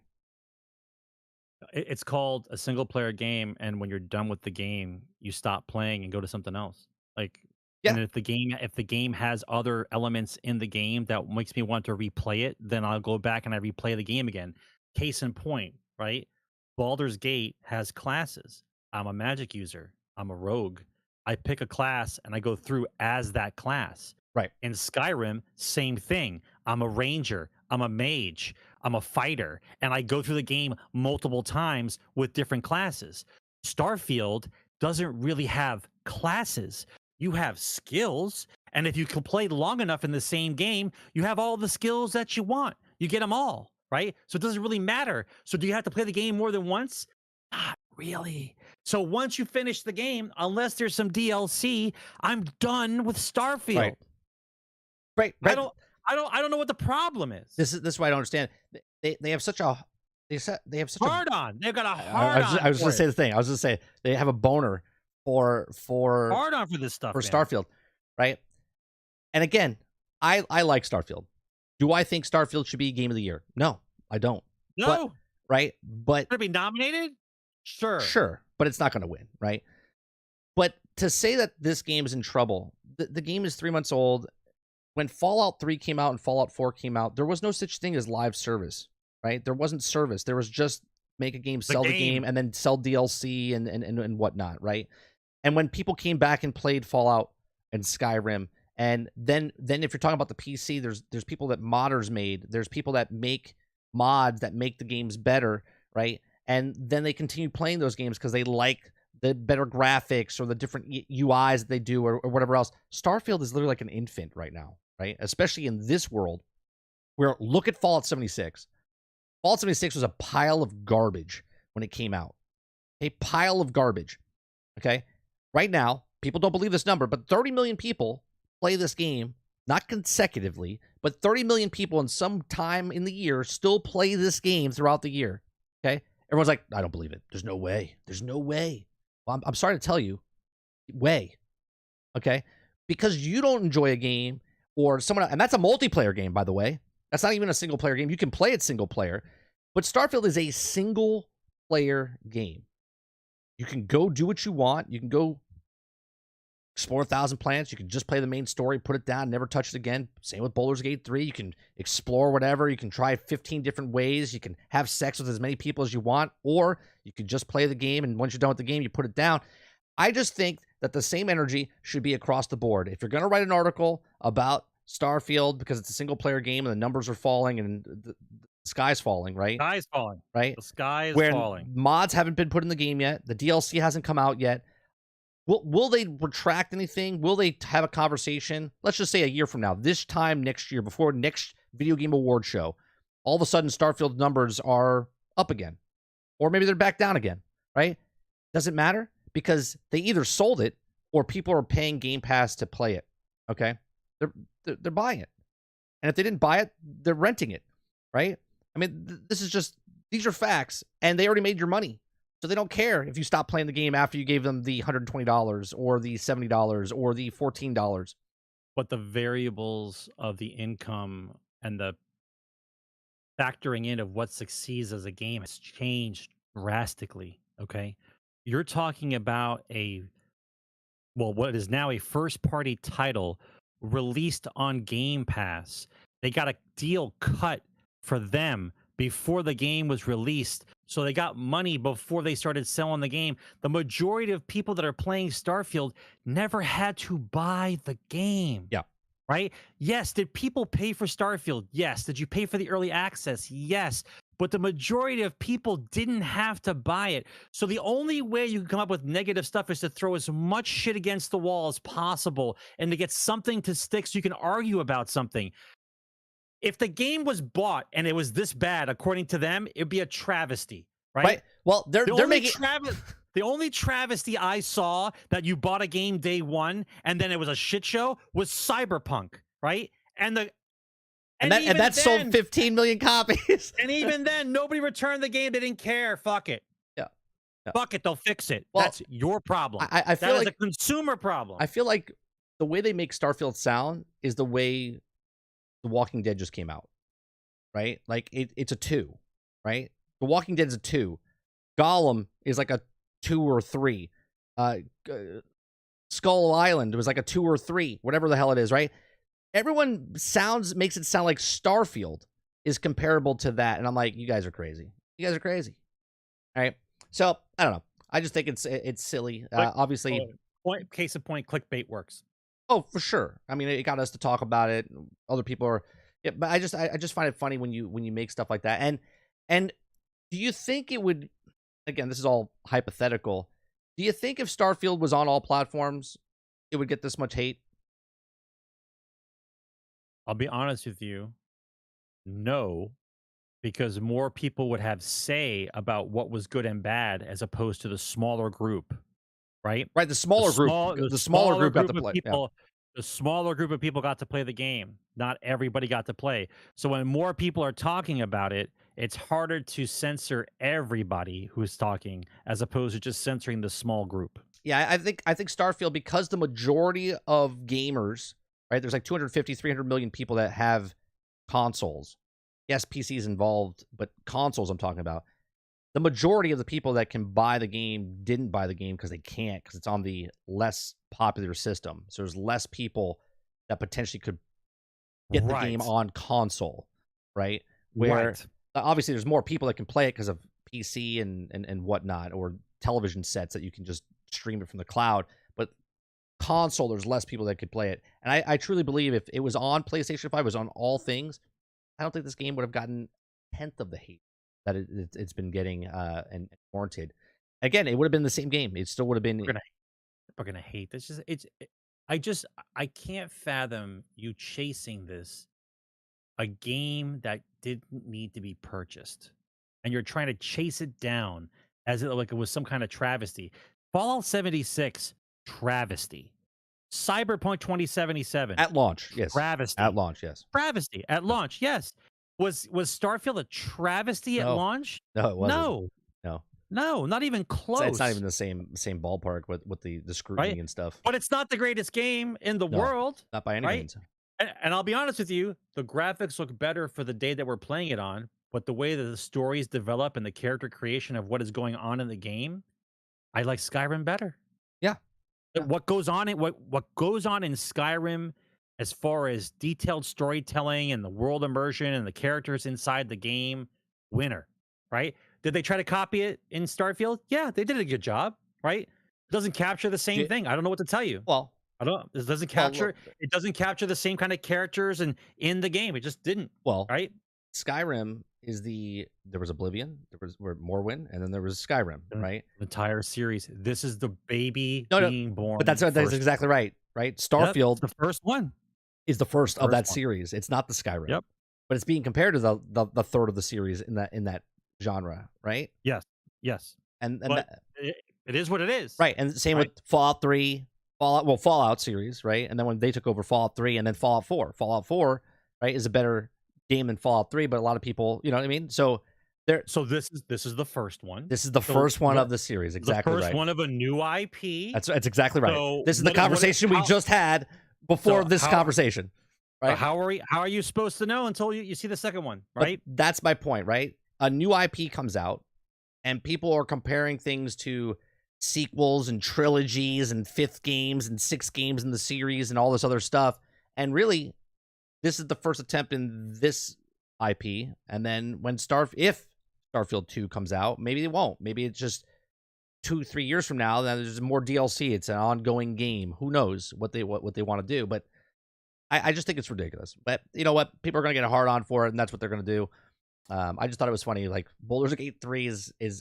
It's called a single player game, and when you're done with the game, you stop playing and go to something else. Like, yeah. And if the game has other elements in the game that makes me want to replay it, then I'll go back and I replay the game again. Case in point, right? Baldur's Gate has classes. I'm a magic user. I'm a rogue. I pick a class and I go through as that class.
Right.
In Skyrim, same thing. I'm a ranger. I'm a mage. I'm a fighter. And I go through the game multiple times with different classes. Starfield doesn't really have classes. You have skills. And if you can play long enough in the same game, you have all the skills that you want. You get them all, right? So it doesn't really matter. So do you have to play the game more than once? Not really. So once you finish the game, unless there's some DLC, I'm done with Starfield.
Right.
I don't know what the problem is.
This is why I don't understand. They have such a They have such
hard on. They've got a hard on.
I was going to say the thing. I was going to say they have a boner for
hard on for this stuff,
for Starfield, right? And again, I like Starfield. Do I think Starfield should be game of the year? No, I don't.
No,
but, right? But
could it be nominated?
Sure, but it's not going to win, right? But to say that this game is in trouble, the game is 3 months old. When Fallout 3 came out and Fallout 4 came out, there was no such thing as live service, right? There wasn't service. There was just make a game, sell the game, and then sell DLC and whatnot, right? And when people came back and played Fallout and Skyrim, and then if you're talking about the PC, there's people that modders made. There's people that make mods that make the games better, right? And then they continue playing those games because they like the better graphics or the different UIs that they do or whatever else. Starfield is literally like an infant right now, right? Especially in this world where look at Fallout 76. Fallout 76 was a pile of garbage when it came out. A pile of garbage, okay? Right now, people don't believe this number, but 30 million people play this game, not consecutively, but 30 million people in some time in the year still play this game throughout the year, okay? Everyone's like, I don't believe it. There's no way. There's no way. Well, I'm sorry to tell you, way, okay? Because you don't enjoy a game or someone else, and that's a multiplayer game, by the way. That's not even a single player game. You can play it single player, but Starfield is a single player game. You can go do what you want. You can go explore 1,000 planets. You can just play the main story, put it down, never touch it again. Same with Baldur's Gate 3. You can explore whatever. You can try 15 different ways. You can have sex with as many people as you want, or you can just play the game, and once you're done with the game, you put it down. I just think that the same energy should be across the board. If you're going to write an article about Starfield because it's a single-player game and the numbers are falling and the sky's falling, right?
The sky's falling.
Right?
The sky is falling.
Mods haven't been put in the game yet. The DLC hasn't come out yet. Will they retract anything? Will they have a conversation? Let's just say a year from now, this time next year, before next Video Game Award show, all of a sudden Starfield numbers are up again. Or maybe they're back down again, right? Doesn't matter because they either sold it or people are paying Game Pass to play it, okay? They're buying it. And if they didn't buy it, they're renting it, right? I mean, these are facts, and they already made your money. So they don't care if you stop playing the game after you gave them the $120 or the $70 or the $14.
But the variables of the income and the factoring in of what succeeds as a game has changed drastically, okay? You're talking about what is now a first-party title released on Game Pass. They got a deal cut for them before the game was released. So they got money before they started selling the game. The majority of people that are playing Starfield never had to buy the game.
Yeah.
right? Yes. Did people pay for Starfield? Yes. Did you pay for the early access? Yes. But the majority of people didn't have to buy it. So the only way you can come up with negative stuff is to throw as much shit against the wall as possible and to get something to stick so you can argue about something. If the game was bought and it was this bad, according to them, it'd be a travesty, right?
Well, they're making
the only travesty I saw that you bought a game day one and then it was a shit show was Cyberpunk, right? And that
sold 15 million copies.
And even then, nobody returned the game. They didn't care. Fuck it.
Yeah.
Fuck it. They'll fix it.
Well,
that's your problem.
I feel like
a consumer problem.
I feel like the way they make Starfield sound is the way The Walking Dead just came out, right? Like it's a 2, right? The Walking Dead's a 2. Gollum is like a 2 or 3. Skull Island was like a 2 or 3, whatever the hell it is, right? Everyone makes it sound like Starfield is comparable to that, and I'm like, you guys are crazy. You guys are crazy. All right. So I don't know. I just think it's silly. Obviously,
case in point, clickbait works.
Oh, for sure. I mean, it got us to talk about it. Other people are, yeah, but I just find it funny when you make stuff like that. And do you think it would? Again, this is all hypothetical. Do you think if Starfield was on all platforms, it would get this much hate?
I'll be honest with you. No, because more people would have say about what was good and bad as opposed to the smaller group, right?
Right, the smaller group got to play.
The smaller group of people got to play the game. Not everybody got to play. So when more people are talking about it, it's harder to censor everybody who's talking as opposed to just censoring the small group.
Yeah, I think Starfield, because the majority of gamers, right, there's like 250, 300 million people that have consoles. Yes, PCs involved, but consoles I'm talking about. The majority of the people that can buy the game didn't buy the game because they can't, because it's on the less popular system. So there's less people that potentially could get the game on console, right? Where obviously there's more people that can play it because of PC and whatnot, or television sets that you can just stream it from the cloud. But console, there's less people that could play it. And I truly believe if it was on PlayStation 5, was on all things, I don't think this game would have gotten a tenth of the hate that it's been getting and warranted. Again, it would have been the same game. It still would have been.
We're gonna hate this. I can't fathom you chasing this, a game that didn't need to be purchased, and you're trying to chase it down as like it was some kind of travesty. Fallout 76, travesty. Cyberpunk 2077
at launch, yes.
Travesty
at launch, yes.
Travesty at launch, yes. Was Starfield a travesty at launch?
No, it wasn't.
No, not even close.
It's not even the same ballpark with the scrutiny and stuff.
But it's not the greatest game in the world.
Not by any means.
And I'll be honest with you, the graphics look better for the day that we're playing it on, but the way that the stories develop and the character creation of what is going on in the game, I like Skyrim better.
Yeah.
What goes on in Skyrim, as far as detailed storytelling and the world immersion and the characters inside the game, winner, right? Did they try to copy it in Starfield? Yeah, they did a good job, right? It doesn't capture the same thing. I don't know what to tell you.
Well,
I don't. It doesn't capture. It doesn't capture the same kind of characters and in the game. It just didn't.
Well,
right.
Skyrim is there was Oblivion, there was Morrowind, and then there was Skyrim, right?
The entire series. This is the baby being born.
But that's exactly right. Right. Starfield,
the first one,
is the first of that series. It's not the Skyrim.
Yep.
But it's being compared to the third of the series in that genre, right?
Yes.
And
it is what it is.
Right. And same with Fallout 3, Fallout series, right? And then when they took over Fallout 3 and then Fallout 4. Fallout 4, right, is a better game than Fallout 3, but a lot of people, you know what I mean? So
this is the first one.
This is the first one of the series, exactly.
The first one of a new IP.
That's exactly right. So this is the conversation we just had before this conversation. Right?
How are you supposed to know until you see the second one, right?
But that's my point, right? A new IP comes out and people are comparing things to sequels and trilogies and 5th games and 6th games in the series and all this other stuff. And really, this is the first attempt in this IP. And then when if Starfield 2 comes out, maybe it won't. Maybe it's just 2-3 years from now, then there's more DLC. It's an ongoing game. Who knows what they want to do? But I just think it's ridiculous. But you know what? People are going to get a hard on for it, and that's what they're going to do. I just thought it was funny. Like Baldur's Gate 3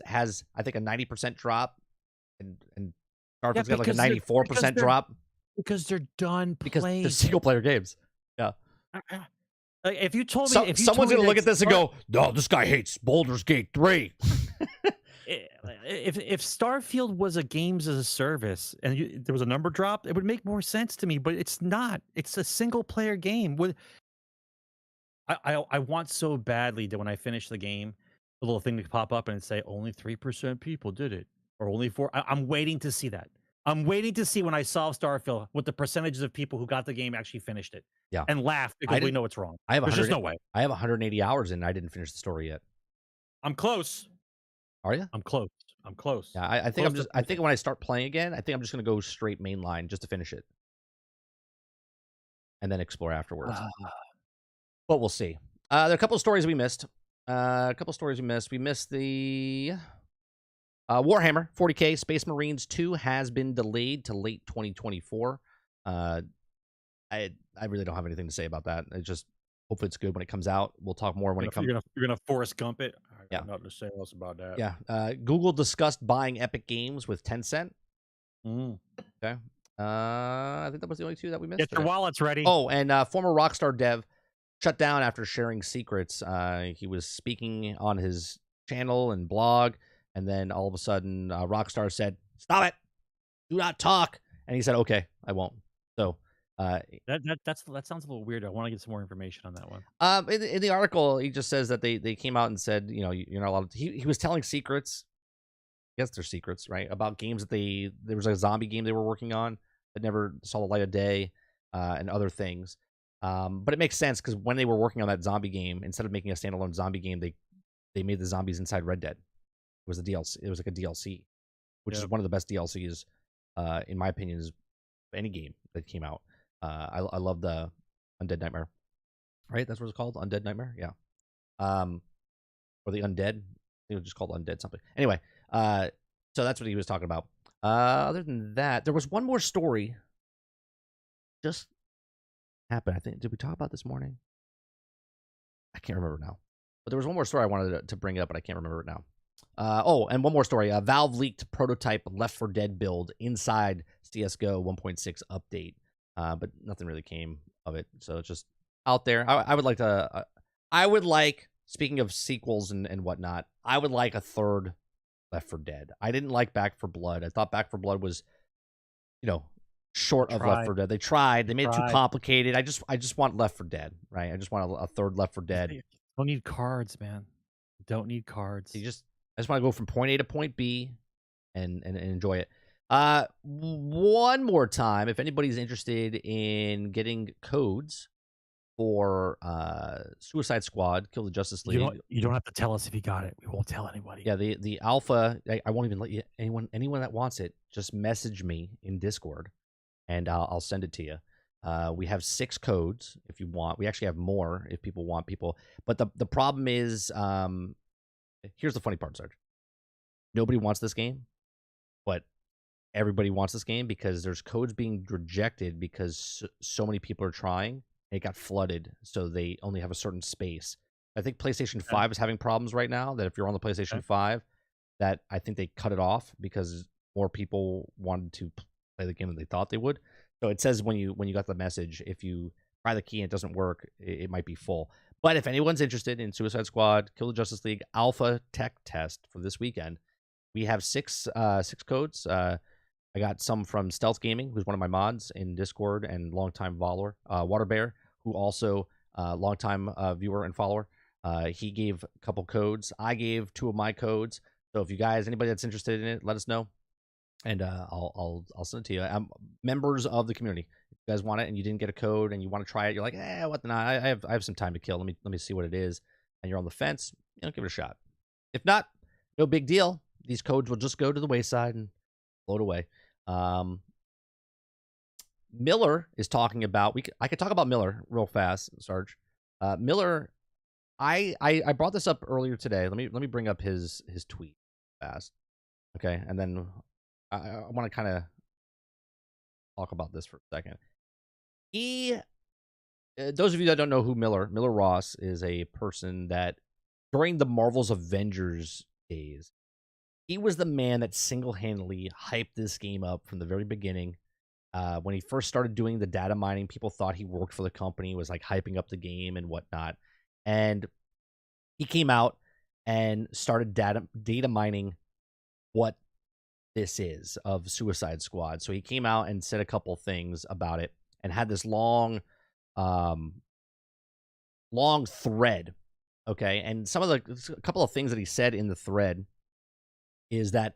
has I think a 90% drop, and Starfield's got like a 94% drop
because they're done playing.
Because they're single player games. Yeah.
Like if you told me,
someone's going to look at this and go, "No, this guy hates Baldur's Gate 3."
If Starfield was a games as a service and there was a number drop, it would make more sense to me. But it's not. It's a single player game. I want so badly that when I finish the game, the little thing to pop up and say only 3% people did it, or only 4. I'm waiting to see that. I'm waiting to see when I solve Starfield what the percentages of people who got the game actually finished it.
Yeah,
and laugh because we know it's wrong.
There's just no way. I have 180 hours in. I didn't finish the story yet.
I'm close.
Are you?
I'm close. I'm close.
Yeah, I think I think when I start playing again, I think I'm just gonna go straight mainline just to finish it, and then explore afterwards. But we'll see. There are a couple of stories we missed. We missed the Warhammer 40K Space Marines 2 has been delayed to late 2024. I really don't have anything to say about that. I just hope it's good when it comes out. We'll talk more when it comes.
You're gonna Forrest Gump it.
Yeah,
nothing to say else about that.
Yeah. Google discussed buying Epic Games with Tencent. Okay. I think that was the only two that we missed.
Get your wallets ready.
Oh, and former Rockstar dev shut down after sharing secrets. He was speaking on his channel and blog, and then all of a sudden, Rockstar said, "Stop it! Do not talk." And he said, "Okay, I won't." So
that sounds a little weird. I want to get some more information on that one.
In the article, he just says that they came out and said, you know, you're not allowed to. He was telling secrets. I guess they're secrets, right? About games that there was a zombie game they were working on that never saw the light of day, and other things. But it makes sense because when they were working on that zombie game, instead of making a standalone zombie game, they made the zombies inside Red Dead. It was a DLC. It was like a DLC, which is one of the best DLCs, in my opinion, is any game that came out. I love the Undead Nightmare, right? That's what it's called, Undead Nightmare. Yeah. Or the Undead. I think it was just called Undead something. Anyway, so that's what he was talking about. Other than that, there was one more story. Just happened. I think. Did we talk about this morning? I can't remember now. But there was one more story I wanted to bring up, but I can't remember it now. And one more story. Valve leaked prototype Left 4 Dead build inside CS:GO 1.6 update. But nothing really came of it, so it's just out there. I would like to. I would like, speaking of sequels and whatnot, I would like a third Left 4 Dead. I didn't like Back 4 Blood. I thought Back 4 Blood was, short of Left 4 Dead. They tried. They made it too complicated. I just want Left 4 Dead, right? I just want a third Left 4 Dead.
You don't need cards, man. You don't need cards.
I just want to go from point A to point B, and enjoy it. One more time, if anybody's interested in getting codes for Suicide Squad, Kill the Justice League.
You don't have to tell us if you got it. We won't tell anybody.
Yeah, the alpha, I won't even let you, anyone that wants it, just message me in Discord, and I'll send it to you. We have 6 codes if you want. We actually have more if people want people. But the problem is, here's the funny part, Sarge. Nobody wants this game, but everybody wants this game because there's codes being rejected because so many people are trying. It got flooded, so they only have a certain space. I think PlayStation 5 is having problems right now, that if you're on the PlayStation 5, that I think they cut it off because more people wanted to play the game than they thought they would. So it says when you got the message, if you try the key and it doesn't work, it might be full. But if anyone's interested in Suicide Squad, Kill the Justice League alpha tech test for this weekend, we have 6 codes. I got some from Stealth Gaming, who's one of my mods in Discord and longtime follower. Waterbear, who also longtime viewer and follower. He gave a couple codes. I gave 2 of my codes. So if you guys, anybody that's interested in it, let us know, and I'll send it to you. Members of the community, if you guys want it and you didn't get a code and you want to try it, you're like, what the not? I have some time to kill. Let me see what it is. And you're on the fence, give it a shot. If not, no big deal. These codes will just go to the wayside and float away. Miller is talking about. I could talk about Miller real fast, Sarge. Miller, I brought this up earlier today. Let me bring up his tweet fast, okay, and then I want to kind of talk about this for a second. He those of you that don't know who Miller Ross is, a person that during the Marvel's Avengers days, he was the man that single-handedly hyped this game up from the very beginning. When he first started doing the data mining, people thought he worked for the company, was like hyping up the game and whatnot. And he came out and started data mining what this is of Suicide Squad. So he came out and said a couple things about it and had this long thread. Okay. And a couple of things that he said in the thread is that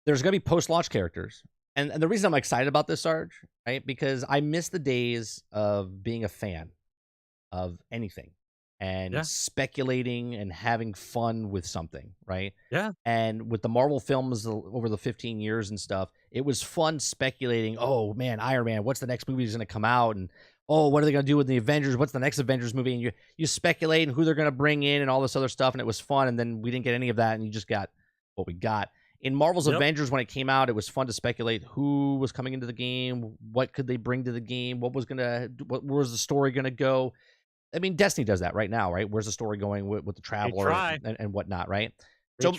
there's going to be post-launch characters. And the reason I'm excited about this, Sarge, right? Because I miss the days of being a fan of anything and speculating and having fun with something, right?
Yeah.
And with the Marvel films over the 15 years and stuff, it was fun speculating, oh, man, Iron Man, what's the next movie that's going to come out? And, oh, what are they going to do with the Avengers? What's the next Avengers movie? And you speculate and who they're going to bring in and all this other stuff, and it was fun. And then we didn't get any of that, and you just got what we got. In Marvel's Avengers, when it came out, it was fun to speculate who was coming into the game, what could they bring to the game, where was the story going to go. I mean, Destiny does that right now, right? Where's the story going with the Traveler and whatnot, right? So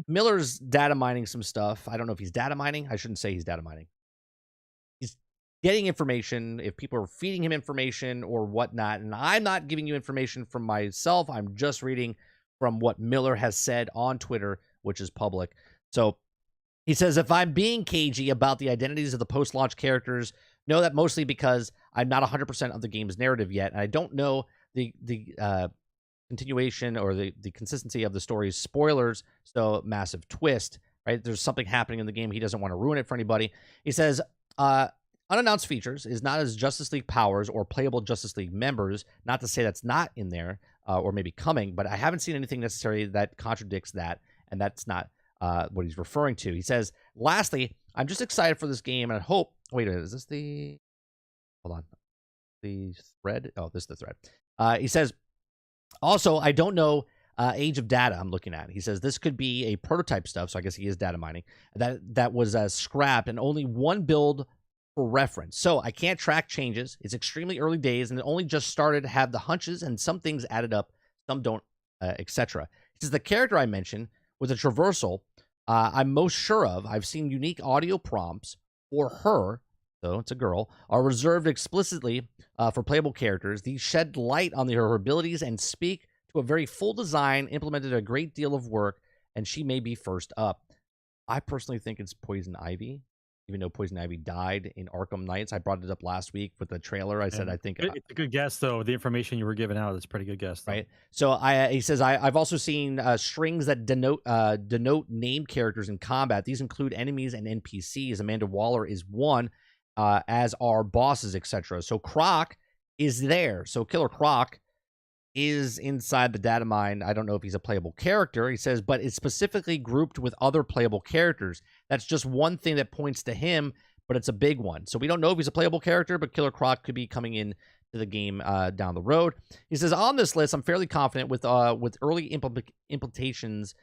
Miller's data mining some stuff. I don't know if he's data mining. I shouldn't say he's data mining. He's getting information, if people are feeding him information or whatnot. And I'm not giving you information from myself. I'm just reading from what Miller has said on Twitter, which is public. So he says, if I'm being cagey about the identities of the post-launch characters, know that mostly because I'm not 100% of the game's narrative yet, and I don't know the continuation or the consistency of the story's spoilers, so massive twist, right? There's something happening in the game. He doesn't want to ruin it for anybody. He says, unannounced features is not as Justice League powers or playable Justice League members, not to say that's not in there or maybe coming, but I haven't seen anything necessarily that contradicts that, and that's not what he's referring to. He says, lastly, I'm just excited for this game, and I hope... Wait a minute, is this the... Hold on. The thread? Oh, this is the thread. He says, also, I don't know age of data I'm looking at. He says this could be a prototype stuff, so I guess he is data mining, that was scrapped and only one build for reference. So I can't track changes. It's extremely early days, and it only just started to have the hunches, and some things added up, some don't, etc. He says the character I mentioned with a traversal I'm most sure of, I've seen unique audio prompts for her, so it's a girl, are reserved explicitly for playable characters. These shed light on her abilities and speak to a very full design, implemented a great deal of work, and she may be first up. I personally think it's Poison Ivy, even though Poison Ivy died in Arkham Knights. I brought it up last week with the trailer. I said I think
it's a good guess, though. The information you were giving out is a pretty good guess, though.
Right? So he says I've also seen strings that denote named characters in combat. These include enemies and NPCs. Amanda Waller is one, as are bosses, etc. So Croc is there. So Killer Croc is inside the data mine. I don't know if he's a playable character. He says, but it's specifically grouped with other playable characters. That's just one thing that points to him, but it's a big one. So we don't know if he's a playable character, but Killer Croc could be coming in to the game down the road. He says, on this list, I'm fairly confident with early implementations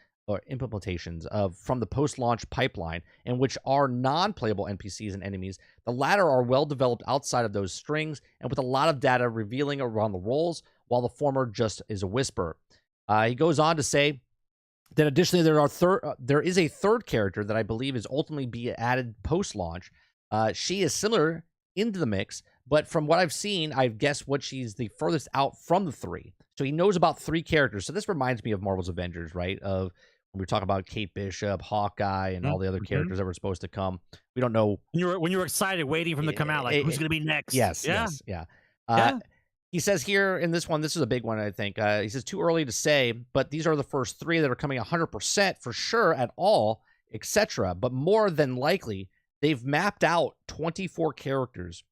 of from the post-launch pipeline, in which are non-playable NPCs and enemies. The latter are well developed outside of those strings, and with a lot of data revealing around the roles, while the former just is a whisper. He goes on to say that additionally there is a third character that I believe is ultimately be added post-launch. She is similar into the mix, but from what I've seen, I guess what she's the furthest out from the three. So he knows about three characters. So this reminds me of Marvel's Avengers, right? Of when we talk about Kate Bishop, Hawkeye, and all the other characters that were supposed to come. We don't know.
When you were excited, waiting for them to come out, like who's going to be next?
Yes. He says here in this one, this is a big one, I think. He says, too early to say, but these are the first three that are coming 100% for sure at all, etc. But more than likely, they've mapped out 24 characters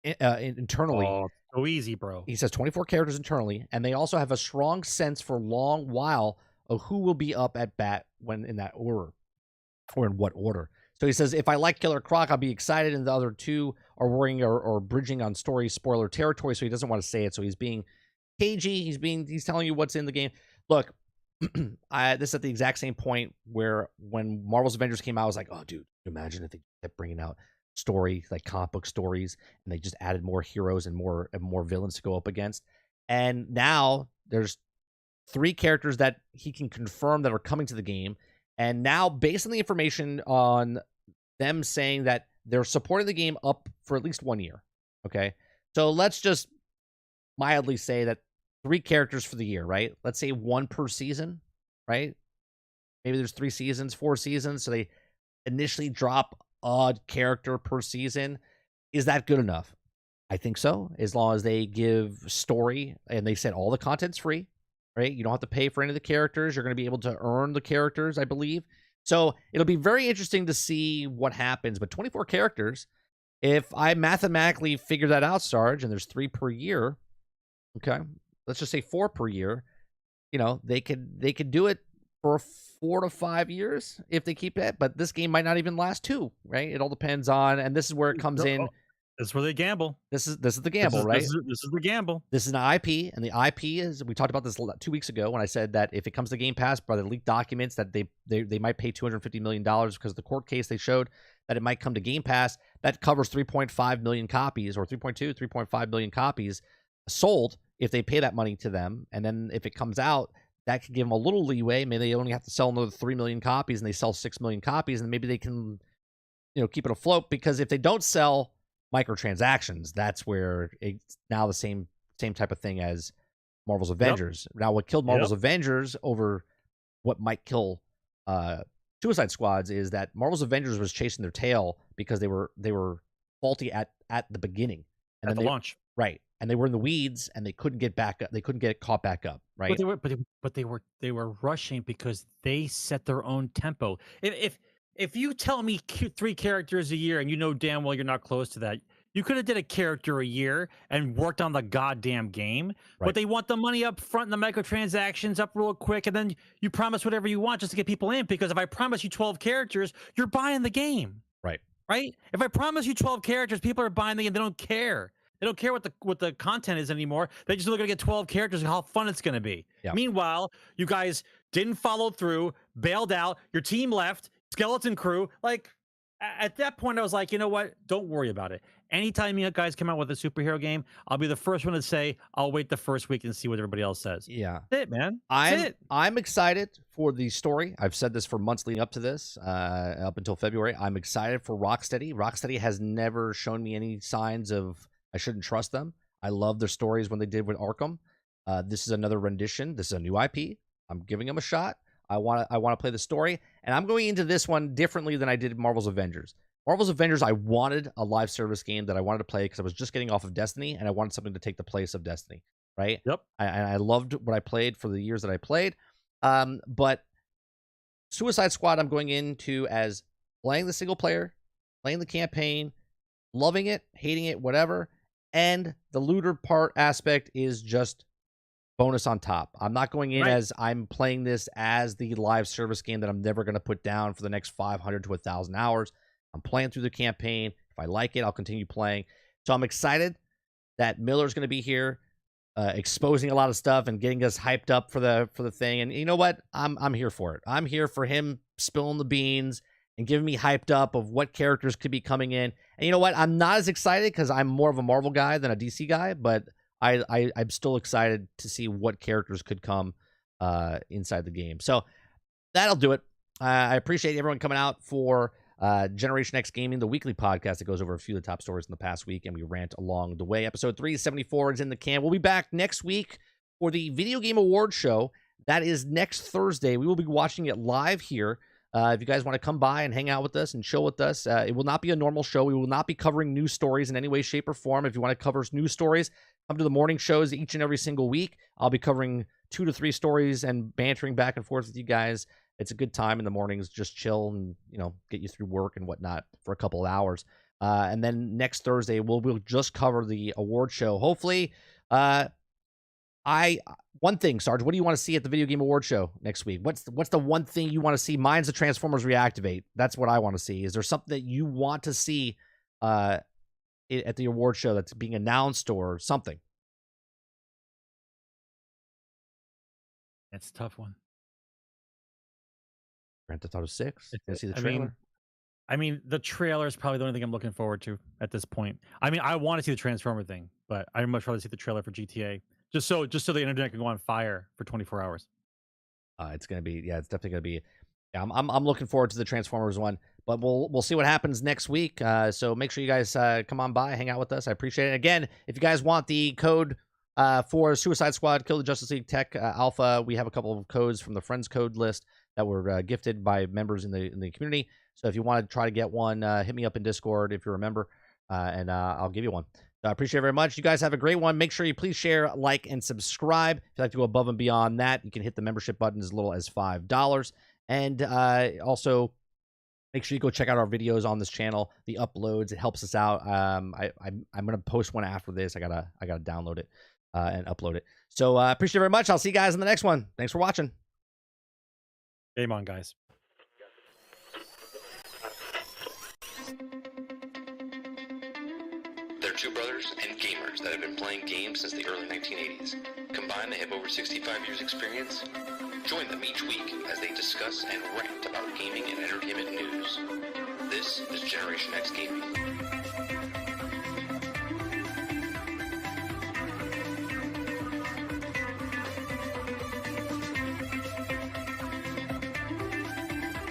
internally.
Oh, so easy, bro.
He says 24 characters internally, and they also have a strong sense for a long while of who will be up at bat when in that order, or in what order. So he says, if I like Killer Croc, I'll be excited, and the other two are worrying or bridging on story spoiler territory, so he doesn't want to say it. So he's being cagey. He's telling you what's in the game. Look, this is at the exact same point where when Marvel's Avengers came out, I was like, oh, dude, imagine if they kept bringing out story, like comic book stories, and they just added more heroes and more villains to go up against. And now there's 3 characters that he can confirm that are coming to the game. And now, based on the information on them saying that they're supporting the game up for at least 1 year. Okay. So let's just mildly say that 3 characters for the year, right? Let's say 1 per season, right? Maybe there's 3 seasons, 4 seasons. So they initially drop a character per season. Is that good enough? I think so. As long as they give story and they said all the content's free, right? You don't have to pay for any of the characters. You're going to be able to earn the characters, I believe. So it'll be very interesting to see what happens. But 24 characters, if I mathematically figure that out, Sarge, and there's 3 per year, okay, let's just say 4 per year. You know, they could do it for 4 to 5 years if they keep it. But this game might not even last 2, right? It all depends on, and this is where it comes in.
That's where they gamble.
This is the gamble, right?
This is the gamble.
This is an IP, and the IP is, we talked about this 2 weeks ago when I said that if it comes to Game Pass by the leaked documents that they might pay $250 million because of the court case they showed that it might come to Game Pass. That covers 3.5 million copies or 3.5 million copies sold if they pay that money to them. And then if it comes out, that could give them a little leeway. Maybe they only have to sell another 3 million copies and they sell 6 million copies, and maybe they can, keep it afloat, because if they don't sell microtransactions, that's where it's now the same type of thing as Marvel's Avengers. Now, what killed Marvel's Avengers over what might kill Suicide Squads is that Marvel's Avengers was chasing their tail because they were faulty at the beginning and
at the launch,
right? And they were in the weeds and they couldn't get back up. They couldn't get caught back up, right?
But they were rushing because they set their own tempo. If you tell me 3 characters a year and you know damn well you're not close to that, you could have did a character a year and worked on the goddamn game. Right. But they want the money up front and the microtransactions up real quick, and then you promise whatever you want just to get people in. Because if I promise you 12 characters, you're buying the game.
Right.
Right? If I promise you 12 characters, people are buying the game. They don't care. They don't care what the content is anymore. They just look to get 12 characters and how fun it's going to be. Yeah. Meanwhile, you guys didn't follow through, bailed out, your team left, skeleton crew. Like, at that point, I was like, you know what? Don't worry about it. Anytime you guys come out with a superhero game, I'll be the first one to say, I'll wait the first week and see what everybody else says.
Yeah.
That's it, man. That's it.
I'm excited for the story. I've said this for months leading up to this, up until February. I'm excited for Rocksteady. Rocksteady has never shown me any signs of I shouldn't trust them. I love their stories when they did with Arkham. This is another rendition. This is a new IP. I'm giving them a shot. I want to play the story, and I'm going into this one differently than I did Marvel's Avengers. Marvel's Avengers, I wanted a live service game that I wanted to play because I was just getting off of Destiny, and I wanted something to take the place of Destiny, right?
Yep.
I loved what I played for the years that I played. But Suicide Squad, I'm going into as playing the single player, playing the campaign, loving it, hating it, whatever. And the looter part aspect is just bonus on top. I'm not going in as I'm playing this as the live service game that I'm never going to put down for the next 500 to 1,000 hours. I'm playing through the campaign. If I like it, I'll continue playing. So I'm excited that Miller's going to be here, exposing a lot of stuff and getting us hyped up for the thing. And you know what? I'm here for it. I'm here for him spilling the beans and giving me hyped up of what characters could be coming in. And you know what? I'm not as excited because I'm more of a Marvel guy than a DC guy, but I'm still excited to see what characters could come inside the game. So that'll do it. I appreciate everyone coming out for Generation X Gaming, the weekly podcast that goes over a few of the top stories in the past week, and we rant along the way. Episode 374 is in the can. We'll be back next week for the Video Game Awards show. That is next Thursday. We will be watching it live here. If you guys want to come by and hang out with us and chill with us, it will not be a normal show. We will not be covering news stories in any way, shape, or form. If you want to cover news stories, come to the morning shows each and every single week. I'll be covering 2 to 3 stories and bantering back and forth with you guys. It's a good time in the mornings, just chill and, get you through work and whatnot for a couple of hours. And then next Thursday, we'll just cover the award show. Hopefully, one thing, Sarge, what do you want to see at the Video Game Award show next week? What's the one thing you want to see? Mine's the Transformers Reactivate. That's what I want to see. Is there something that you want to see at the award show that's being announced or something?
That's a tough one.
Grand Theft Auto 6. Can I see the trailer?
I mean, the trailer is probably the only thing I'm looking forward to at this point. I mean, I want to see the Transformer thing, but I'd much rather see the trailer for GTA, just so the internet can go on fire for 24 hours.
It's gonna be, yeah, it's definitely gonna be. Yeah, I'm looking forward to the Transformers one, but we'll see what happens next week. So make sure you guys come on by, hang out with us. I appreciate it. Again, if you guys want the code for Suicide Squad, Kill the Justice League Tech Alpha, we have a couple of codes from the Friends code list that were gifted by members in the community. So if you want to try to get one, hit me up in Discord if you're a member, and I'll give you one. So I appreciate it very much. You guys have a great one. Make sure you please share, like, and subscribe. If you'd like to go above and beyond that, you can hit the membership button as little as $5. And also, make sure you go check out our videos on this channel. The uploads, it helps us out. I'm gonna post one after this. I gotta download it and upload it. So appreciate it very much. I'll see you guys in the next one. Thanks for watching.
Game on, guys.
They're two brothers and gamers that have been playing games since the early 1980s. Combined, they have over 65 years experience. Join them each week as they discuss and rant about gaming and entertainment news. This is Generation X Gaming.